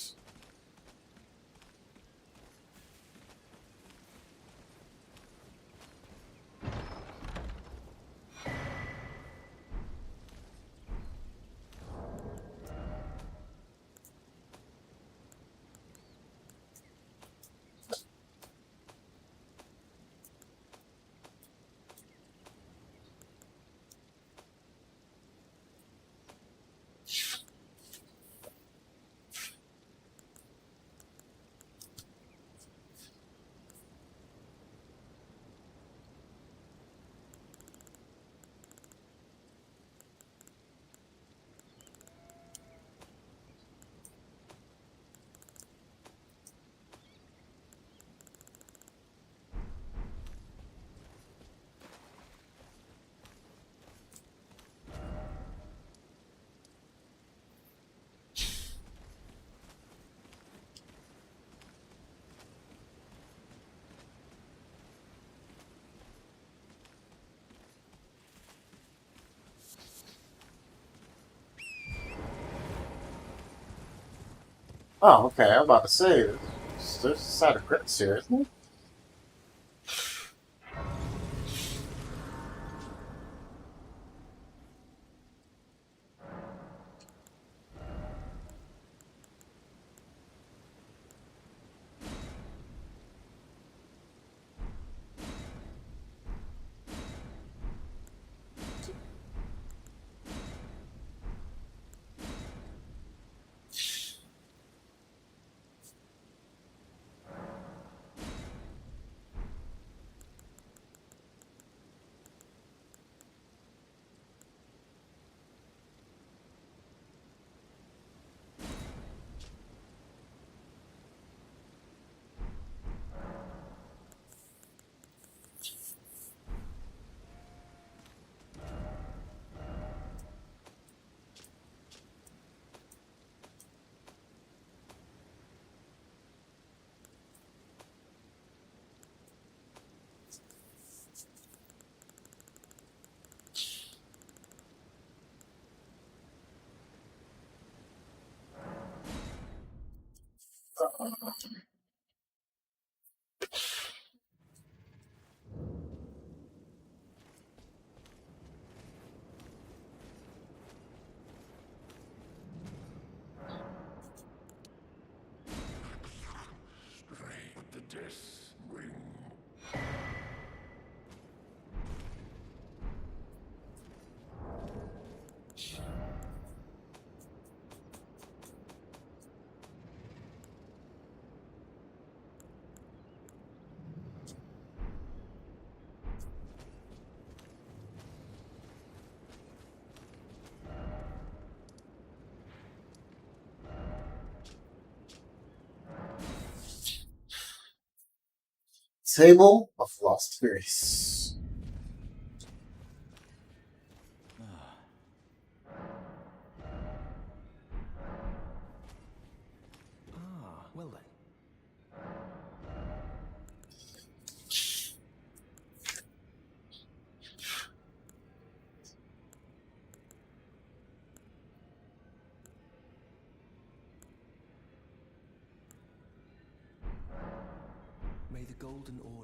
Oh, okay. I'm about to say there's a side of credits here, isn't it? The death ring. Table of Lost Grace. Well then. May the Golden Order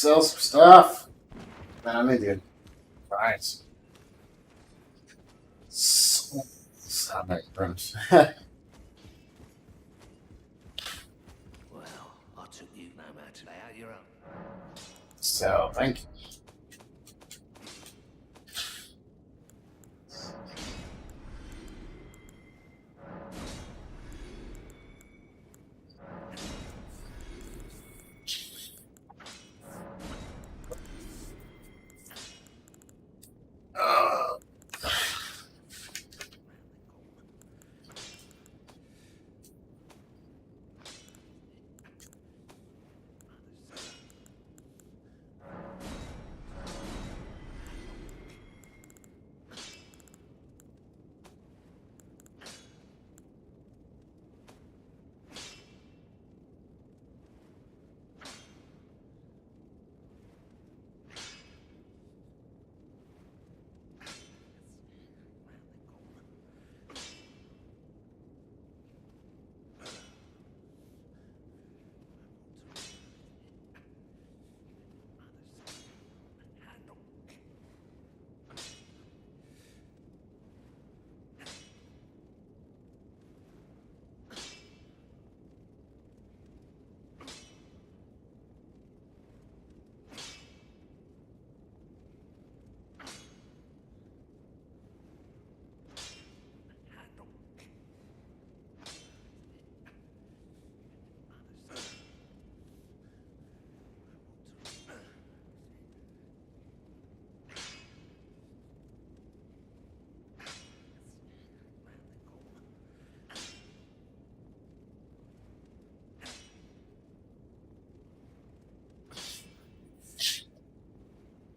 sell some stuff. Man, I'm Indian. Right. So, stop making rooms. Well, I took you no matter. Lay out your own. So, thank you.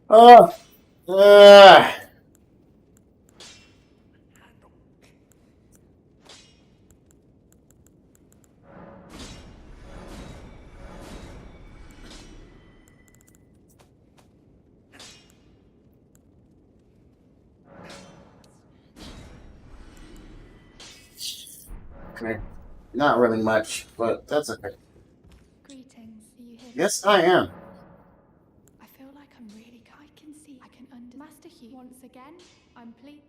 Oh, okay. Not really much, but that's okay. Greetings. Are you here? Yes, I am. I feel like I'm really. I can see. I can under. Master Hugh. Once again, I'm pleased.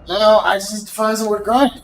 No, I just need to find some wood grind.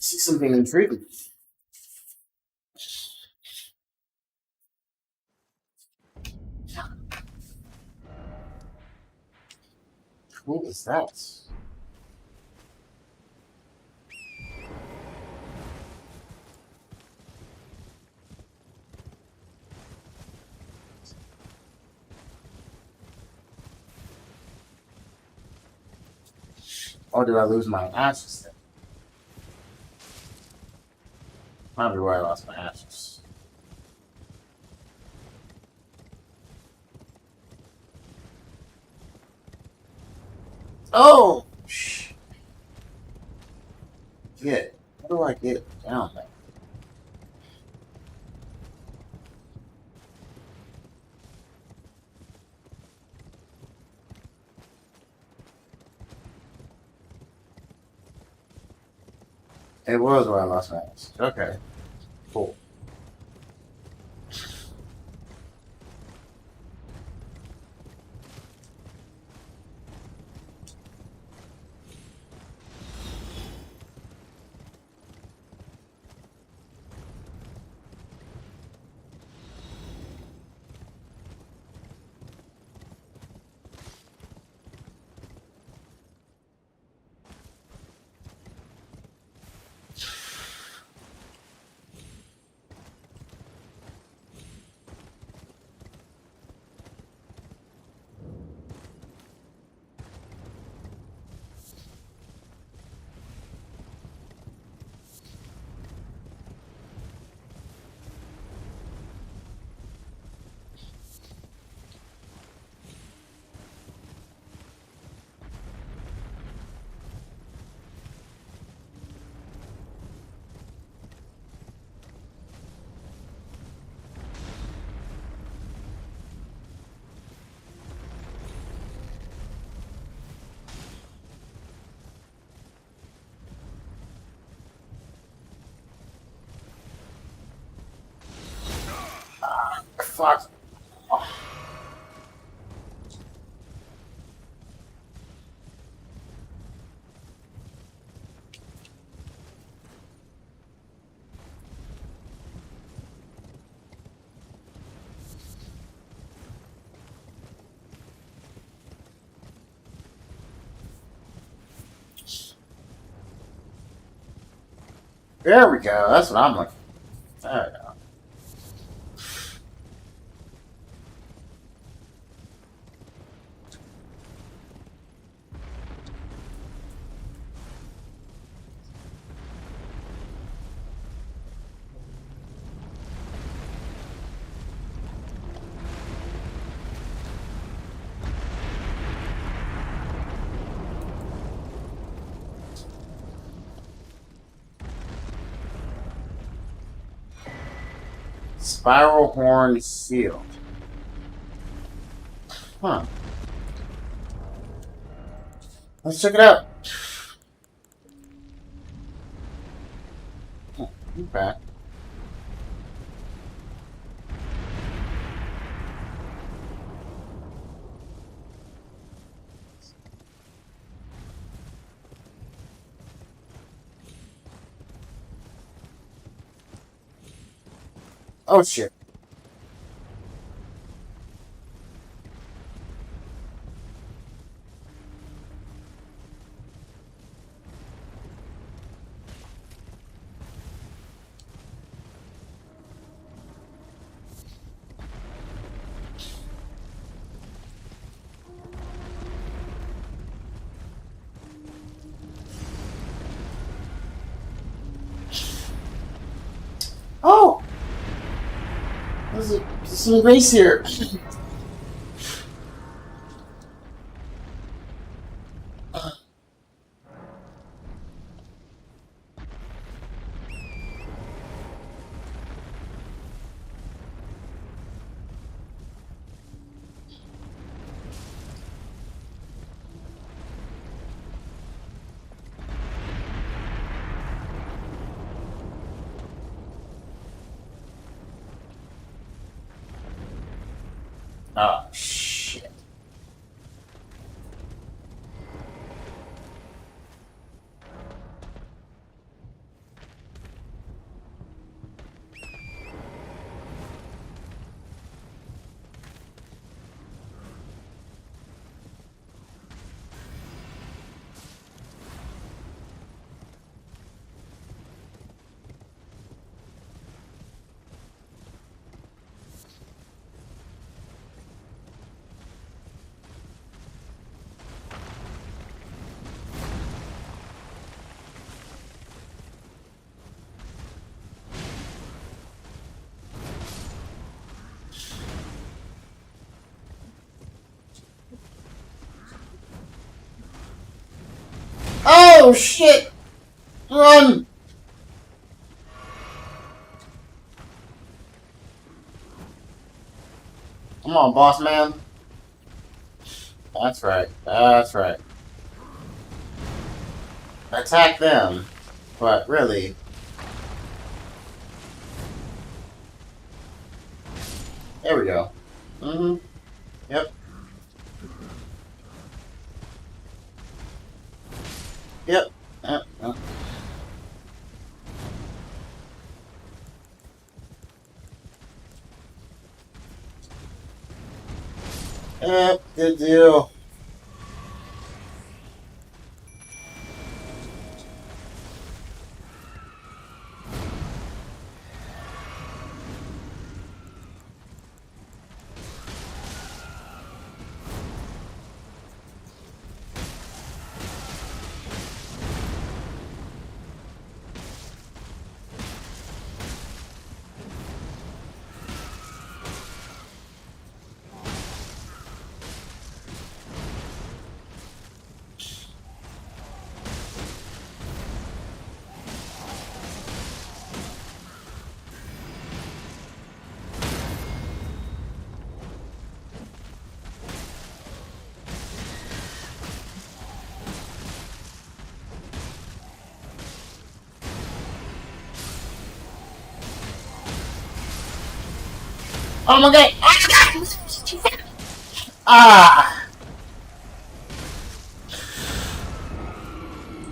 see something intriguing. What is that? Or did I lose my ashes then? Might be where I lost my ashes. Oh! Get. How do I get down there? It was where I lost my ashes. Okay. Cool. Fuck. There we go. That's what I'm looking for. There we go. Spiral horn seal. Huh. Let's check it out. Okay. Oh shit. Oh! There's some race here. Oh, shit. Oh shit! Run! Come on, boss man. That's right. That's right. Attack them. But really... There we go. Mm-hmm. Yep. Yep. Yep. Yep. Yep. Good deal. Oh my god! Oh my god! Ah!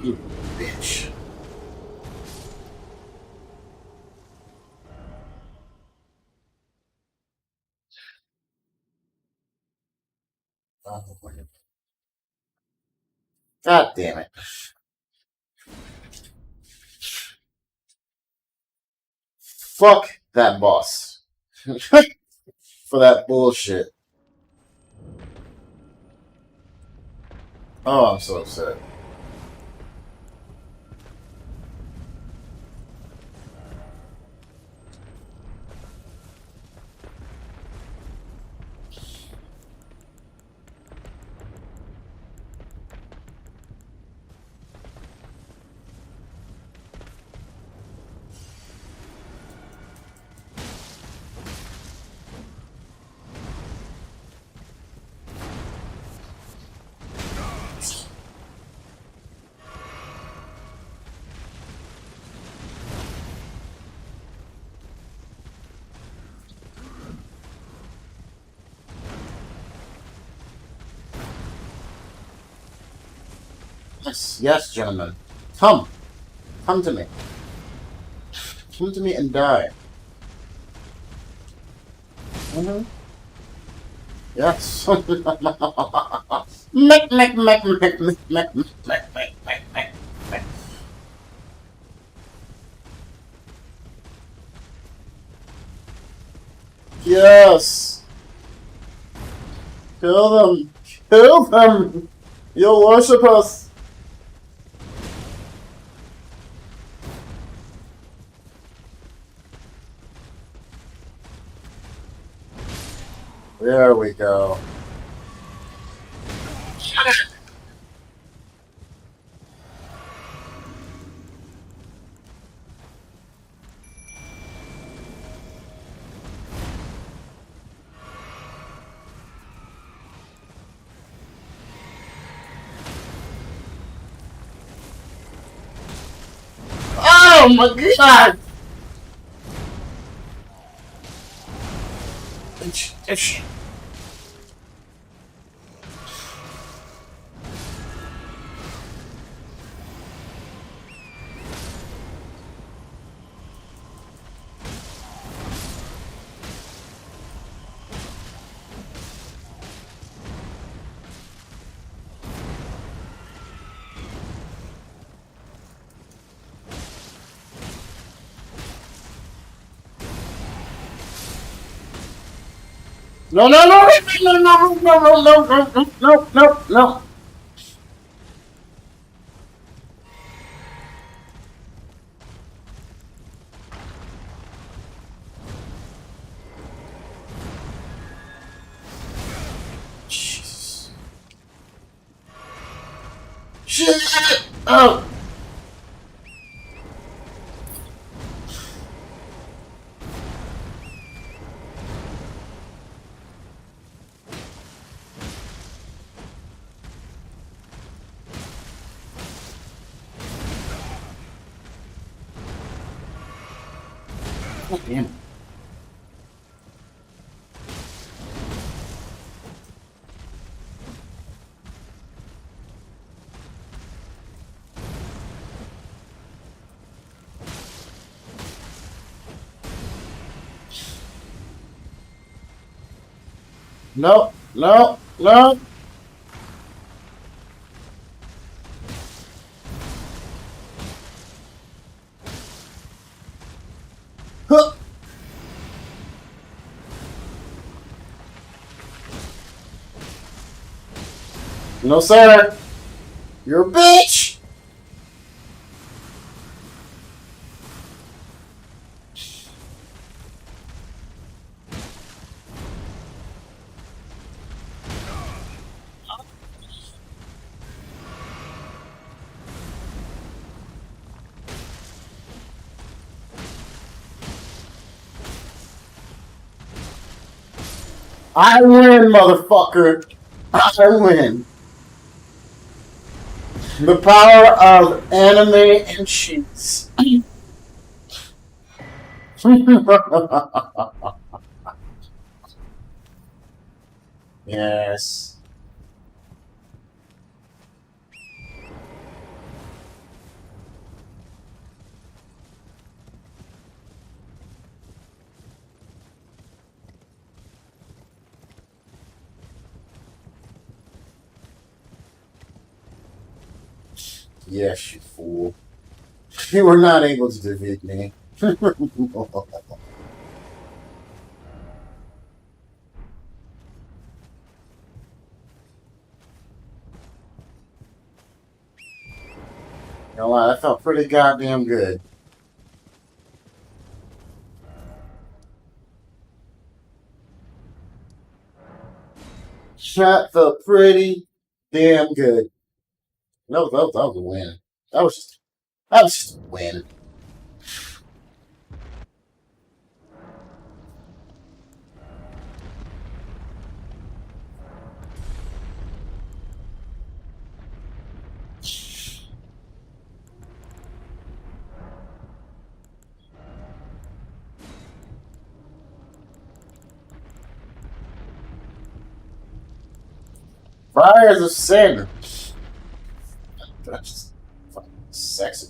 You bitch. God damn it. Fuck that boss. For that bullshit. Oh, I'm so upset. Yes, yes, gentlemen. Come. Come to me. Come to me and die. Mm-hmm. Yes. Mech, mech, mech, mech, mech, mech, mech, mech, mech, mech, mech. Yes. Kill them. Kill them. You'll worship us. There we go. Oh my god! It's... No, no, no, no, no, no, no, no, no, no, no, no. Jesus. Shit! Oh! God damn it. No, no, no. Huh. No, sir. You're a bitch. I win, motherfucker. I win. The power of anime and cheats. Yes. Yes, you fool. You were not able to defeat me. You know what? That felt pretty goddamn good. That felt pretty damn good. That was a win. That was just a win. Fires of Sin. That's just fucking sexy.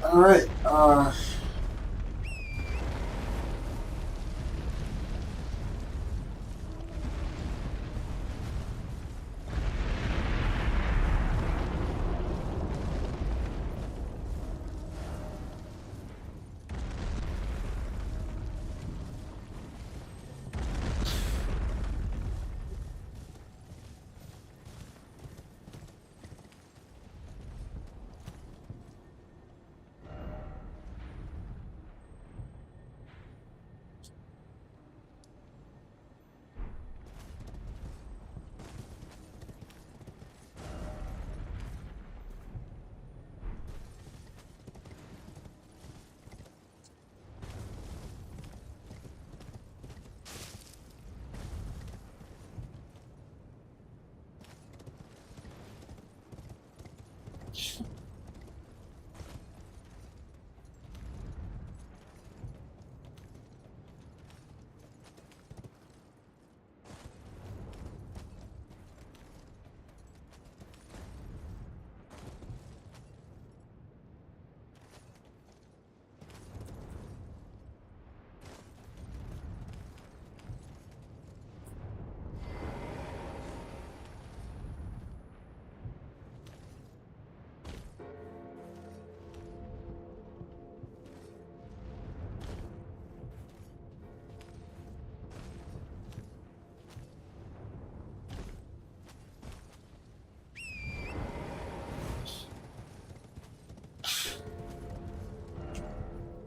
All right.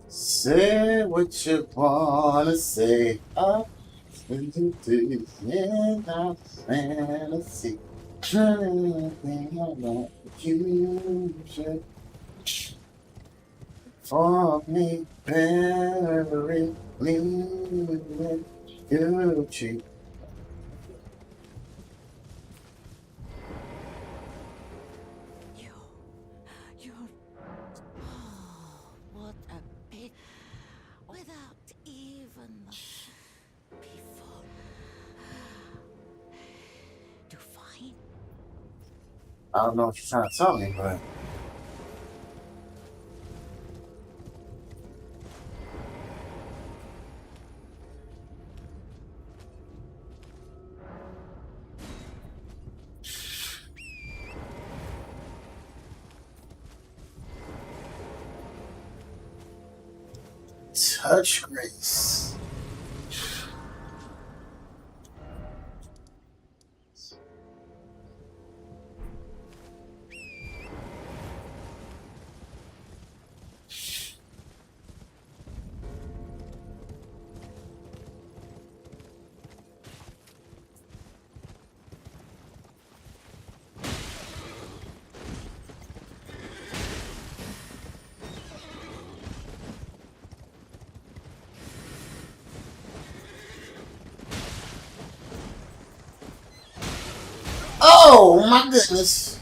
Say what you wanna say. Up into this in our fantasy. Anything I want you should for me. Very leaving you cheap. You're. Oh, what a pit. Without even before. To find. I don't know what you're trying to tell me, but touch grace. Oh my goodness.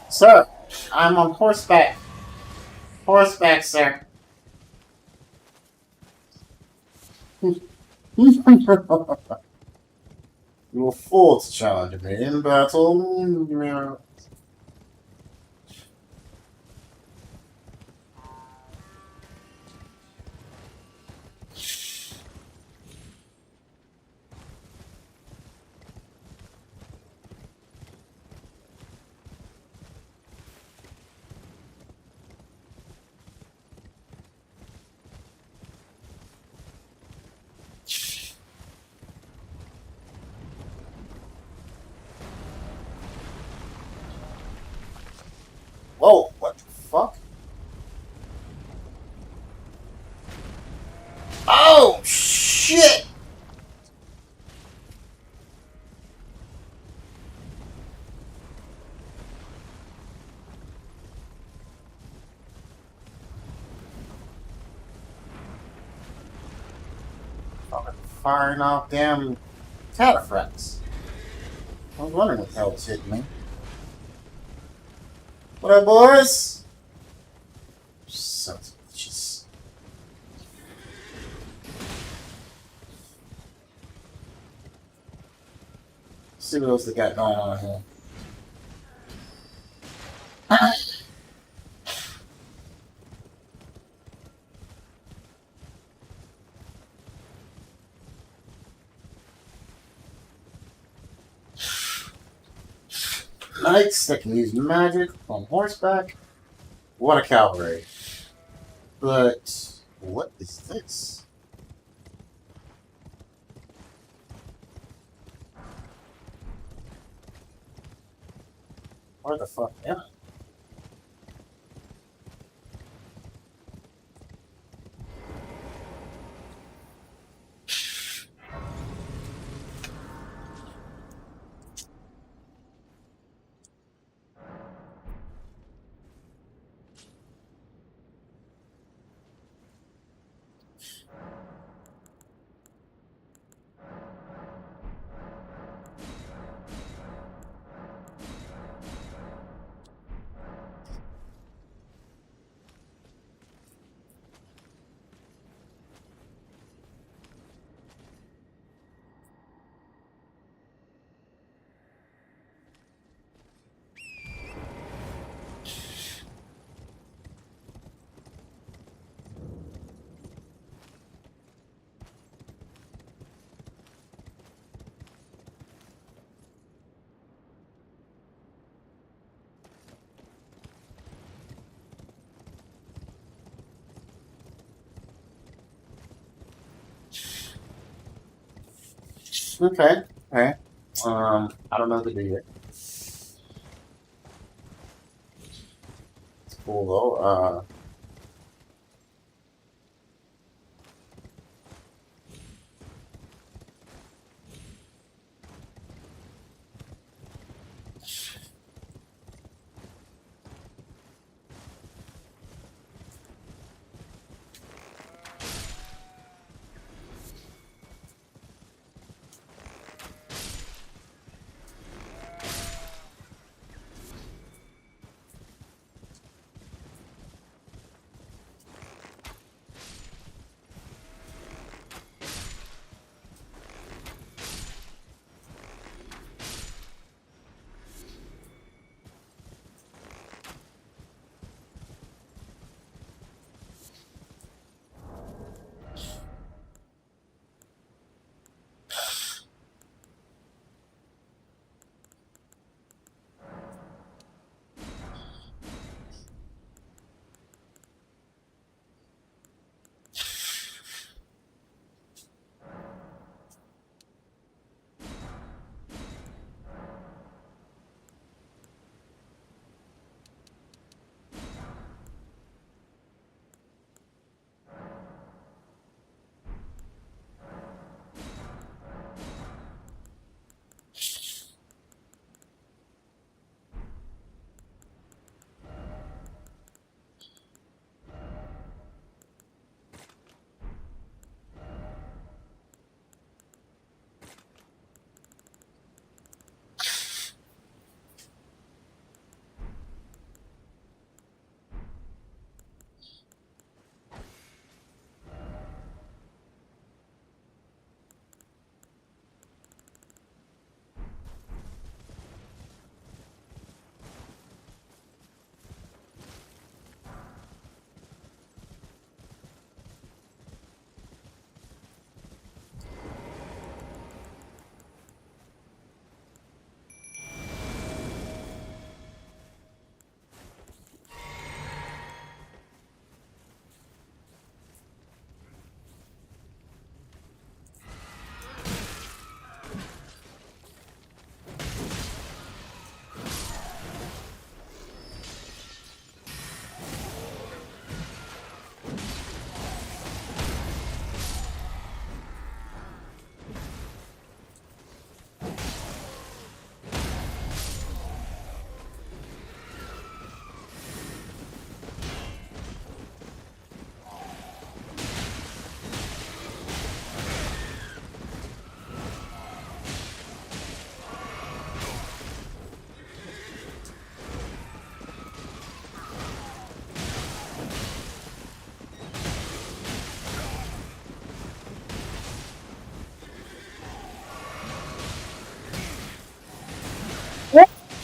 Sir, I'm on horseback. Horseback, sir. You were fool to challenge me in battle. Whoa, what the fuck? Oh, shit! Fucking firing off damn cataphracts. I was wondering what the hell was hitting me. What up, boys? Sons of bitches. See what else they got going on here. Knights that can use magic on horseback. What a cavalry. But what is this? Where the fuck am I? Okay. Okay. I don't know the do yet. It's cool though.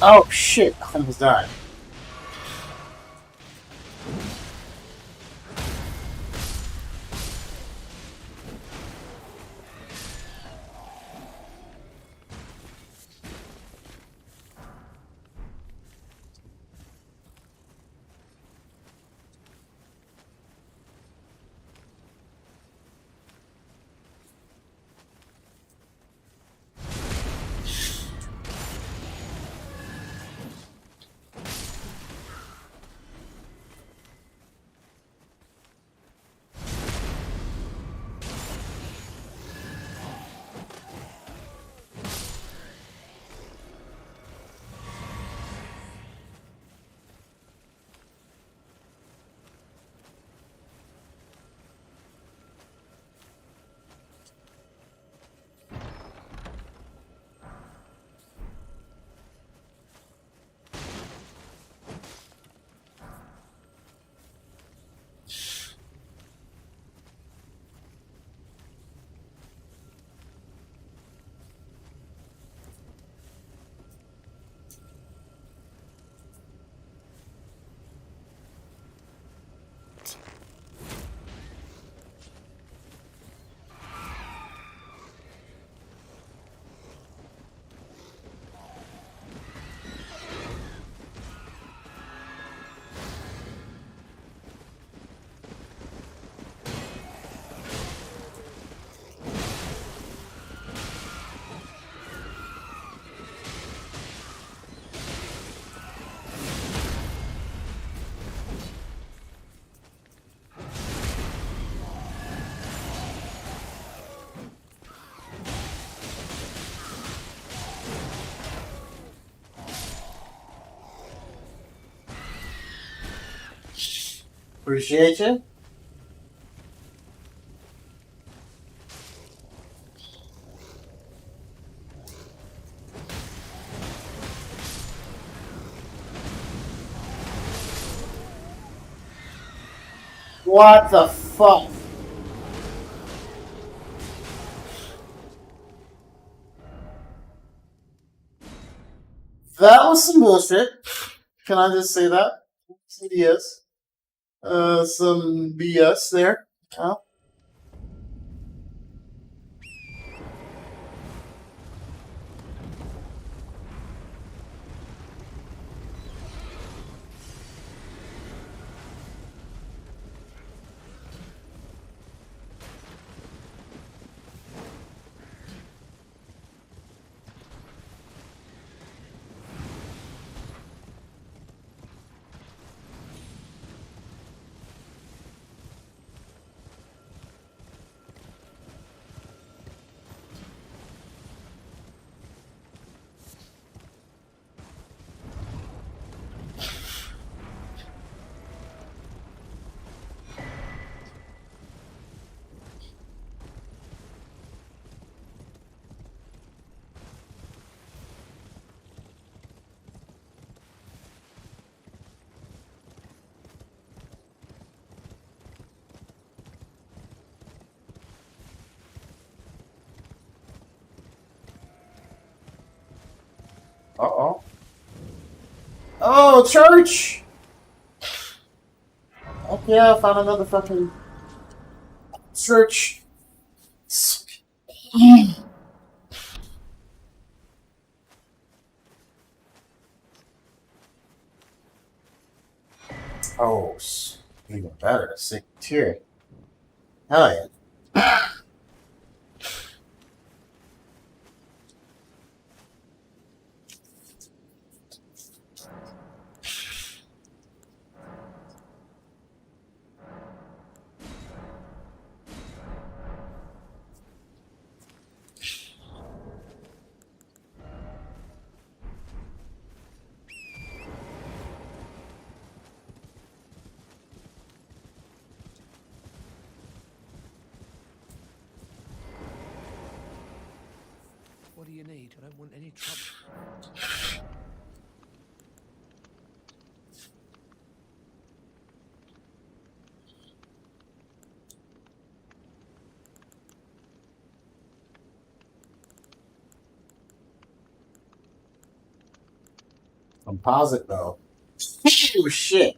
Oh shit! I almost died. Appreciate you. What the fuck? That was some bullshit. Can I just say that? Some BS. Some BS there. Oh. Uh-oh. Oh, church! Okay, I found another fucking church. Oh, even better. Sick tier. Hell yeah. What do you need? I don't want any trouble. Composite though. Oh shit.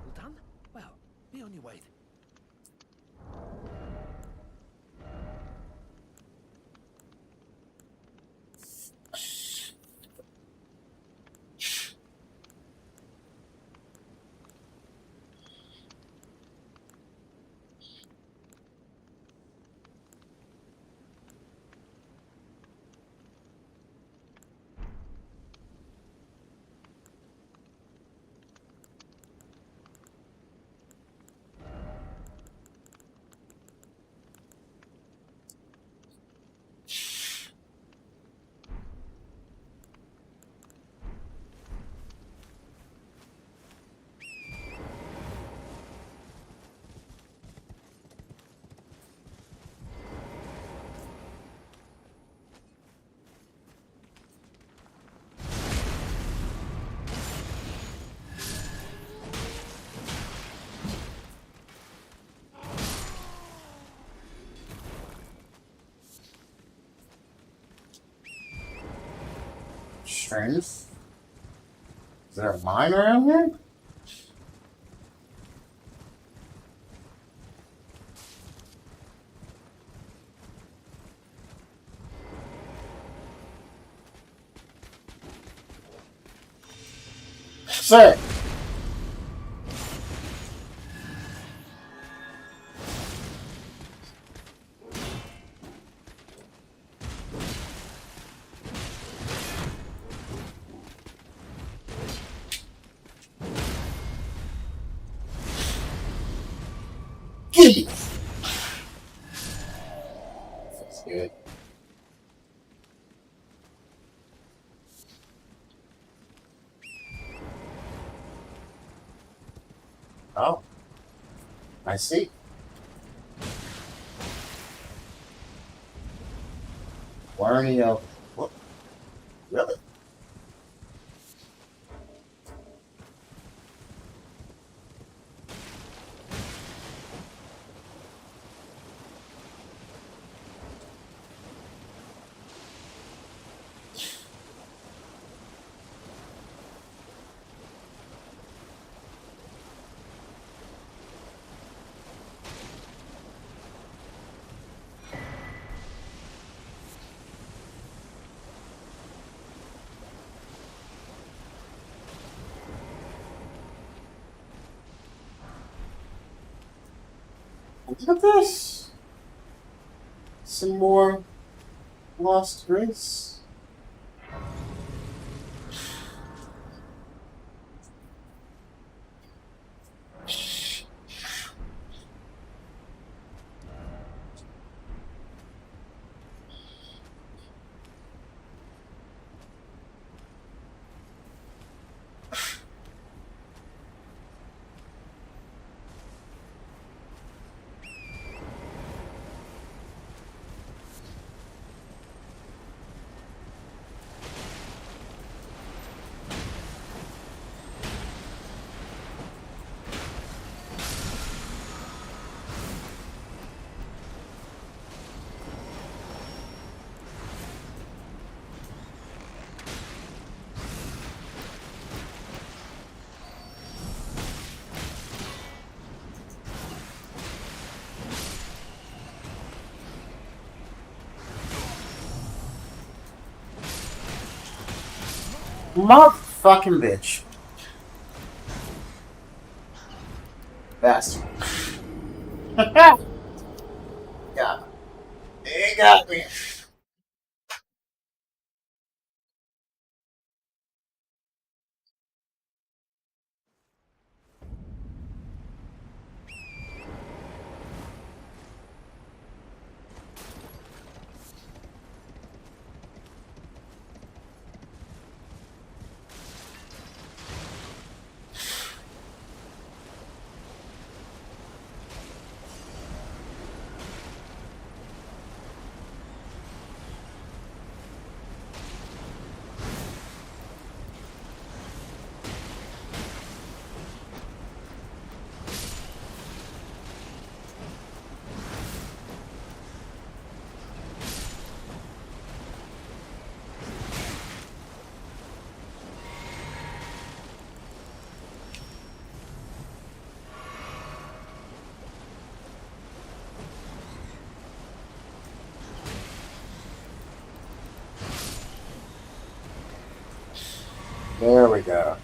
All done? Well, be on your way then. strange. Is there a mine around here? Sir! Gimme! That's good. Oh. I see. Warnio. What? Really? Look at this. Some more Lost Grace. Motherfucking bitch. Bastard. Yeah. They got me. There we go.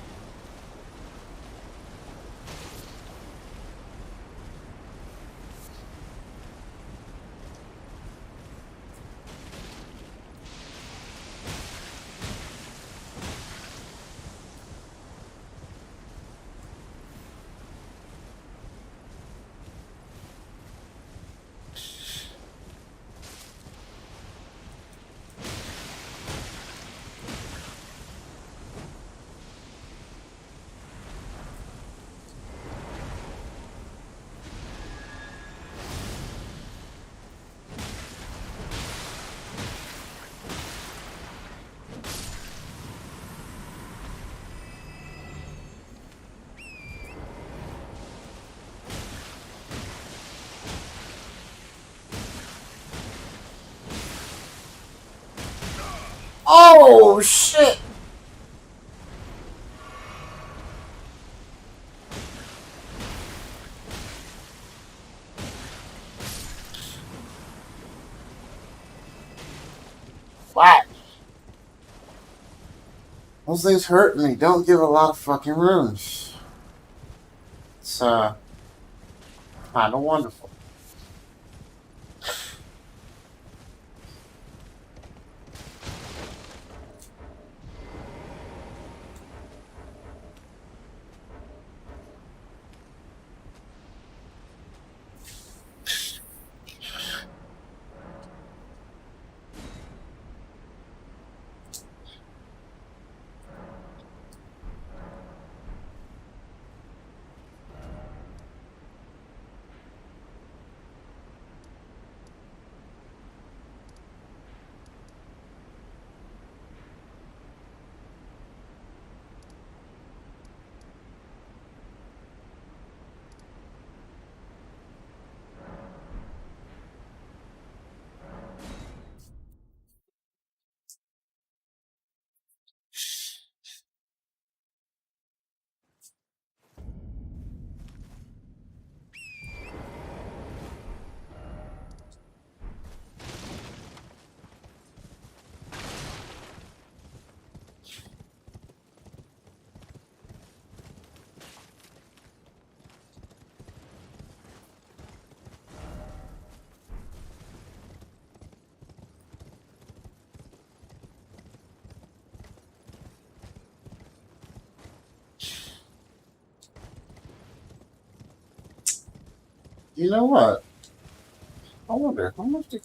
Oh shit! Those things hurt and they don't give a lot of fucking runes. It's kind of wonderful. You know what? I wonder how much did.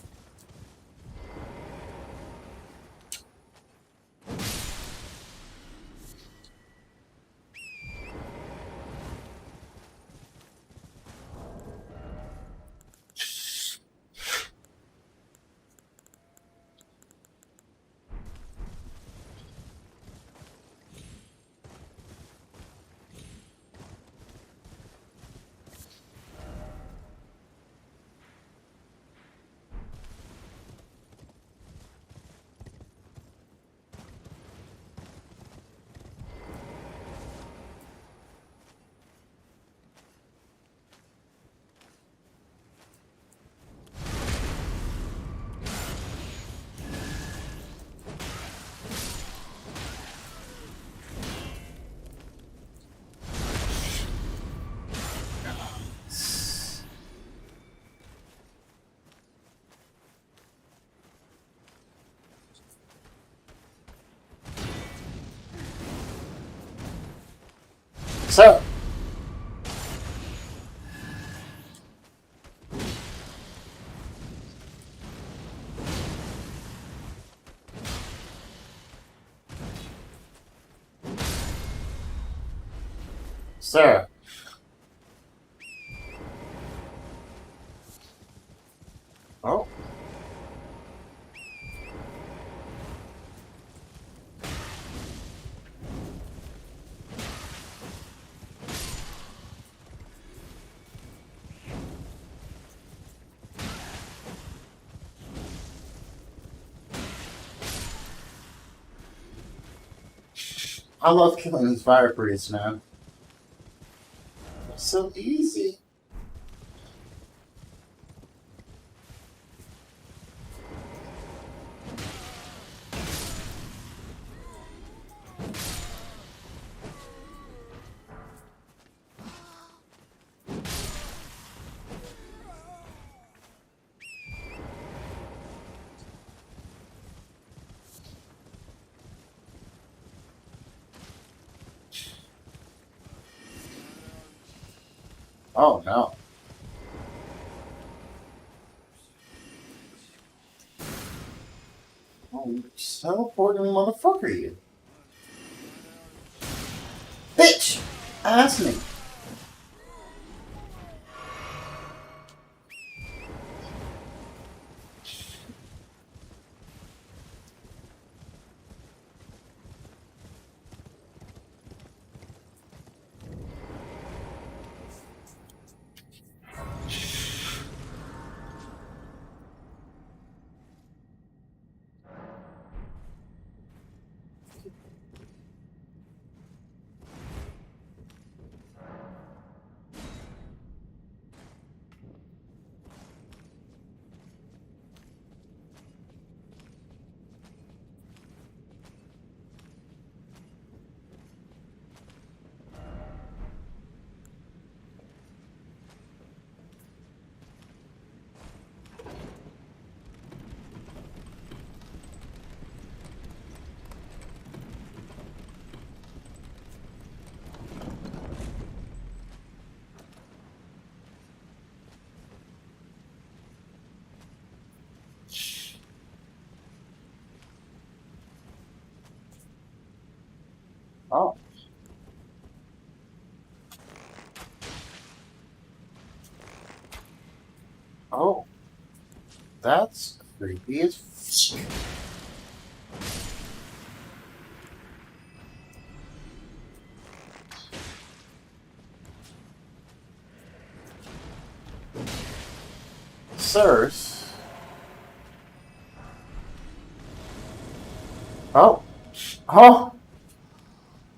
So, Sarah. Oh. I love killing these fire priests, man. It's so easy. Oh no. Oh, you teleporting motherfucker, you. Bitch! Ask me. That's creepy as fuck. Sirs. Oh. Oh.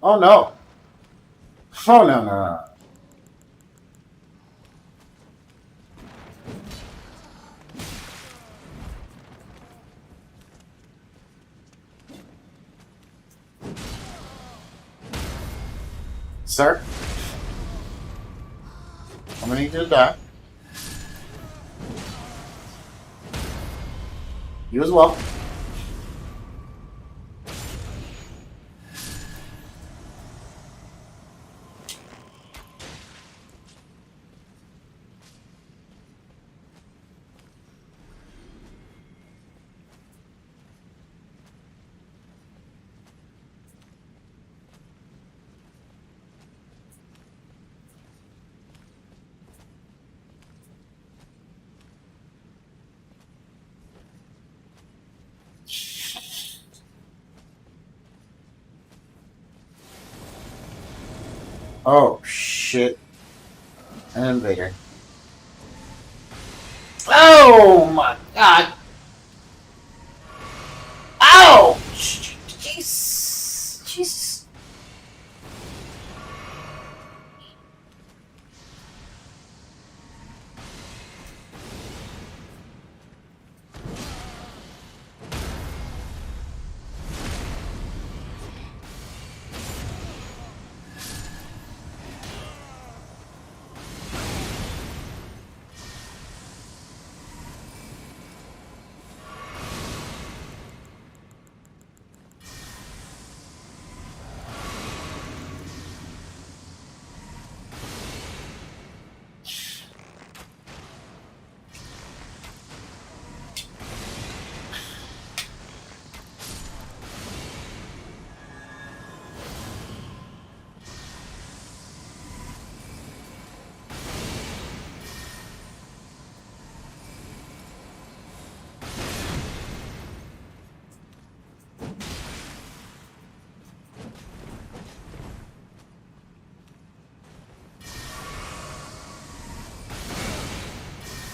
Oh no. Oh no, no, no. Sir? I'm gonna need you to die. You as well. Oh shit. An invader. Oh my god. Ow! Jeez. Jesus.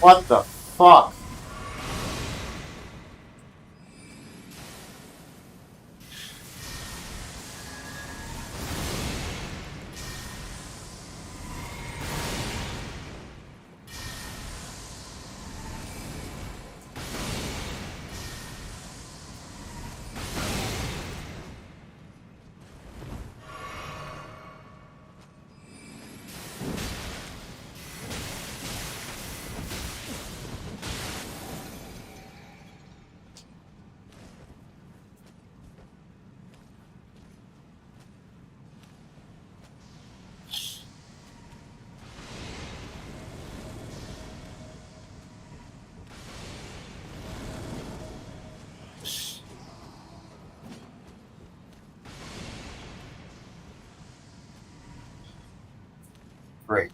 What the fuck? Great.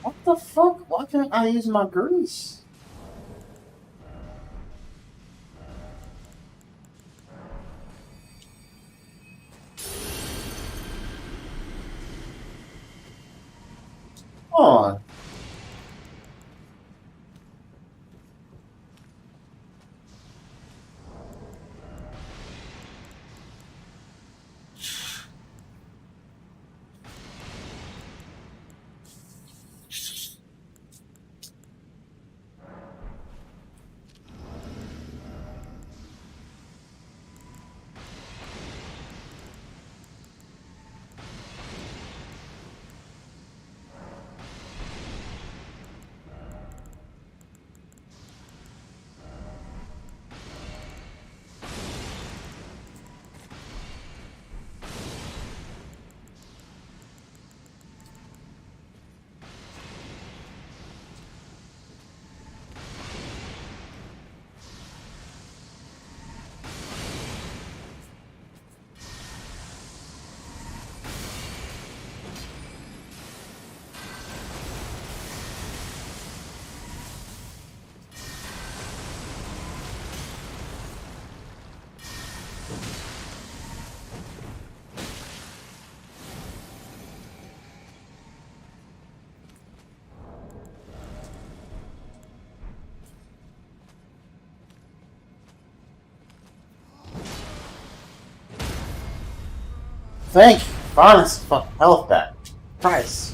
What the fuck? Why can't I use my grease? Come on. Thank you. Finally, some fucking health back. Nice.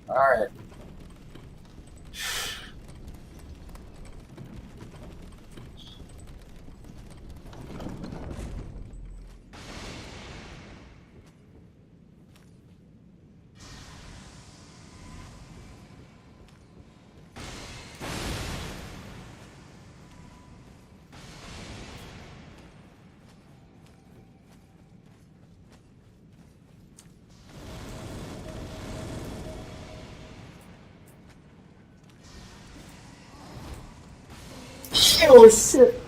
Alright. Oh shit.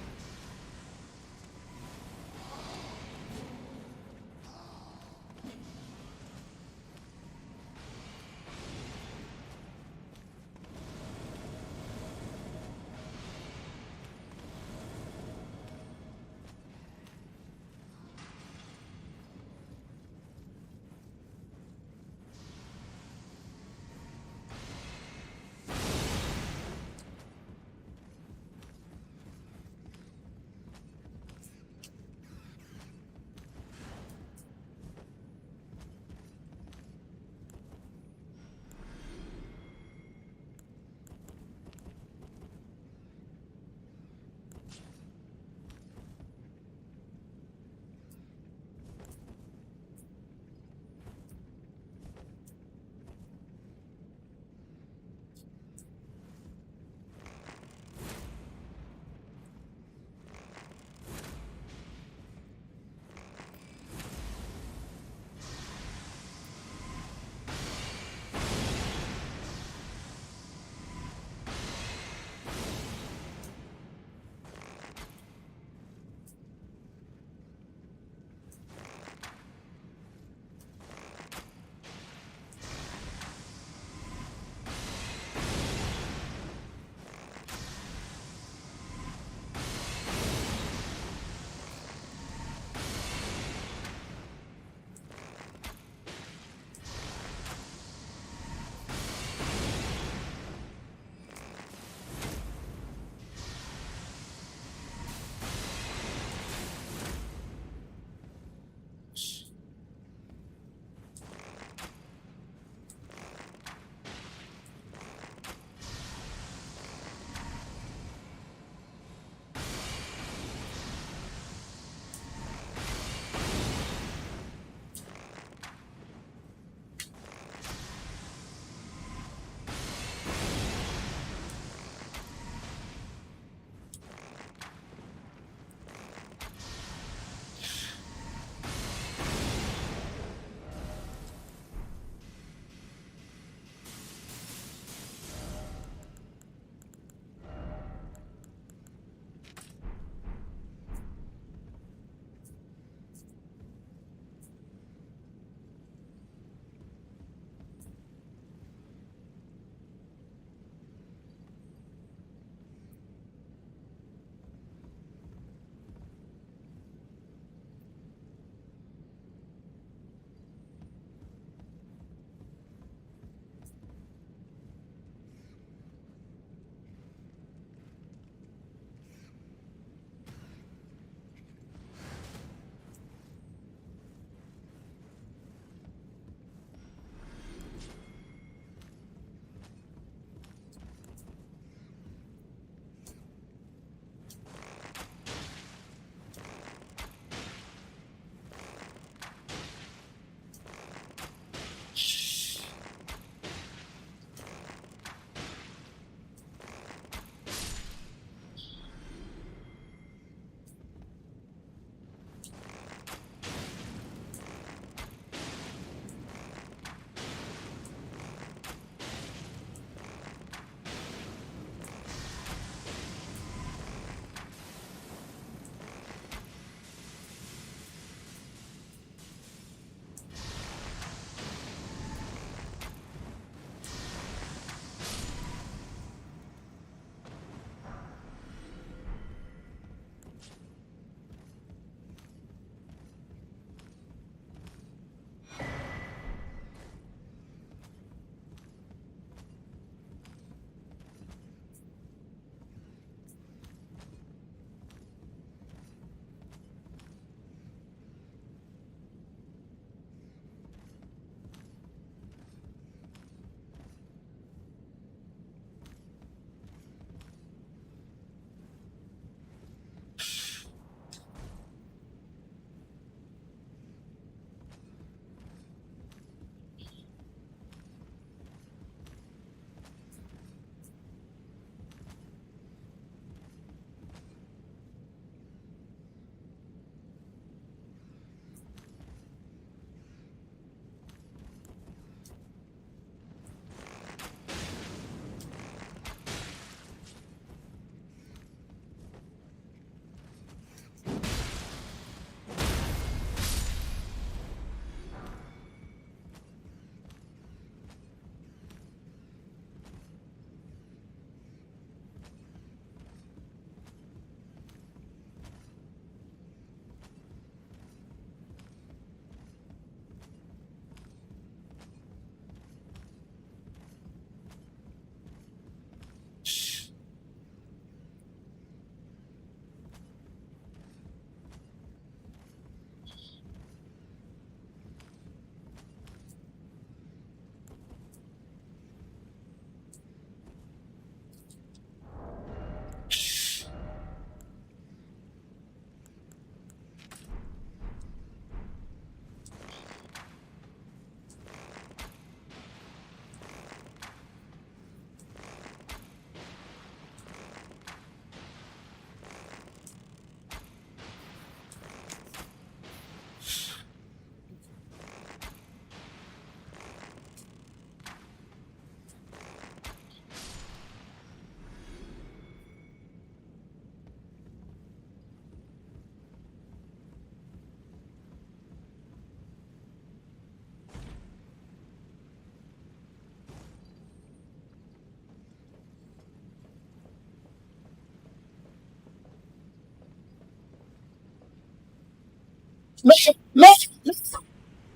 No, no,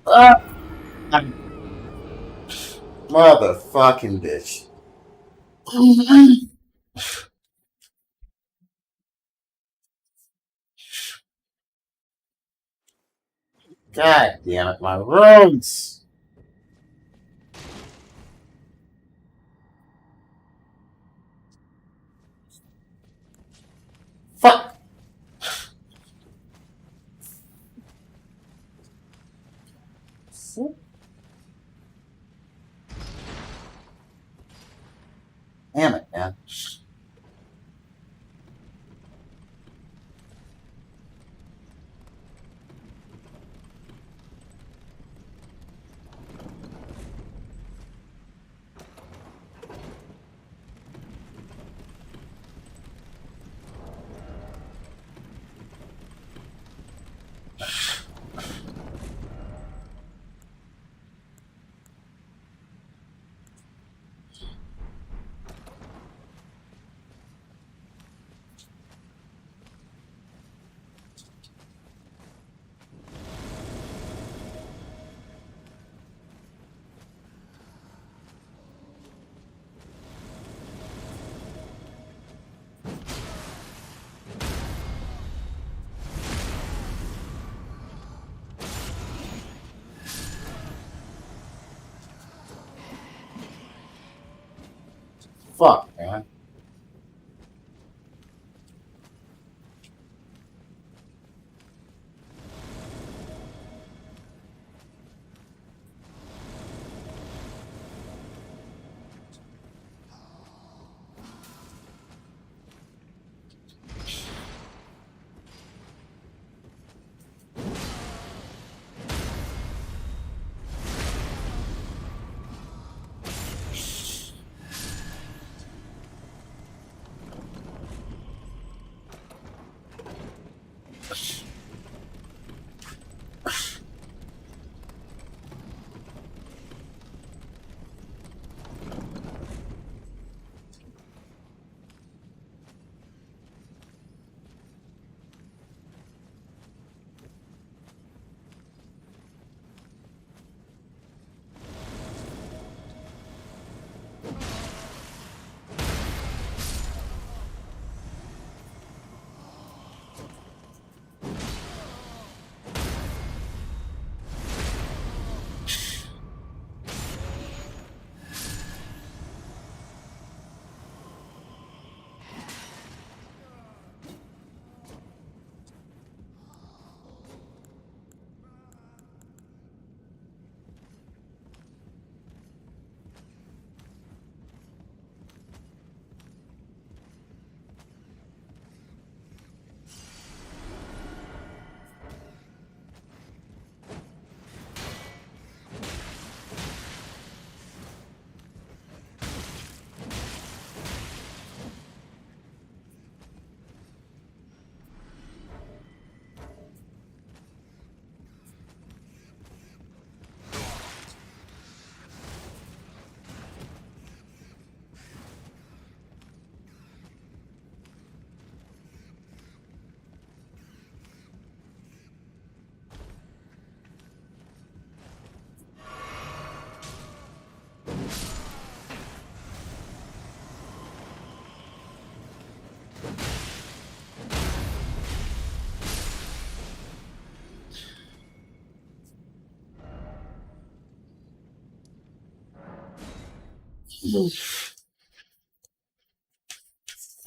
uh, motherfucking bitch. God damn it, my roads. Fuck. Damn it, man. Fuck, man.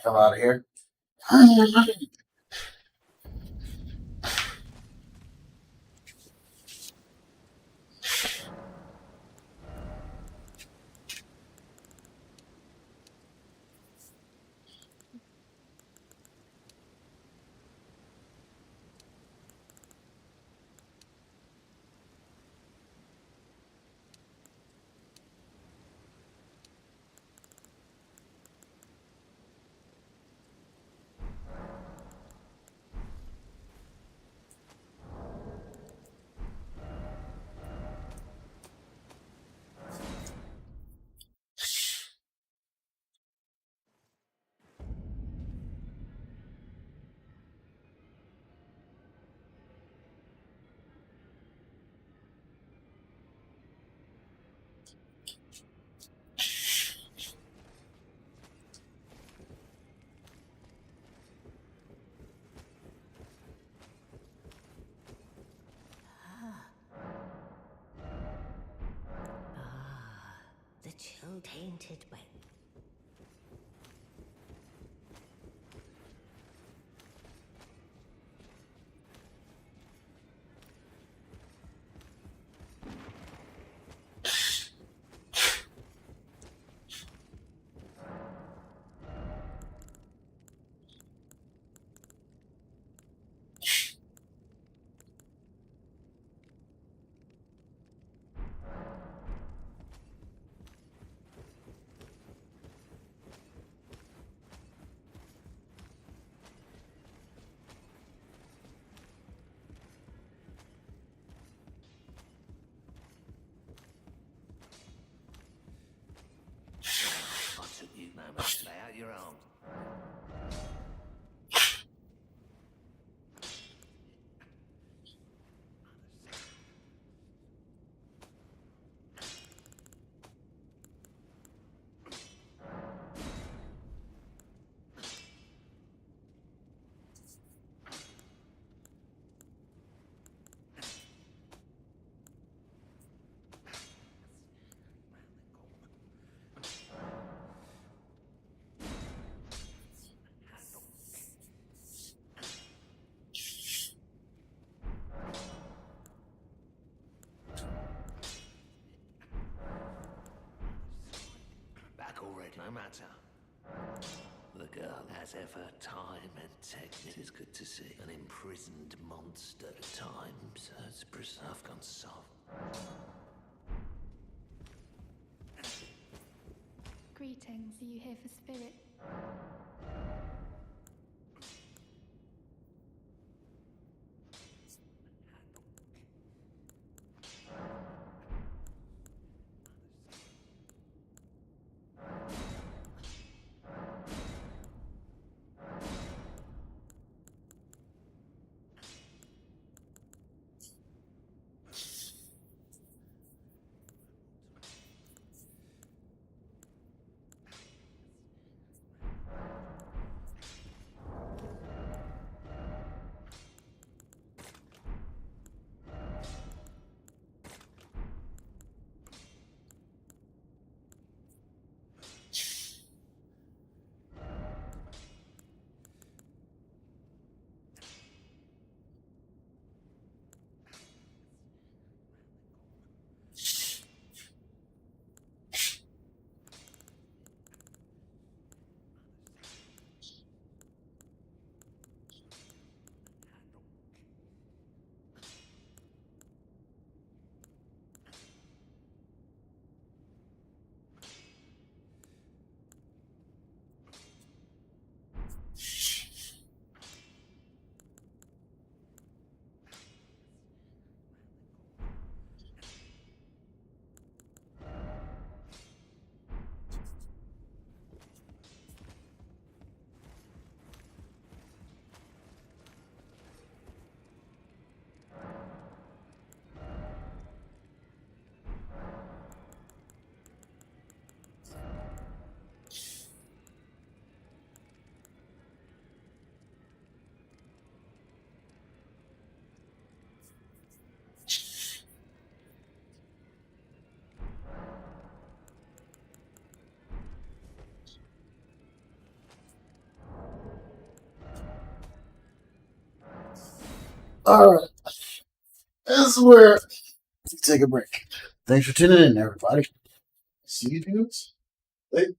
Hell out of here. ChiLL tainted way. I took you no match. Lay out your arms. Back already, no matter. The girl has ever time and technique. It's good to see an imprisoned monster at times has preserved gone soft. Greetings, are you here for spirit? Alright, this is where we take a break. Thanks for tuning in, everybody. See you dudes later.